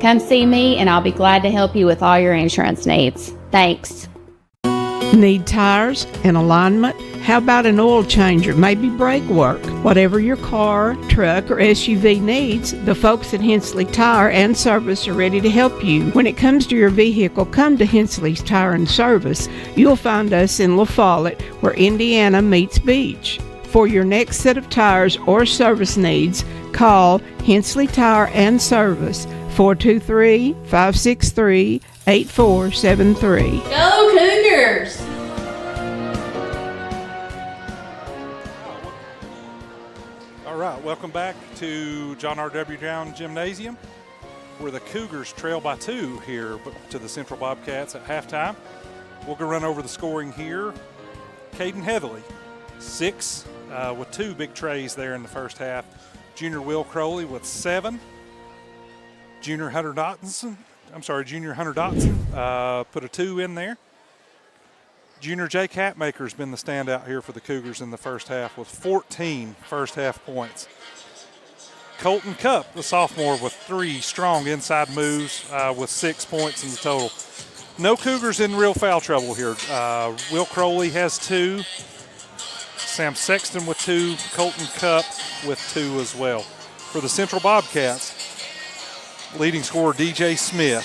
Come see me, and I'll be glad to help you with all your insurance needs. Thanks. Need tires and alignment? How about an oil changer, maybe brake work? Whatever your car, truck, or SUV needs, the folks at Hensley Tire and Service are ready to help you. When it comes to your vehicle, come to Hensley's Tire and Service. You'll find us in La Follette, where Indiana meets Beach. For your next set of tires or service needs, call Hensley Tire and Service, 423-563-8473. Go Cougars! Welcome back to John R.W. Brown Gymnasium, where the Cougars trail by 2 here to the Central Bobcats at halftime. We'll go run over the scoring here. Caden Heatherly, 6 with 2 big trays there in the first half. Junior Will Crowley with 7. Junior Hunter Dotson put a 2 in there. Junior Jake Hatmaker's been the standout here for the Cougars in the first half with 14 first half points. Colton Cupp, the sophomore, with 3 strong inside moves with 6 points in the total. No Cougars in real foul trouble here. Will Crowley has 2. Sam Sexton with 2. Colton Cupp with 2 as well. For the Central Bobcats, leading scorer DJ Smith.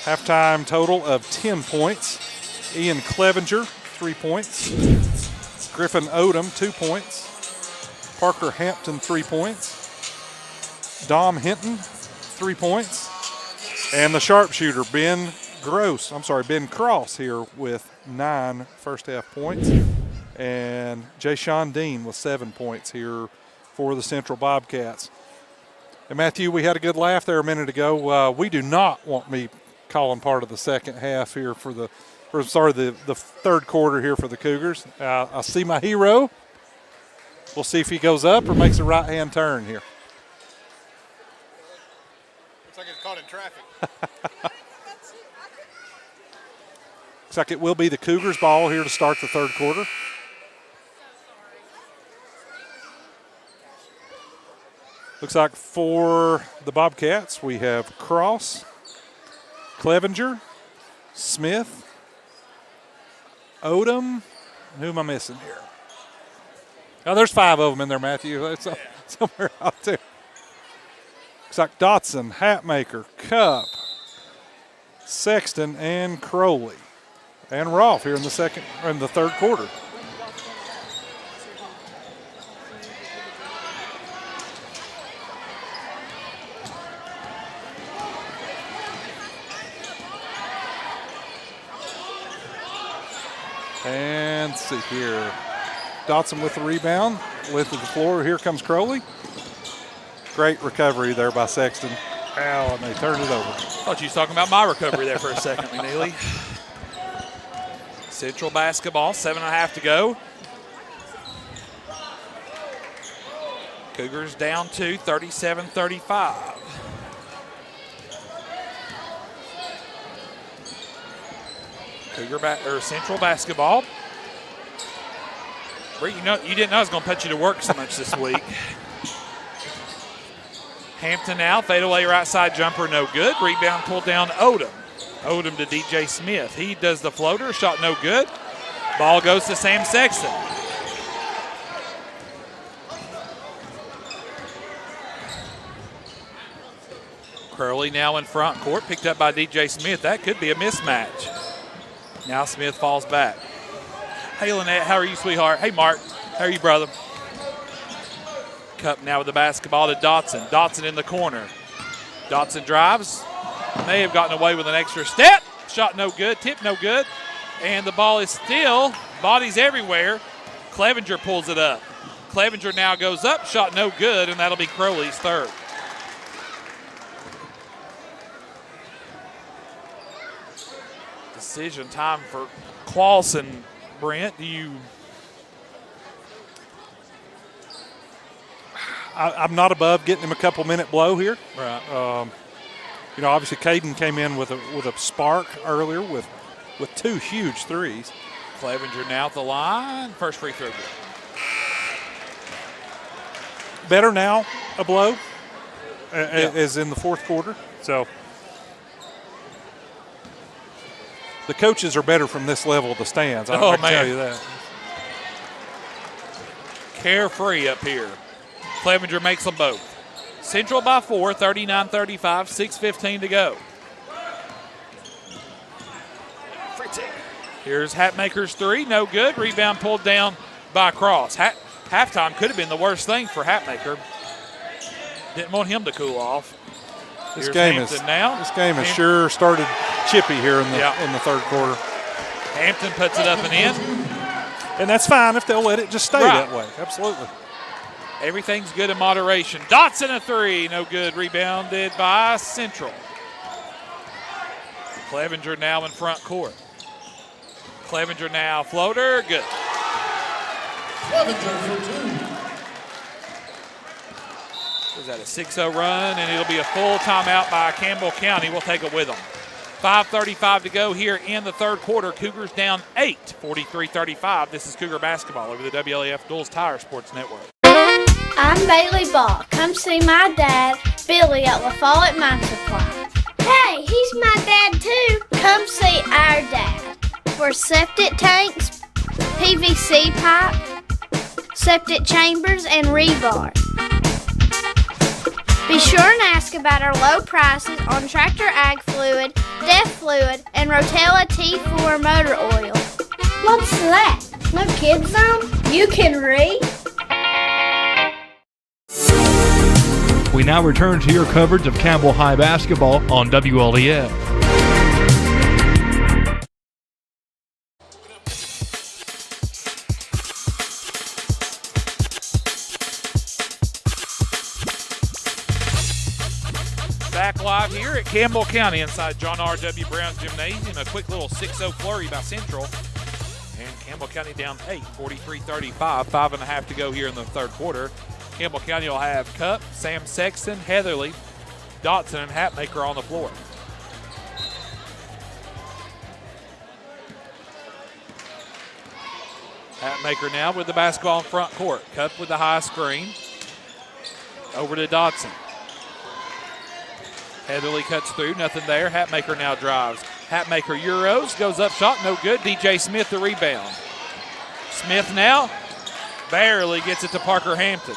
Halftime total of 10 points. Ian Clevenger, 3 points. Griffin Odom, 2 points. Parker Hampton, 3 points. Dom Hinton, 3 points. And the sharpshooter, Ben Cross here with 9 first half points. And Jay-Sean Dean with 7 points here for the Central Bobcats. And Matthew, we had a good laugh there a minute ago. We do not want me calling part of the second half here for the third quarter here for the Cougars. I see my hero. We'll see if he goes up or makes a right-hand turn here. Looks like it's caught in traffic. Looks like it will be the Cougars' ball here to start the third quarter. Looks like for the Bobcats, we have Cross, Clevenger, Smith, Odom. Who am I missing here? Oh, there's 5 of them in there, Matthew. That's somewhere out there. Looks like Dotson, Hatmaker, Cupp, Sexton, and Crowley. And Rolfe here in the third quarter. And let's see here. Dotson with the rebound. Lifted the floor. Here comes Crowley. Great recovery there by Sexton. Ow, and they turned it over. Thought you was talking about my recovery there for a second, McNeely. Central basketball, 7.5 to go. Cougars down 2, 37-35. Central basketball. Bree, you didn't know I was going to put you to work so much this week. Hampton now, fadeaway right side jumper, no good. Rebound pulled down Odom. Odom to DJ Smith. He does the floater, shot no good. Ball goes to Sam Sexton. Crowley now in front court, picked up by DJ Smith. That could be a mismatch. Now Smith falls back. Hey, Lynette, how are you, sweetheart? Hey, Mark, how are you, brother? Cup now with the basketball to Dotson. Dotson in the corner. Dotson drives. May have gotten away with an extra step. Shot no good, tip no good. And the ball is still, bodies everywhere. Clevenger pulls it up. Clevenger now goes up, shot no good, and that'll be Crowley's third. Decision time for Clausen. Brent, do you? I'm not above getting him a couple-minute blow here. Right. Obviously Caden came in with a spark earlier with 2 huge threes. Clevenger now at the line. First free throw. Better now, a blow, as in the fourth quarter. So the coaches are better from this level of the stands. I can tell you that. Carefree up here. Clevenger makes them both. Central by 4, 39-35, 6:15 to go. Here's Hatmaker's 3, no good. Rebound pulled down by Cross. Halftime could have been the worst thing for Hatmaker. Didn't want him to cool off. This game has sure started chippy here in the third quarter. Hampton puts it up and in. And that's fine if they'll let it just stay that way. Absolutely. Everything's good in moderation. Dotson a three, no good. Rebounded by Central. Clevenger now in front court. Clevenger now, floater, good. Clevenger for two. Was that a 6-0 run? And it'll be a full timeout by Campbell County. We'll take it with them. 5:35 to go here in the third quarter. Cougars down 8, 43-35. This is Cougar basketball over the WLAF Duals Tire Sports Network. I'm Bailey Ball. Come see my dad, Billy, at La Follette Mine Supply. Hey, he's my dad too. Come see our dad for septic tanks, PVC pipe, septic chambers, and rebar. Be sure and ask about our low prices on Tractor Ag Fluid, Def Fluid, and Rotella T4 motor oil. What's that? No kids zone? You can read? We now return to your coverage of Campbell High basketball on WLEF. Back live here at Campbell County inside John R. W. Brown Gymnasium. A quick little 6-0 flurry by Central. And Campbell County down 8, 43-35. 5.5 to go here in the third quarter. Campbell County will have Cup, Sam Sexton, Heatherly, Dotson, and Hatmaker on the floor. Hatmaker now with the basketball in front court. Cup with the high screen. Over to Dotson. Heatherly cuts through, nothing there. Hatmaker now drives. Hatmaker Euros, goes up shot, no good. DJ Smith the rebound. Smith now barely gets it to Parker Hampton.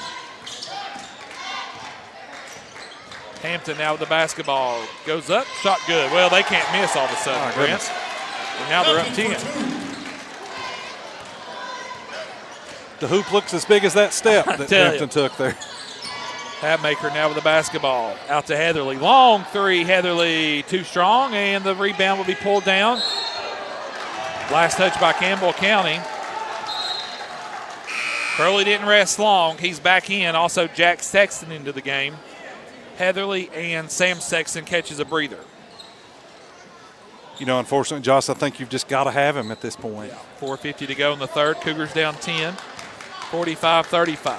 Hampton now with the basketball. Goes up, shot good. Well, they can't miss all of a sudden, Brent. And now they're up 10. The hoop looks as big as that step that Hampton took there. Hatmaker now with the basketball. Out to Heatherly. Long three. Heatherly too strong, and the rebound will be pulled down. Last touch by Campbell County. Curley didn't rest long. He's back in. Also, Jack Sexton into the game. Heatherly and Sam Sexton catches a breather. You know, unfortunately, Josh, I think you've just got to have him at this point. 4:50 to go in the third. Cougars down 10, 45-35.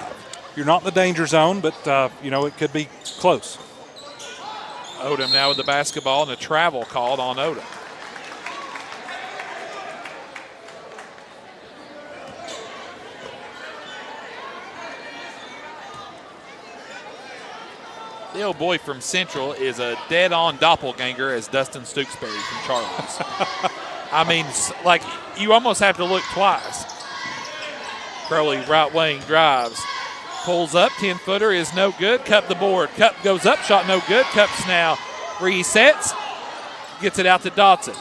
You're not in the danger zone, but, you know, it could be close. Odom now with the basketball and a travel called on Odom. The old boy from Central is a dead-on doppelganger as Dustin Stooksbury from Charles. I mean, like, you almost have to look twice. Crowley right wing drives. Pulls up, 10-footer is no good. Cup the board. Cup goes up, shot no good. Cups now resets. Gets it out to Dotson.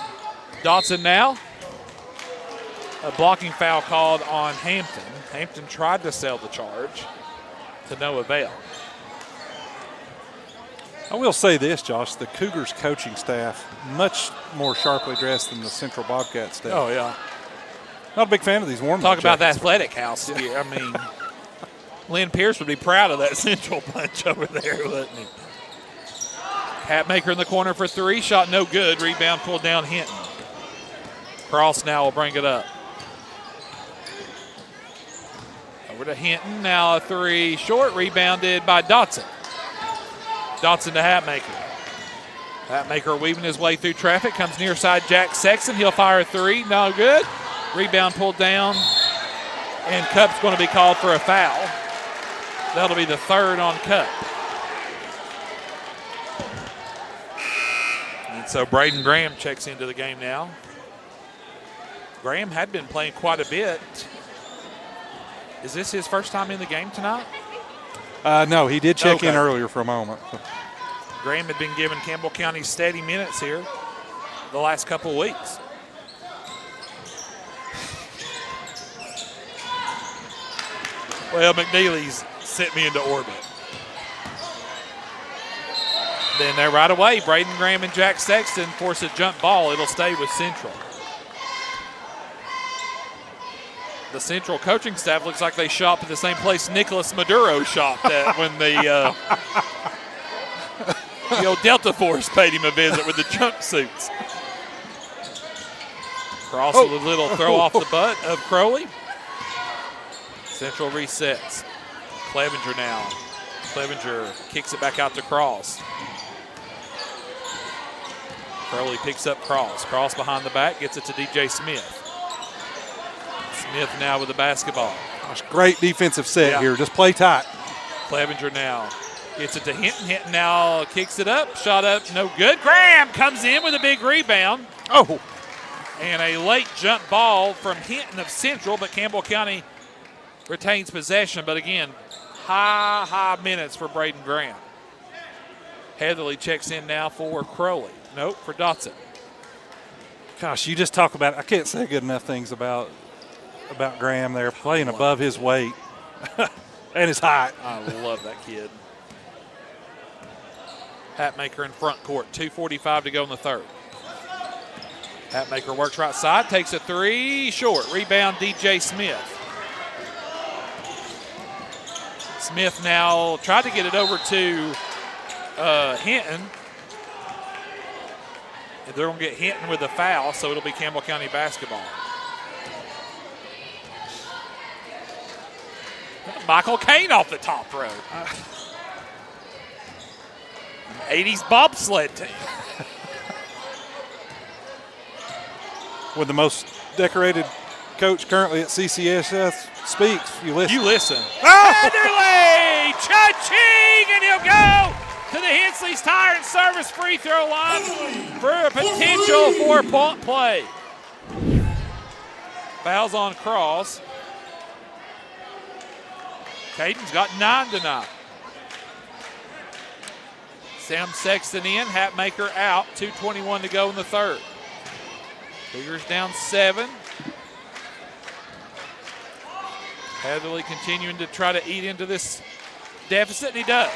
Dotson now. A blocking foul called on Hampton. Hampton tried to sell the charge to no avail. I will say this, Josh, the Cougars coaching staff much more sharply dressed than the Central Bobcat staff. Oh, yeah. Not a big fan of these warm-up Talk about the jackets. athletic house here. I mean, Lynn Pierce would be proud of that Central bunch over there, wouldn't he? Hatmaker in the corner for three. Shot no good. Rebound pulled down Hinton. Cross now will bring it up. Over to Hinton. Now a three short. Rebounded by Dotson. Dotson to Hatmaker. Hatmaker weaving his way through traffic. Comes near side Jack Sexton. He'll fire a three. No good. Rebound pulled down. And Cup's going to be called for a foul. That'll be the third on Cup. And so Braden Graham checks into the game now. Graham had been playing quite a bit. Is this his first time in the game tonight? No, he did check in earlier for a moment. Graham had been giving Campbell County steady minutes here the last couple of weeks. Well, McNeely's sent me into orbit. Then there right away, Braden Graham and Jack Sexton force a jump ball. It'll stay with Central. The Central coaching staff looks like they shop at the same place Nicolas Maduro shopped at when the old Delta Force paid him a visit with the jumpsuits. Cross with a little throw off the butt of Crowley. Central resets. Clevenger now. Clevenger kicks it back out to Cross. Crowley picks up Cross. Cross behind the back, gets it to DJ Smith. Smith now with the basketball. Gosh, great defensive set here. Just play tight. Clevenger now gets it to Hinton. Hinton now kicks it up. Shot up, no good. Graham comes in with a big rebound. Oh. And a late jump ball from Hinton of Central, but Campbell County retains possession. But again, high minutes for Braden Graham. Heatherly checks in now for Crowley. Nope, for Dotson. Gosh, you just talk about, I can't say good enough things about Graham there, playing above his weight and his height. I love that kid. Hatmaker in front court, 2:45 to go in the third. Hatmaker works right side, takes a three, short. Rebound, DJ Smith. Smith now tried to get it over to Hinton. And they're going to get Hinton with a foul, so it'll be Campbell County basketball. Michael Kane off the top row. 80s bobsled team. With the most decorated coach currently at CCSS speaks, you listen. You listen. Heatherly! Cha-ching! And he'll go to the Hensley's Tire and Service free throw line for a potential 4-point play. Fouls on Cross. Caden's got 9 tonight. Sam Sexton in, Hatmaker out, 2:21 to go in the third. Cougars down 7. Heatherly continuing to try to eat into this deficit, and he does.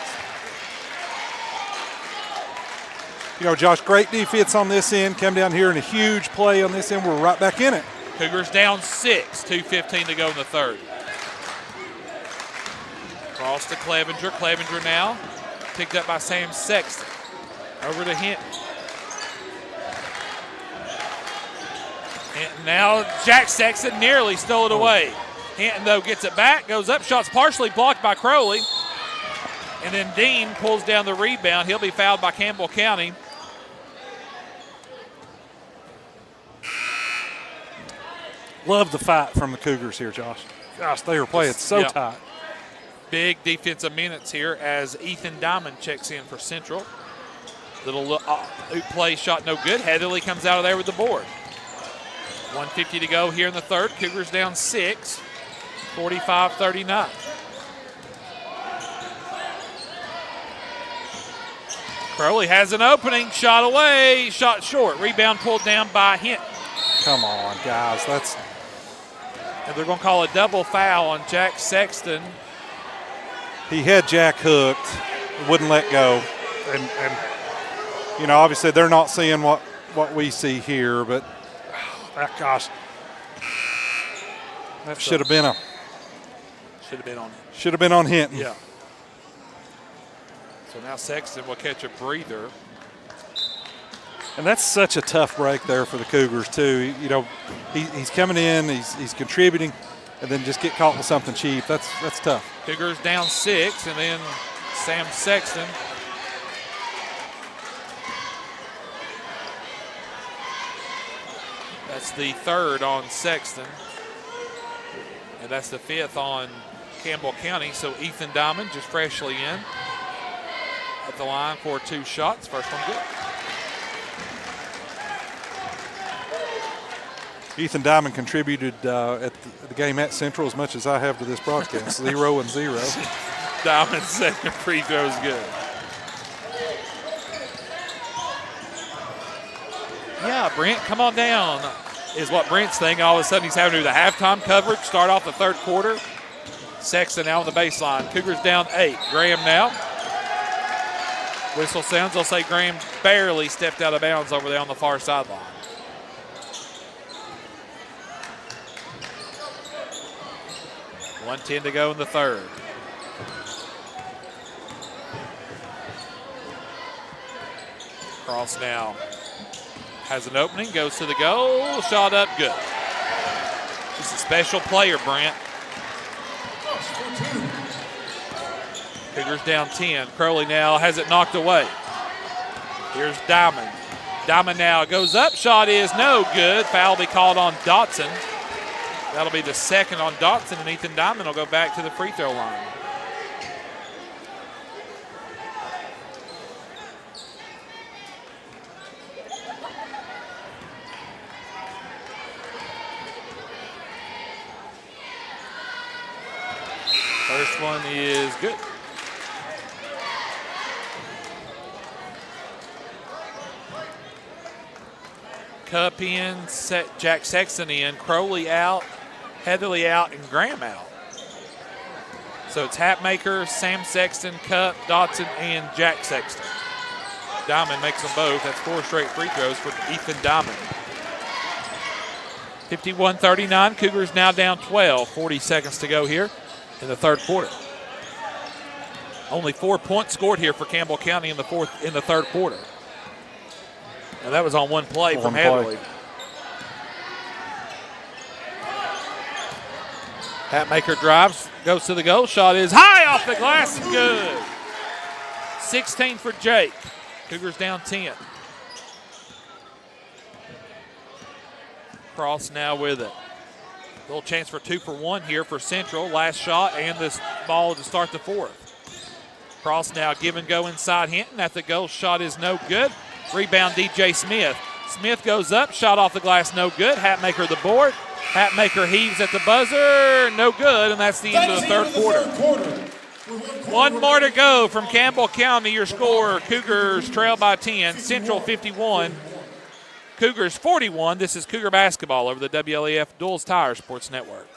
You know, Josh, great defense on this end. Come down here in a huge play on this end. We're right back in it. Cougars down 6, 2:15 to go in the third. Cross to Clevenger. Clevenger now picked up by Sam Sexton. Over to Hinton. Hinton now, Jack Sexton nearly stole it away. Hinton, though, gets it back, goes up, shot's partially blocked by Crowley. And then Dean pulls down the rebound. He'll be fouled by Campbell County. Love the fight from the Cougars here, Josh. Gosh, they were playing so tight. Big defensive minutes here as Ethan Diamond checks in for Central. Little play shot, no good. Heatherly comes out of there with the board. 1:50 to go here in the third. Cougars down 6, 45-39. Crowley has an opening, shot away, shot short. Rebound pulled down by Hinton. Come on, guys. And they're going to call a double foul on Jack Sexton. He had Jack hooked, wouldn't let go. And you know, obviously they're not seeing what we see here, but gosh, that should have been on Hinton. Yeah. So now Sexton will catch a breather. And that's such a tough break there for the Cougars too. You know, he's coming in, he's contributing, and then just get caught with something cheap. That's tough. Cougars down 6, and then Sam Sexton. That's the third on Sexton. And that's the 5th on Campbell County. So Ethan Diamond just freshly in at the line for 2 shots. First one good. Ethan Diamond contributed at the game at Central as much as I have to this broadcast, 0 and 0. Diamond's second free throw is good. Yeah, Brent, come on down, is what Brent's thinking. All of a sudden he's having to do the halftime coverage, start off the third quarter. Sexton now on the baseline. Cougars down 8. Graham now. Whistle sounds. They'll say Graham barely stepped out of bounds over there on the far sideline. 1:10 to go in the third. Cross now has an opening, goes to the goal, shot up, good. Just a special player, Brent. Cougars down 10. Crowley now has it knocked away. Here's Diamond. Diamond now goes up, shot is no good. Foul will be called on Dotson. That'll be the second on Dotson, and Ethan Diamond will go back to the free throw line. First one is good. Cup in, Jack Sexton in, Crowley out, Heatherly out, and Graham out. So it's Hatmaker, Sam Sexton, Cup, Dotson, and Jack Sexton. Diamond makes them both. That's 4 straight free throws for Ethan Diamond. 51-39, Cougars now down 12. 40 seconds to go here in the third quarter. Only 4 points scored here for Campbell County in the third quarter. And that was on one play from Heatherly. Hatmaker drives, goes to the goal. Shot is high off the glass and good. 16 for Jake. Cougars down 10. Cross now with it. Little chance for 2 for 1 here for Central. Last shot and this ball to start the fourth. Cross now, give and go inside Hinton. At the goal, shot is no good. Rebound DJ Smith. Smith goes up, shot off the glass, no good. Hatmaker the board. Hatmaker heaves at the buzzer, no good, and that's the end of the third quarter. 1 more to go from Campbell County. Your score, Cougars trail by 10. Central 51, Cougars 41. This is Cougar basketball over the WLEF Duels Tire Sports Network.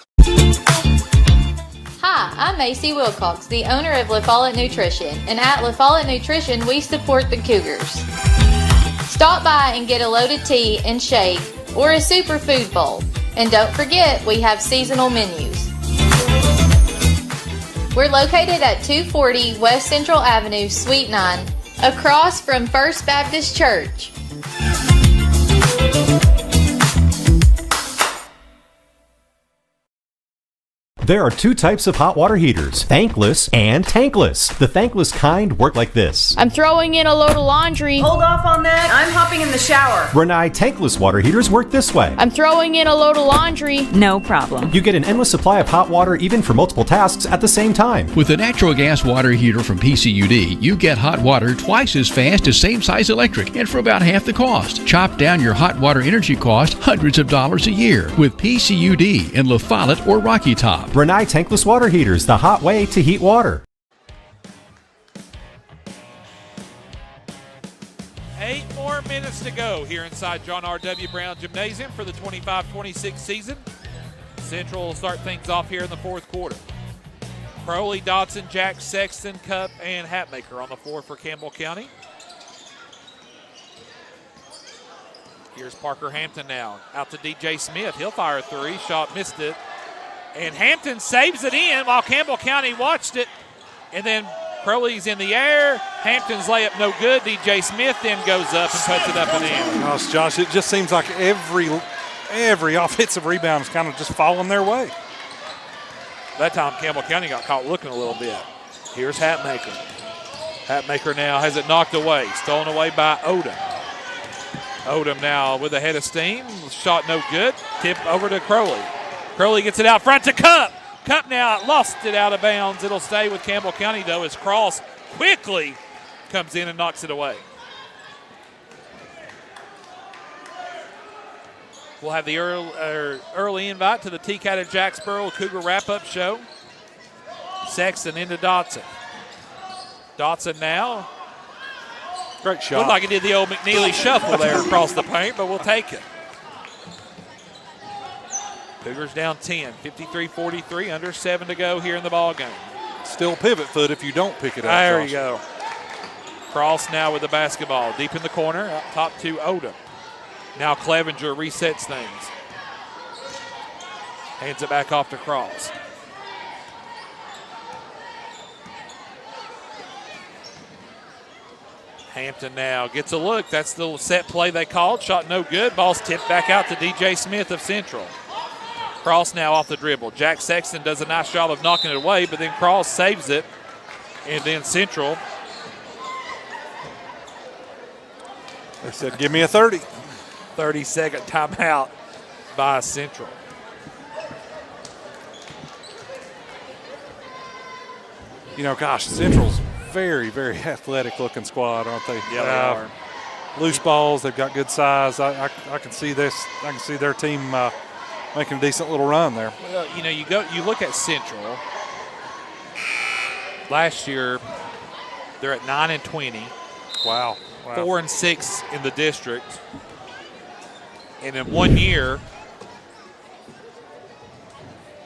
Hi, I'm Macy Wilcox, the owner of La Follette Nutrition, and at La Follette Nutrition, we support the Cougars. Stop by and get a loaded tea and shake or a superfood bowl. And don't forget, we have seasonal menus. We're located at 240 West Central Avenue, Suite 9, across from First Baptist Church. There are 2 types of hot water heaters, thankless and tankless. The thankless kind work like this. I'm throwing in a load of laundry. Hold off on that. I'm hopping in the shower. Rinnai tankless water heaters work this way. I'm throwing in a load of laundry. No problem. You get an endless supply of hot water even for multiple tasks at the same time. With a natural gas water heater from PCUD, you get hot water twice as fast as same size electric and for about half the cost. Chop down your hot water energy cost hundreds of dollars a year with PCUD in La Follette or Rocky Top. Rinnai tankless water heaters, the hot way to heat water. 8 more minutes to go here inside John R.W. Brown Gymnasium for the 25-26 season. Central will start things off here in the fourth quarter. Crowley, Dotson, Jack Sexton, Cup, and Hatmaker on the floor for Campbell County. Here's Parker Hampton now. Out to DJ Smith. He'll fire a 3. Shot missed it. And Hampton saves it in while Campbell County watched it. And then Crowley's in the air. Hampton's layup no good. DJ Smith then goes up and puts it up and in. Gosh, Josh, it just seems like every offensive rebound is kind of just falling their way. That time Campbell County got caught looking a little bit. Here's Hatmaker. Hatmaker now has it knocked away. Stolen away by Odom. Odom now with a head of steam. Shot no good. Tip over to Crowley. Crowley gets it out front to Cup. Cup now lost it out of bounds. It'll stay with Campbell County, though, as Cross quickly comes in and knocks it away. We'll have the early invite to the TCAT of Jacksboro Cougar wrap-up show. Sexton into Dotson. Dotson now. Great shot. Looked like he did the old McNeely shuffle there across the paint, but we'll take it. Cougars down 10, 53-43, under 7 to go here in the ball game. Still pivot foot if you don't pick it up. There you go. Cross now with the basketball. Deep in the corner, up top to Odom. Now Clevenger resets things. Hands it back off to Cross. Hampton now gets a look. That's the set play they called. Shot no good. Ball's tipped back out to DJ Smith of Central. Cross now off the dribble. Jack Sexton does a nice job of knocking it away, but then Cross saves it. And then Central. They said, give me a 30. 30-second timeout by Central. You know, gosh, Central's very, very athletic-looking squad, aren't they? Yeah, they are. Loose balls, they've got good size. I can see this. I can see their team making a decent little run there. Well, you know, you look at Central. Last year, they're at 9-20. Wow. 4-6 in the district. And in 1 year,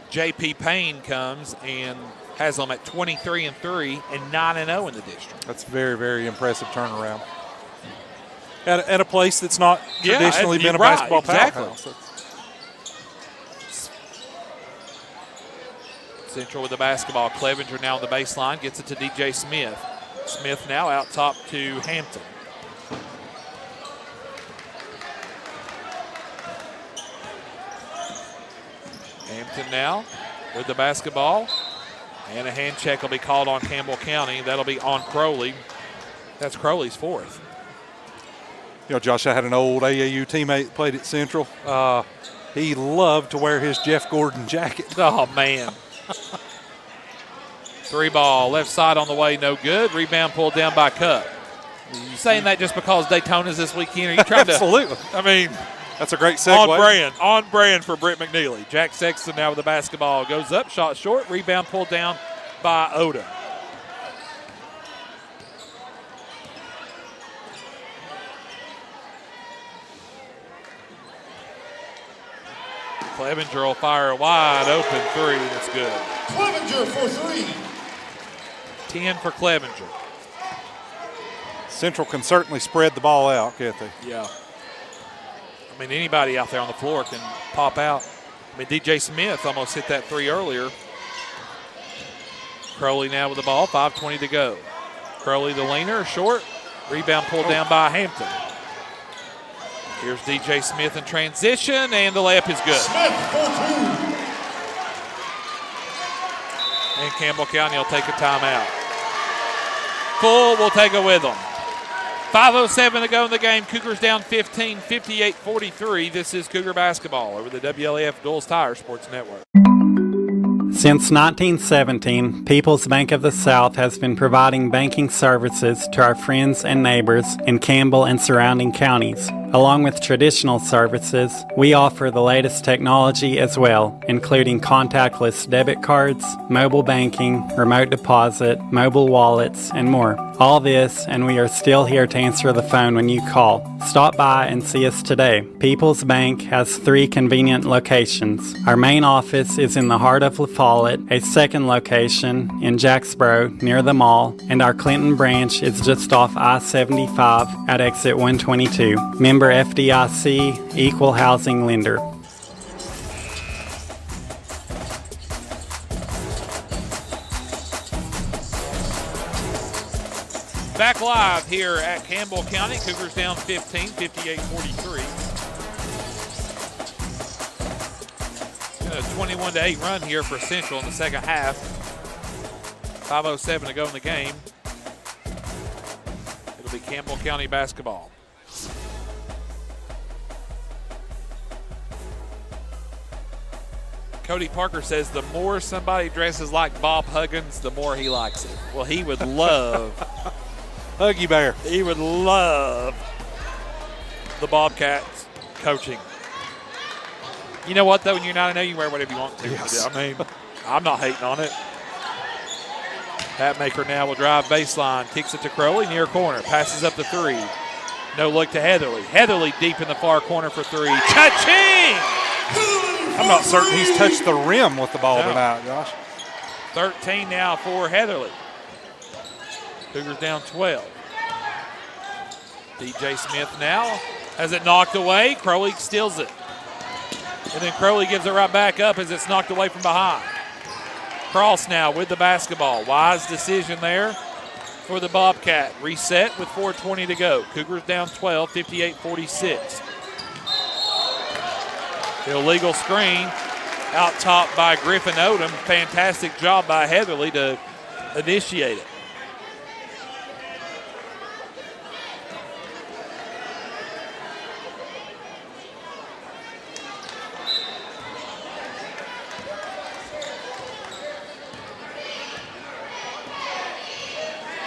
J.P. Payne comes and has them at 23-3 and 9-0 in the district. That's very, very impressive turnaround. At a place that's not traditionally been a basketball powerhouse. Central with the basketball. Clevenger now on the baseline, gets it to DJ Smith. Smith now out top to Hampton. Hampton now with the basketball. And a hand check will be called on Campbell County. That'll be on Crowley. That's Crowley's fourth. You know, Josh, I had an old AAU teammate that played at Central. He loved to wear his Jeff Gordon jacket. Oh, man. 3 ball, left side on the way, no good. Rebound pulled down by Cup. You saying that just because Daytona's this weekend? Are you trying Absolutely. to? I mean, that's a great segue. On brand for Britt McNeely. Jack Sexton now with the basketball. Goes up, shot short, rebound pulled down by Oda. Clevenger will fire a wide open 3. That's good. Clevenger for 3. 10 for Clevenger. Central can certainly spread the ball out, can't they? Yeah. I mean, anybody out there on the floor can pop out. I mean, DJ Smith almost hit that 3 earlier. Crowley now with the ball, 5:20 to go. Crowley the leaner, short. Rebound pulled down by Hampton. Here's DJ Smith in transition, and the layup is good. Smith for 2. And Campbell County will take a timeout. Full will take it with them. 5:07 to go in the game. Cougars down 15, 58-43. This is Cougar basketball over the WLAF Duals Tire Sports Network. Since 1917, People's Bank of the South has been providing banking services to our friends and neighbors in Campbell and surrounding counties. Along with traditional services, we offer the latest technology as well, including contactless debit cards, mobile banking, remote deposit, mobile wallets, and more. All this, and we are still here to answer the phone when you call. Stop by and see us today. People's Bank has 3 convenient locations. Our main office is in the heart of La Follette, a second location in Jacksboro near the mall, and our Clinton branch is just off I-75 at exit 122. Member FDIC, Equal Housing Lender. Back live here at Campbell County. Cougars down 15, 58-43. A 21-8 run here for Central in the second half. 5:07 to go in the game. It'll be Campbell County basketball. Cody Parker says the more somebody dresses like Bob Huggins, the more he likes it. Well, he would love Huggy Bear. He would love the Bobcats coaching. You know what, though? When you're 9-0, you wear whatever you want to. Yes. I mean, I'm not hating on it. Hatmaker now will drive baseline, kicks it to Crowley, near corner, passes up the 3. No look to Heatherly. Heatherly deep in the far corner for 3. Cha-ching! I'm not certain he's touched the rim with the ball tonight, Josh. 13 now for Heatherly. Cougars down 12. DJ Smith now has it knocked away. Crowley steals it. And then Crowley gives it right back up as it's knocked away from behind. Cross now with the basketball. Wise decision there for the Bobcat. Reset with 4:20 to go. Cougars down 12, 58-46. Illegal screen out top by Griffin Odom. Fantastic job by Heatherly to initiate it.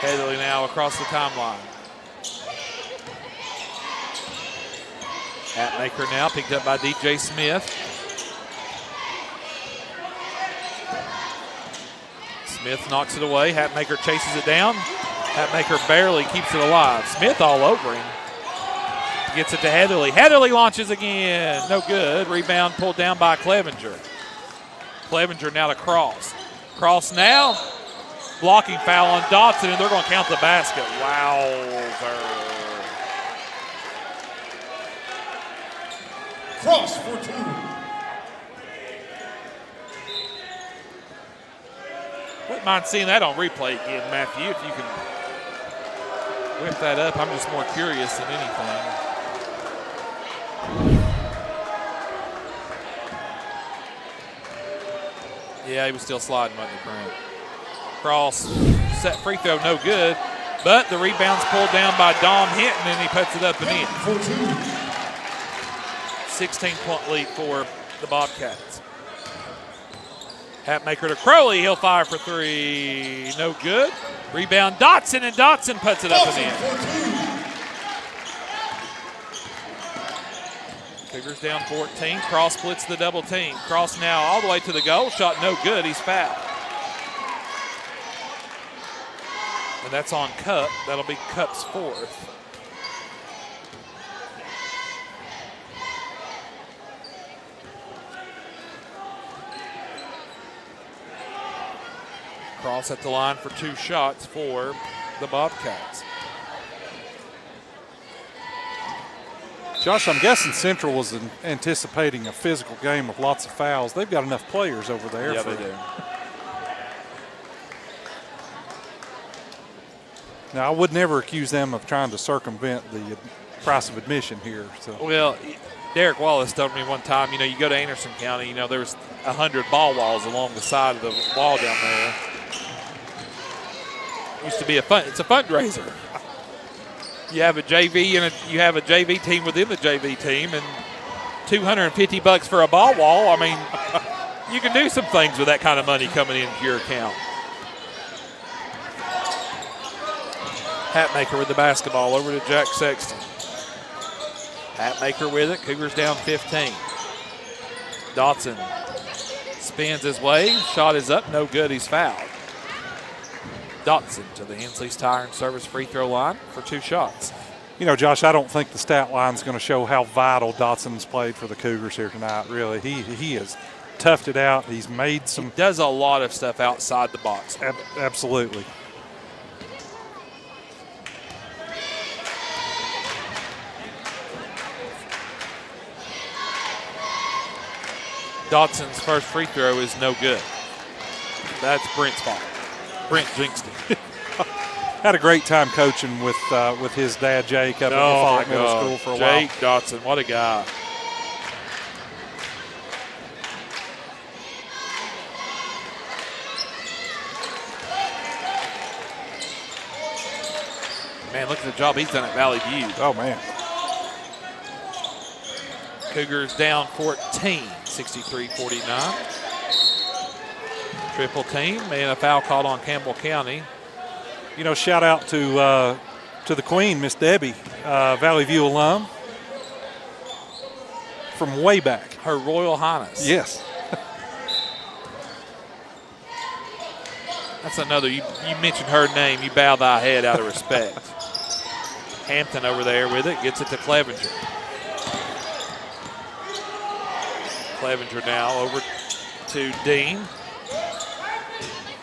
Heatherly now across the timeline. Hatmaker now picked up by DJ Smith. Smith knocks it away. Hatmaker chases it down. Hatmaker barely keeps it alive. Smith all over him. Gets it to Heatherly. Heatherly launches again. No good. Rebound pulled down by Clevenger. Clevenger now to Cross. Cross now. Blocking foul on Dotson, and they're going to count the basket. Wowzer. Cross for 2. Wouldn't mind seeing that on replay again, Matthew, if you can whip that up. I'm just more curious than anything. Yeah, he was still sliding under Grant. Cross, set free throw, no good. But the rebound's pulled down by Dom Hinton, and he puts it up and in. 16-point lead for the Bobcats. Hatmaker to Crowley. He'll fire for 3. No good. Rebound Dotson, and Dotson puts it up and in. Cougars down 14. Cross splits the double team. Cross now all the way to the goal. Shot no good. He's fouled. And that's on Cup. That'll be Cup's 4th. Cross at the line for 2 shots for the Bobcats. Josh, I'm guessing Central was anticipating a physical game with lots of fouls. They've got enough players over there. Yeah, they do. Now, I would never accuse them of trying to circumvent the price of admission here. So. Well, Derek Wallace told me one time, you go to Anderson County, there's 100 ball walls along the side of the wall down there. Used to be it's a fundraiser. You have a JV and you have a JV team within the JV team, and $250 for a ball wall. I mean, you can do some things with that kind of money coming into your account. Hatmaker with the basketball over to Jack Sexton. Hatmaker with it. Cougars down 15. Dotson spins his way. Shot is up. No good. He's fouled. Dotson to the Hensley's Tire and Service free throw line for 2 shots. Josh, I don't think the stat line's going to show how vital Dotson's played for the Cougars here tonight, really. He has toughed it out. He's made some. He does a lot of stuff outside the box. Absolutely. Dotson's first free throw is no good. That's Brent's fault. Brent jinxed it. Had a great time coaching with his dad, Jake, up at Follett Middle School for a while. Jake Dotson, what a guy. Man, look at the job he's done at Valley View. Oh, man. Cougars down 14, 63-49. Triple team, and a foul called on Campbell County. Shout out to the Queen, Miss Debbie, Valley View alum from way back. Her Royal Highness. Yes. That's another, you mentioned her name, you bow thy head out of respect. Hampton over there with it, gets it to Clevenger. Clevenger now over to Dean.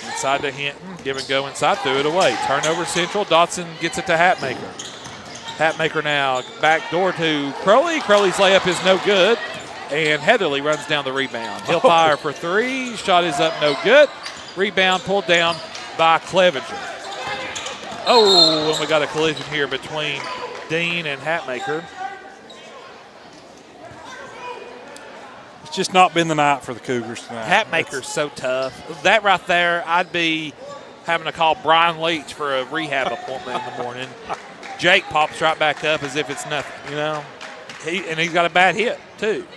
Inside to Hinton, give and go inside, threw it away. Turnover Central, Dotson gets it to Hatmaker. Hatmaker now back door to Crowley. Crowley's layup is no good, and Heatherly runs down the rebound. He'll fire for 3, shot is up, no good. Rebound pulled down by Clevenger. Oh, and we got a collision here between Dean and Hatmaker. It's just not been the night for the Cougars tonight. Hatmaker's so tough. That right there, I'd be having to call Brian Leach for a rehab appointment in the morning. Jake pops right back up as if it's nothing, you know. He's got a bad hit, too.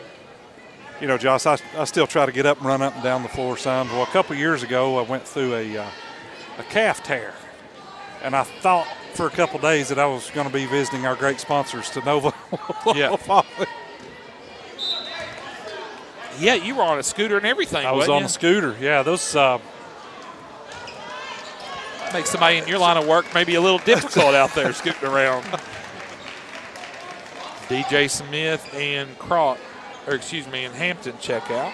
You know, Josh, I still try to get up and run up and down the floor some. Well, a couple years ago, I went through a calf tear. And I thought for a couple days that I was going to be visiting our great sponsors, Nova. Yeah. Yeah, you were on a scooter and everything. I was on a scooter. Yeah, those makes somebody in your line of work maybe a little difficult out there scooting around. DJ Smith and and Hampton check out.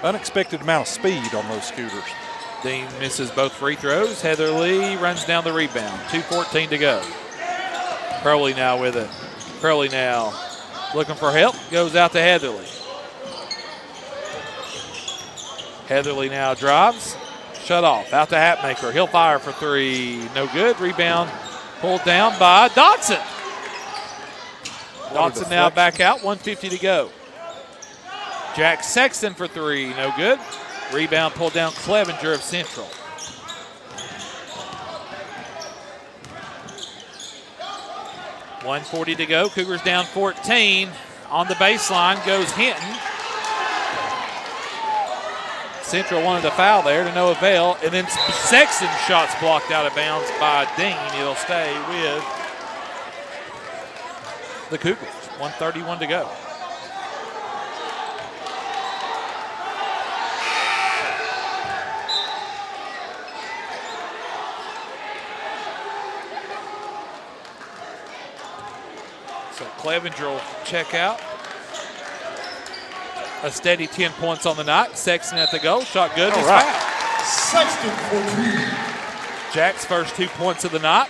Unexpected amount of speed on those scooters. Dean misses both free throws. Heather Lee runs down the rebound. 2:14 to go. Crowley now with it. Crowley now looking for help. Goes out to Heatherly. Heatherly now drives. Shut off. Out to Hatmaker. He'll fire for three. No good. Rebound pulled down by Dotson. Dotson now back out. 1:50 to go. Jack Sexton for three. No good. Rebound pulled down Clevenger of Central. $1:40 to go. Cougars down 14. On the baseline goes Hinton. Central wanted to foul there to no avail. And then Sexton's shot's blocked out of bounds by Dean. It'll stay with the Cougars. 1:31 to go. So Clevenger will check out. A steady 10 points on the night. Sexton at the goal. Shot good. He's fouled. Sexton for two. Jack's first 2 points of the night.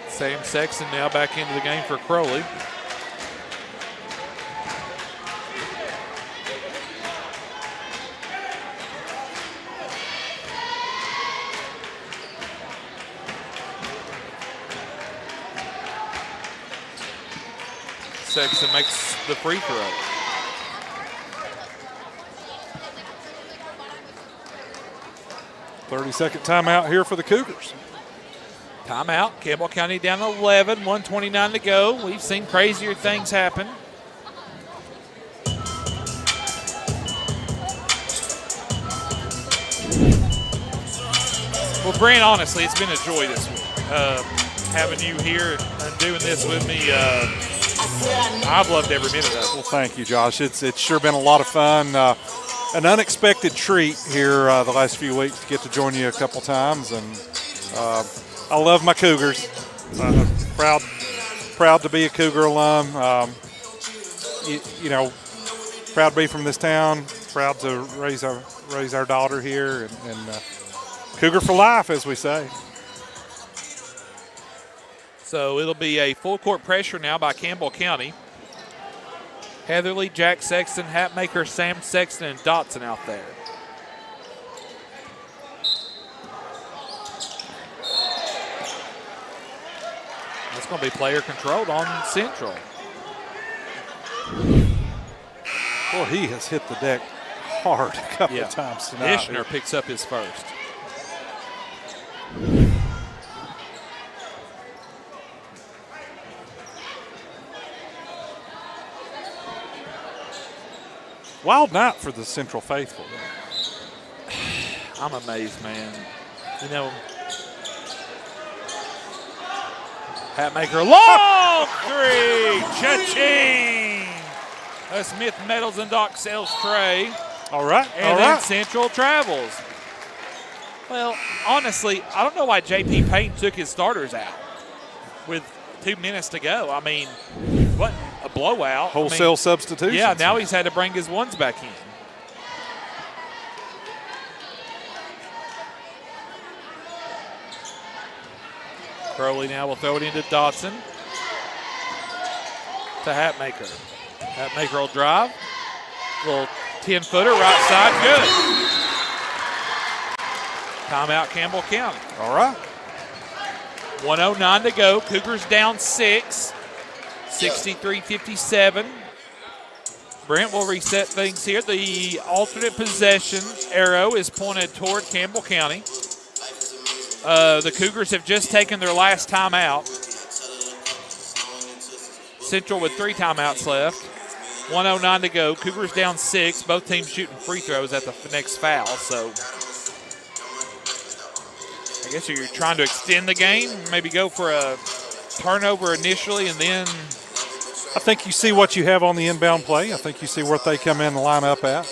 Sam Sexton now back into the game for Crowley. Sexton makes the free throw. "30-second timeout here for the Cougars. Timeout. Campbell County down 11, 1:29 to go. We've seen crazier things happen. Well, Brent, honestly, it's been a joy this week. Having you here and doing this with me, I've loved every minute of it. Well, thank you, Josh. It's sure been a lot of fun. An unexpected treat here the last few weeks to get to join you a couple times, and I love my Cougars. Proud to be a Cougar alum. You know, proud to be from this town. Proud to raise our daughter here, and Cougar for life, as we say. So it'll be a full court pressure now by Campbell County. Heatherly, Jack Sexton, Hatmaker, Sam Sexton, and Dotson out there. It's going to be player controlled on Central. Boy, he has hit the deck hard a couple of times tonight. Ishner picks up his first. Wild night for the Central faithful. I'm amazed, man. You know, Hatmaker, long three, cha-ching! Smith medals and Doc sells tray. All right, and then Central travels. Well, honestly, I don't know why J.P. Payne took his starters out with 2 minutes to go. I mean, what a blowout. Wholesale substitutions. Yeah, now he's had to bring his ones back in. Crowley now will throw it into Dotson. To Hatmaker. Hatmaker will drive. Little 10-footer, right side, good. Timeout, Campbell County. All right. 1:09 to go. Cougars down 6, 63-57. Brent will reset things here. The alternate possession arrow is pointed toward Campbell County. The Cougars have just taken their last timeout. Central with 3 timeouts left. 1:09 to go. Cougars down 6. Both teams shooting free throws at the next foul. So I guess you're trying to extend the game, maybe go for a turnover initially and then. I think you see what you have on the inbound play. I think you see what they come in and line up at.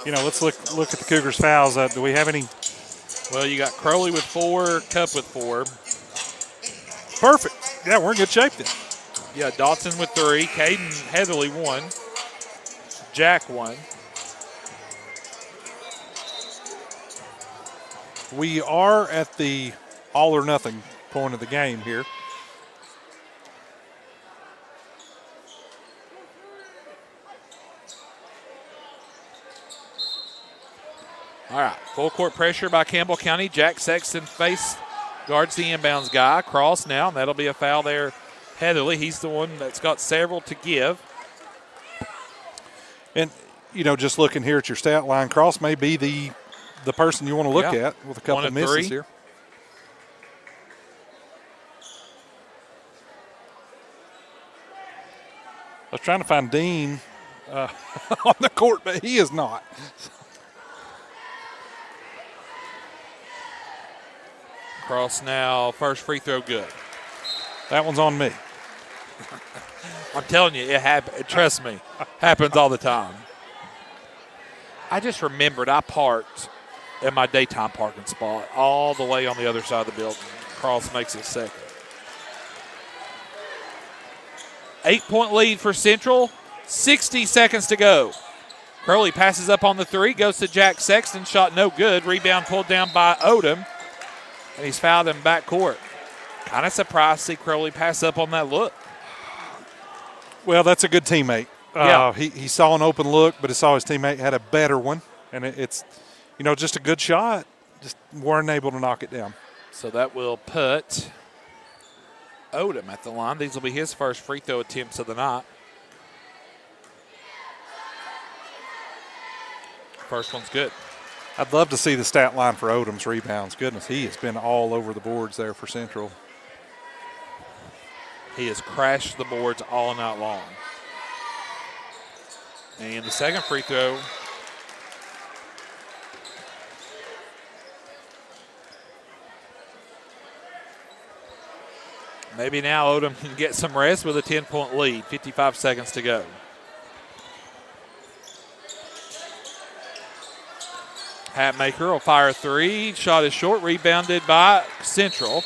Let's look at the Cougars' fouls. Do we have any? Well, you got Crowley with 4, Cup with 4. Perfect. Yeah, we're in good shape then. Yeah, Dotson with 3, Caden Heatherly 1, Jack 1. We are at the all or nothing point of the game here. All right, full court pressure by Campbell County. Jack Sexton guards the inbounds guy. Cross now, and that'll be a foul there. Heatherly, he's the one that's got several to give. And, just looking here at your stat line, Cross may be the person you want to look at with a couple of misses here. I was trying to find Dean on the court, but he is not. Cross now, first free throw good. That one's on me. I'm telling you, trust me, happens all the time. I just remembered I parked at my daytime parking spot all the way on the other side of the building. Cross makes it second. 8-point lead for Central, 60 seconds to go. Crowley passes up on the 3, goes to Jack Sexton, shot no good. Rebound pulled down by Odom, and he's fouled in backcourt. Kind of surprised to see Crowley pass up on that look. Well, that's a good teammate. Yeah. He saw an open look, but he saw his teammate had a better one, and it's just a good shot. Just weren't able to knock it down. So that will put Odom at the line. These will be his first free throw attempts of the night. First one's good. I'd love to see the stat line for Odom's rebounds. Goodness, he has been all over the boards there for Central. He has crashed the boards all night long. And the second free throw. Maybe now Odom can get some rest with a 10-point lead. 55 seconds to go. Hatmaker will fire a 3. Shot is short, rebounded by Central.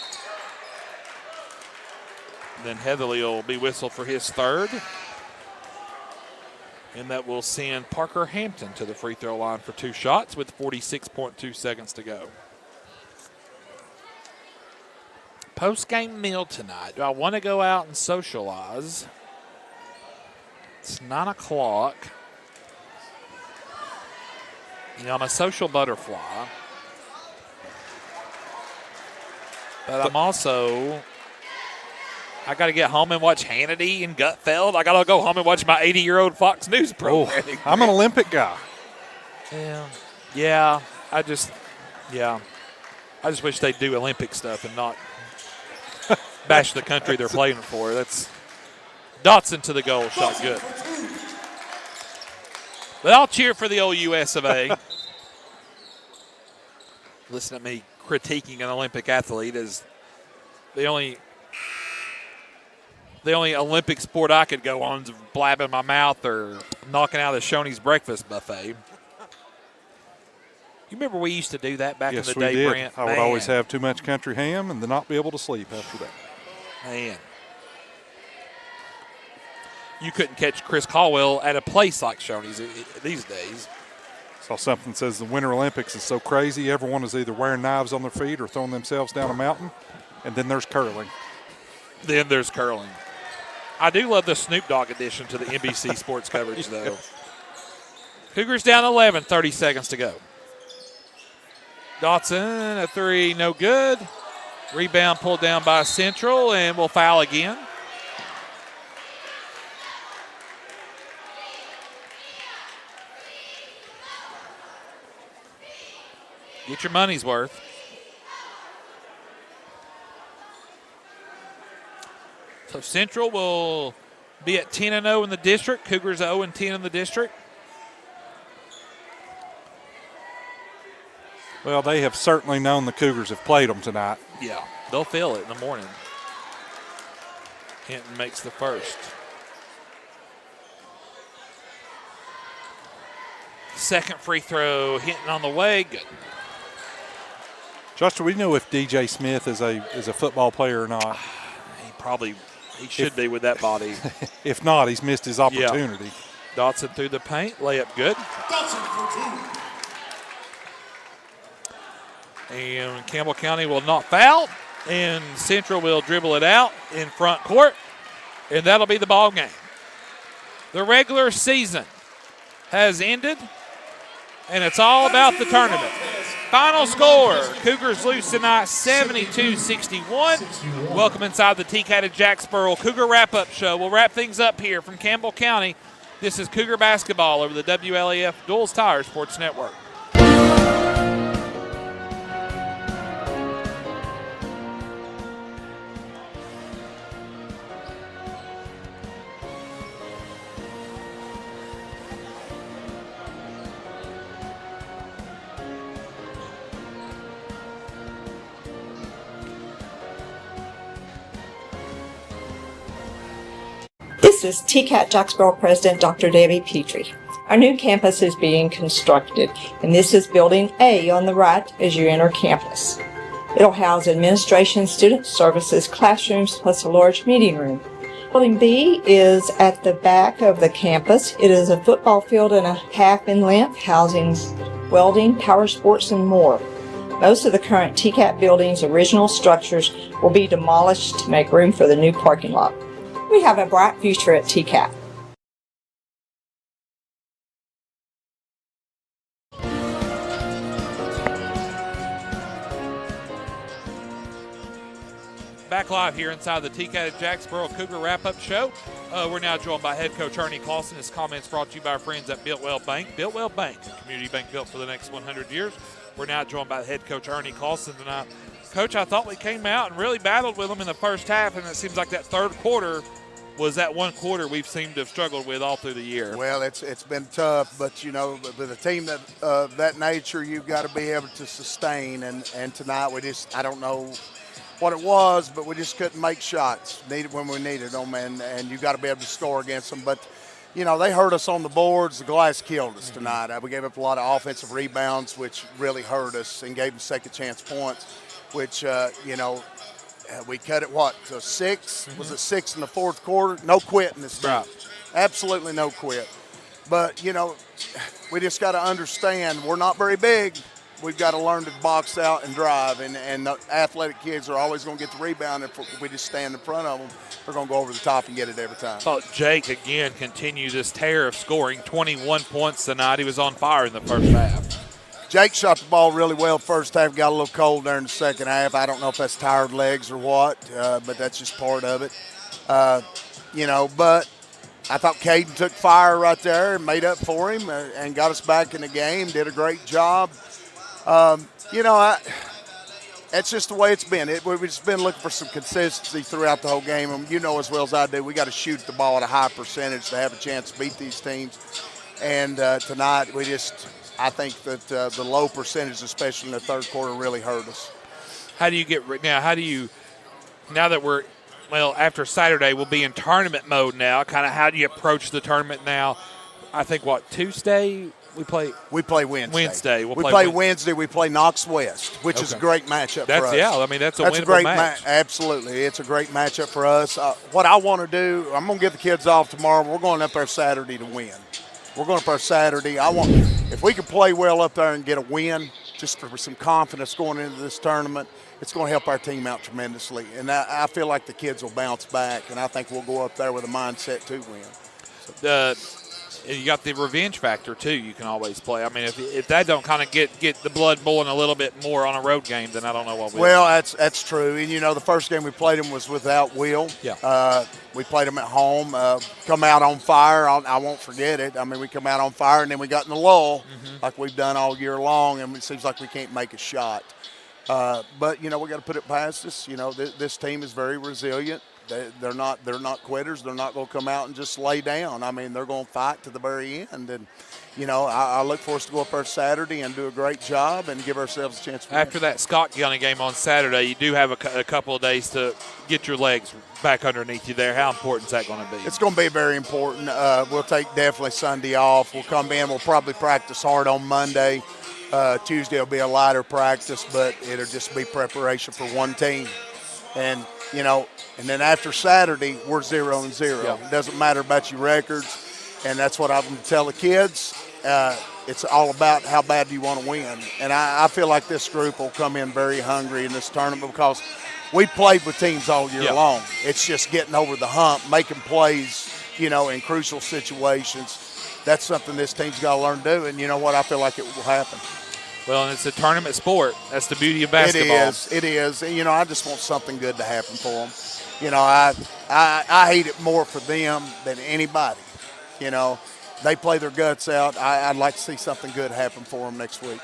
Then Heatherly will be whistled for his third. And that will send Parker Hampton to the free throw line for 2 shots with 46.2 seconds to go. Post-game meal tonight. Do I want to go out and socialize? It's 9 o'clock. I'm a social butterfly. But I'm also, I got to get home and watch Hannity and Gutfeld. I got to go home and watch my 80-year-old Fox News programming. I'm an Olympic guy. Yeah. I just wish they'd do Olympic stuff and not bash the country they're playing for. That's Dotson to the goal, shot good. But I'll cheer for the old US of A. Listen to me critiquing an Olympic athlete is the only Olympic sport I could go on is blabbing my mouth or knocking out the Shoney's breakfast buffet. You remember we used to do that back in the day, did. Brent? I would always have too much country ham and then not be able to sleep after that. Man. You couldn't catch Chris Caldwell at a place like Shoney's these days. Saw something that says the Winter Olympics is so crazy, everyone is either wearing knives on their feet or throwing themselves down a mountain, and then there's curling. I do love the Snoop Dogg addition to the NBC sports coverage, though. Cougars down 11, 30 seconds to go. Dotson, a three, no good. Rebound pulled down by Central, and will foul again. Get your money's worth. So Central will be at 10-0 in the district. Cougars 0-10 in the district. Well, they have certainly known the Cougars have played them tonight. Yeah, they'll feel it in the morning. Hinton makes the first. Second free throw, Hinton on the way, good. Josh, do we know if DJ Smith is a football player or not? He should be with that body. If not, he's missed his opportunity. Yeah. Dotson through the paint, layup good. And Campbell County will not foul, and Central will dribble it out in front court, and that'll be the ball game. The regular season has ended, and it's all about the tournament. Final score, Cougars lose tonight 72-61. Welcome inside the TCAT at Jacksboro Cougar Wrap-Up Show. We'll wrap things up here from Campbell County. This is Cougar basketball over the WLAF Duals Tire Sports Network. This is TCAT Jacksboro President Dr. Debbie Petrie. Our new campus is being constructed, and this is Building A on the right as you enter campus. It'll house administration, student services, classrooms, plus a large meeting room. Building B is at the back of the campus. It is a football field and a half in length, housing welding, power sports, and more. Most of the current TCAT building's original structures will be demolished to make room for the new parking lot. We have a bright future at TCAT. Back live here inside the TCAT at Jacksboro Cougar Wrap-Up Show. We're now joined by head coach Ernie Clausen. His comments brought to you by our friends at Builtwell Bank. Builtwell Bank, a community bank built for the next 100 years. We're now joined by head coach Ernie Clausen tonight. Coach, I thought we came out and really battled with them in the first half, and it seems like that third quarter was that one quarter we've seemed to have struggled with all through the year. Well, it's been tough, but, you know, with a team that nature, you've got to be able to sustain, and tonight we just, I don't know what it was, but we just couldn't make shots when we needed them, and you got to be able to score against them. But, you know, they hurt us on the boards. The glass killed us tonight. We gave up a lot of offensive rebounds, which really hurt us, and gave them second chance points, which, you know, we cut it, to 6? Was it 6 in the fourth quarter? No quit in this team. Right. Absolutely no quit. But, you know, we just got to understand we're not very big. We've got to learn to box out and drive, and the athletic kids are always going to get the rebound. If we just stand in front of them, they're going to go over the top and get it every time. I thought Jake, again, continued this tear of scoring 21 points tonight. He was on fire in the first half. Jake shot the ball really well first half, got a little cold there in the second half. I don't know if that's tired legs or what, but that's just part of it. You know, but I thought Caden took fire right there and made up for him and got us back in the game, did a great job. You know, that's just the way it's been. We've just been looking for some consistency throughout the whole game. And you know as well as I do, we got to shoot the ball at a high percentage to have a chance to beat these teams. And tonight I think that the low percentage, especially in the third quarter, really hurt us. Now that we're, after Saturday, we'll be in tournament mode now. Kind of how do you approach the tournament now? I think, Tuesday? We play Wednesday. We play Wednesday. We play Knox West, which is a great matchup for us. Yeah, I mean, that's a winnable match. Absolutely. It's a great matchup for us. What I want to do, I'm going to get the kids off tomorrow. We're going up there Saturday to win. We're going up there Saturday. If we can play well up there and get a win, just for some confidence going into this tournament, it's going to help our team out tremendously. And I feel like the kids will bounce back, and I think we'll go up there with a mindset to win. You got the revenge factor, too, you can always play. I mean, if that don't kind of get the blood boiling a little bit more on a road game, then I don't know what will. Well, that's true. And, the first game we played them was without Will. Yeah. We played them at home, come out on fire. I won't forget it. I mean, we come out on fire, and then we got in the lull like we've done all year long, and it seems like we can't make a shot. But, we got to put it past us. This team is very resilient. They're not quitters. They're not going to come out and just lay down. I mean, they're going to fight to the very end. And, I look for us to go up there Saturday and do a great job and give ourselves a chance. After that Scott County game on Saturday, you do have a couple of days to get your legs back underneath you there. How important is that going to be? It's going to be very important. We'll take definitely Sunday off. We'll come in. We'll probably practice hard on Monday. Tuesday will be a lighter practice, but it'll just be preparation for one team. And, and then after Saturday, we're 0-0. Yeah. It doesn't matter about your records, and that's what I'm going to tell the kids. It's all about how bad do you want to win. And I feel like this group will come in very hungry in this tournament because we played with teams all year long. It's just getting over the hump, making plays, in crucial situations. That's something this team's got to learn to do, and you know what? I feel like it will happen. Well, and it's a tournament sport. That's the beauty of basketball. It is. And, I just want something good to happen for them. I hate it more for them than anybody. They play their guts out. I'd like to see something good happen for them next week.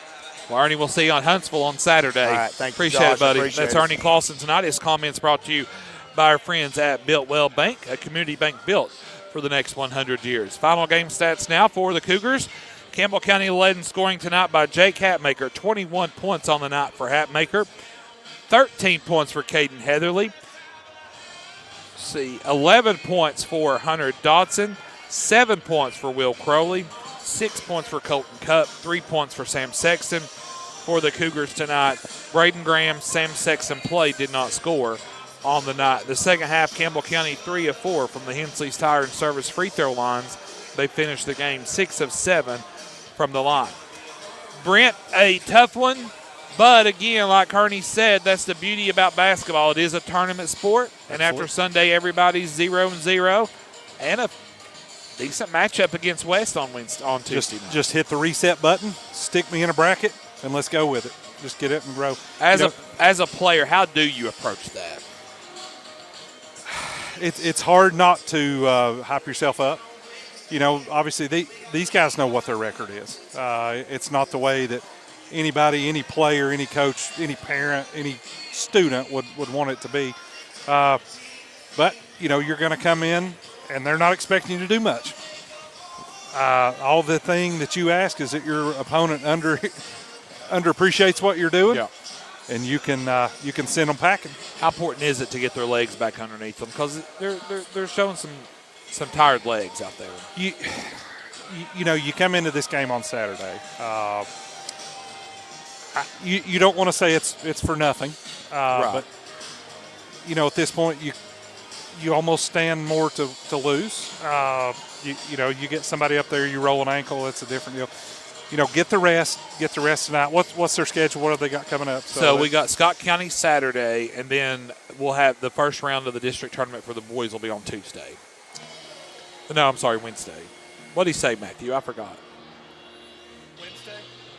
Well, Ernie, we'll see you on Huntsville on Saturday. All right, thank you, Appreciate Josh. it, buddy. Appreciate That's it. Ernie Clausen tonight. His comments brought to you by our friends at Built Well Bank, a community bank built for the next 100 years. Final game stats now for the Cougars. Campbell County led in scoring tonight by Jake Hatmaker, 21 points on the night for Hatmaker, 13 points for Caden Heatherly. 11 points for Hunter Dodson, 7 points for Will Crowley, 6 points for Colton Cupp, 3 points for Sam Sexton. For the Cougars tonight, Braden Graham, Sam Sexton play did not score on the night. The second half, Campbell County 3 of 4 from the Hensley's Tire and Service free throw lines. They finished the game 6 of 7 from the line. Brent, a tough one, but again, like Ernie said, that's the beauty about basketball. It is a tournament sport, and after Sunday, everybody's 0-0, and a decent matchup against West on Tuesday night. Just hit the reset button, stick me in a bracket, and let's go with it. Just get it and grow. As a player, how do you approach that? It's hard not to hype yourself up. Obviously these guys know what their record is. It's not the way that anybody, any player, any coach, any parent, any student would want it to be. But, you're going to come in, and they're not expecting you to do much. All the thing that you ask is that your opponent underappreciates what you're doing, and you can send them packing. How important is it to get their legs back underneath them? Because they're showing some tired legs out there. You come into this game on Saturday. You don't want to say it's for nothing, right. But at this point you almost stand more to lose. You get somebody up there, you roll an ankle, it's a different deal. Get the rest tonight. What's their schedule? What have they got coming up? So we got Scott County Saturday, and then we'll have the first round of the district tournament for the boys will be on Tuesday. No, I'm sorry, Wednesday. What did he say, Matthew? I forgot.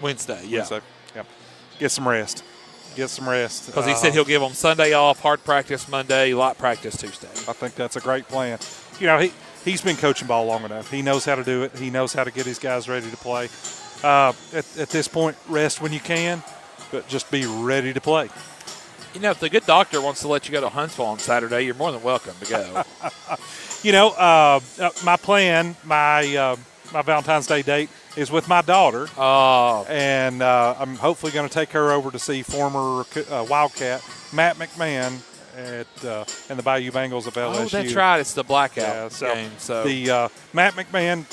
Wednesday, yeah. Wednesday, yeah. Get some rest. Because he said he'll give them Sunday off, hard practice Monday, light practice Tuesday. I think that's a great plan. He's been coaching ball long enough. He knows how to do it. He knows how to get his guys ready to play. At this point, rest when you can, but just be ready to play. If the good doctor wants to let you go to Huntsville on Saturday, you're more than welcome to go. My plan, my Valentine's Day date is with my daughter. Oh. And I'm hopefully going to take her over to see former Wildcat Matt McMahon and the Bayou Bengals of LSU. Oh, that's right. It's the blackout game. So the Matt McMahon,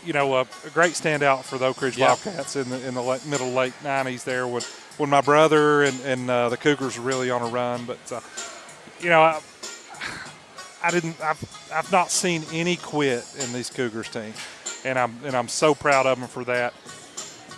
a great standout for the Oak Ridge Wildcats in the middle late 90s there when my brother and the Cougars were really on a run. But I've not seen any quit in these Cougars team, and I'm so proud of them for that.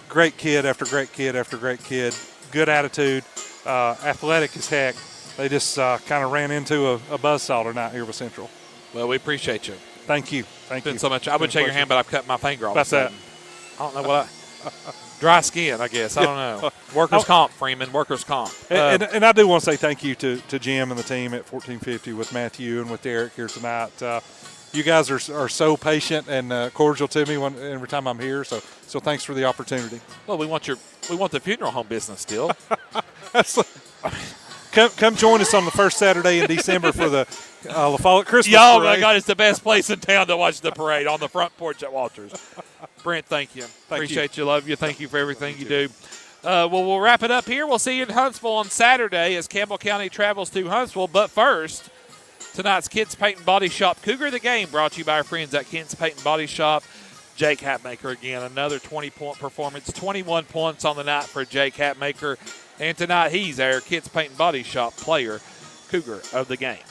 Great kid after great kid after great kid, good attitude. athletic as heck. They just kind of ran into a buzzsaw tonight here with Central. Well, we appreciate you. Thank you. Thank you so much. I would shake your hand, but I've cut my finger off. That's that. I don't know what dry skin, I guess. I don't know. Workers' comp, Freeman. Workers' comp. And I do want to say thank you to Jim and the team at 1450 with Matthew and with Derek here tonight. You guys are so patient and cordial to me every time I'm here. So thanks for the opportunity. Well, we want the funeral home business still. Come join us on the first Saturday in December for the La Follette Christmas Yo, parade. my God, it's the best place in town to watch the parade on the front porch at Walters. Brent, thank you. Appreciate you. Love you. Thank you for everything you do. Well, we'll wrap it up here. We'll see you in Huntsville on Saturday as Campbell County travels to Huntsville. But first, tonight's Kids Paint and Body Shop Cougar the Game brought to you by our friends at Kids Paint and Body Shop. Jake Hatmaker again, another 20-point performance, 21 points on the night for Jake Hatmaker. And tonight he's our Kids Paint and Body Shop player, Cougar of the game.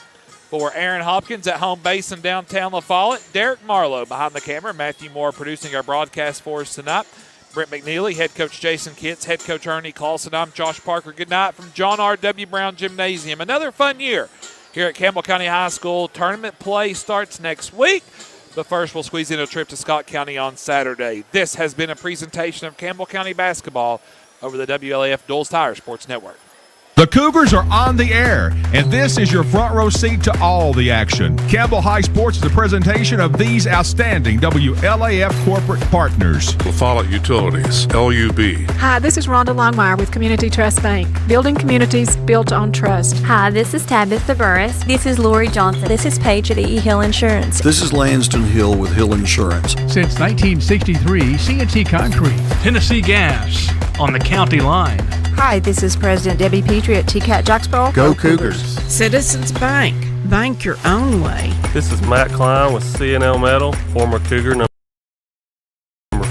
For Aaron Hopkins at home base in downtown La Follette, Derek Marlowe behind the camera, Matthew Moore producing our broadcast for us tonight. Brent McNeely, head coach Jason Kitts, head coach Ernie Clausen. I'm Josh Parker. Good night from John R.W. Brown Gymnasium. Another fun year here at Campbell County High School. Tournament play starts next week. But first, we'll squeeze in a trip to Scott County on Saturday. This has been a presentation of Campbell County basketball over the WLAF Doles Tire Sports Network. The Cougars are on the air, and this is your front row seat to all the action. Campbell High Sports is a presentation of these outstanding WLAF corporate partners. La Follette Utilities, LUB. Hi, this is Rhonda Longmire with Community Trust Bank. Building communities built on trust. Hi, this is Tabitha Burris. This is Lori Johnson. This is Paige at E. Hill Insurance. This is Lanston Hill with Hill Insurance. Since 1963, CNC Concrete. Tennessee Gas on the county line. Hi, this is President Debbie Petrie at TCAT Jacksboro. Go Cougars. Citizens Bank. Bank your own way. This is Matt Klein with CNL Metal, former Cougar number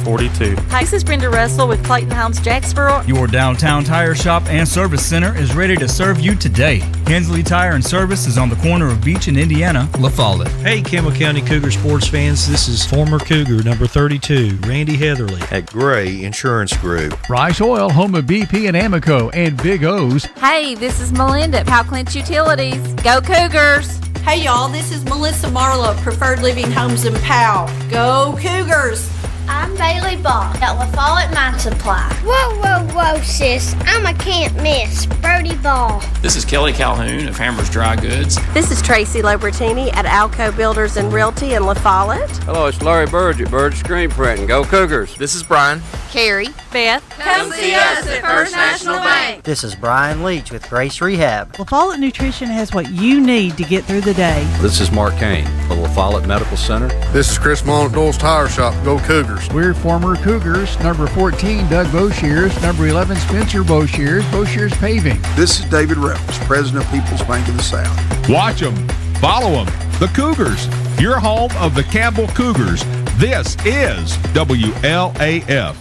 42. Hi, this is Brenda Russell with Clayton Homes Jacksboro. Your downtown tire shop and service center is ready to serve you today. Hensley Tire and Service is on the corner of Beach and Indiana, La Follette. Hey, Campbell County Cougar sports fans, this is former Cougar number 32, Randy Heatherly at Gray Insurance Group. Rice Oil, home of BP and Amico and Big O's. Hey, this is Melinda at Powell Clinch Utilities. Go Cougars! Hey y'all, this is Melissa Marlowe, Preferred Living Homes in Powell. Go Cougars! I'm Bailey Ball at La Follette Mine Supply. Whoa, sis. I'm a can't miss. Brody Ball. This is Kelly Calhoun of Hammers Dry Goods. This is Tracy Lobertini at Alco Builders and Realty in La Follette. Hello, it's Larry Burge at Burge Screen Printing. Go Cougars. This is Brian. Carrie. Beth. Come see us at First National Bank. This is Brian Leach with Grace Rehab. La Follette Nutrition has what you need to get through the day. This is Mark Kane of La Follette Medical Center. This is Chris Mullen at Doles Tire Shop. Go Cougars. We're former Cougars. Number 14, Doug Boshears. Number 11, Spencer Boshears. Boshears Paving. This is David Reynolds, President of People's Bank of the South. Watch them. Follow them. The Cougars. Your home of the Campbell Cougars. This is WLAF.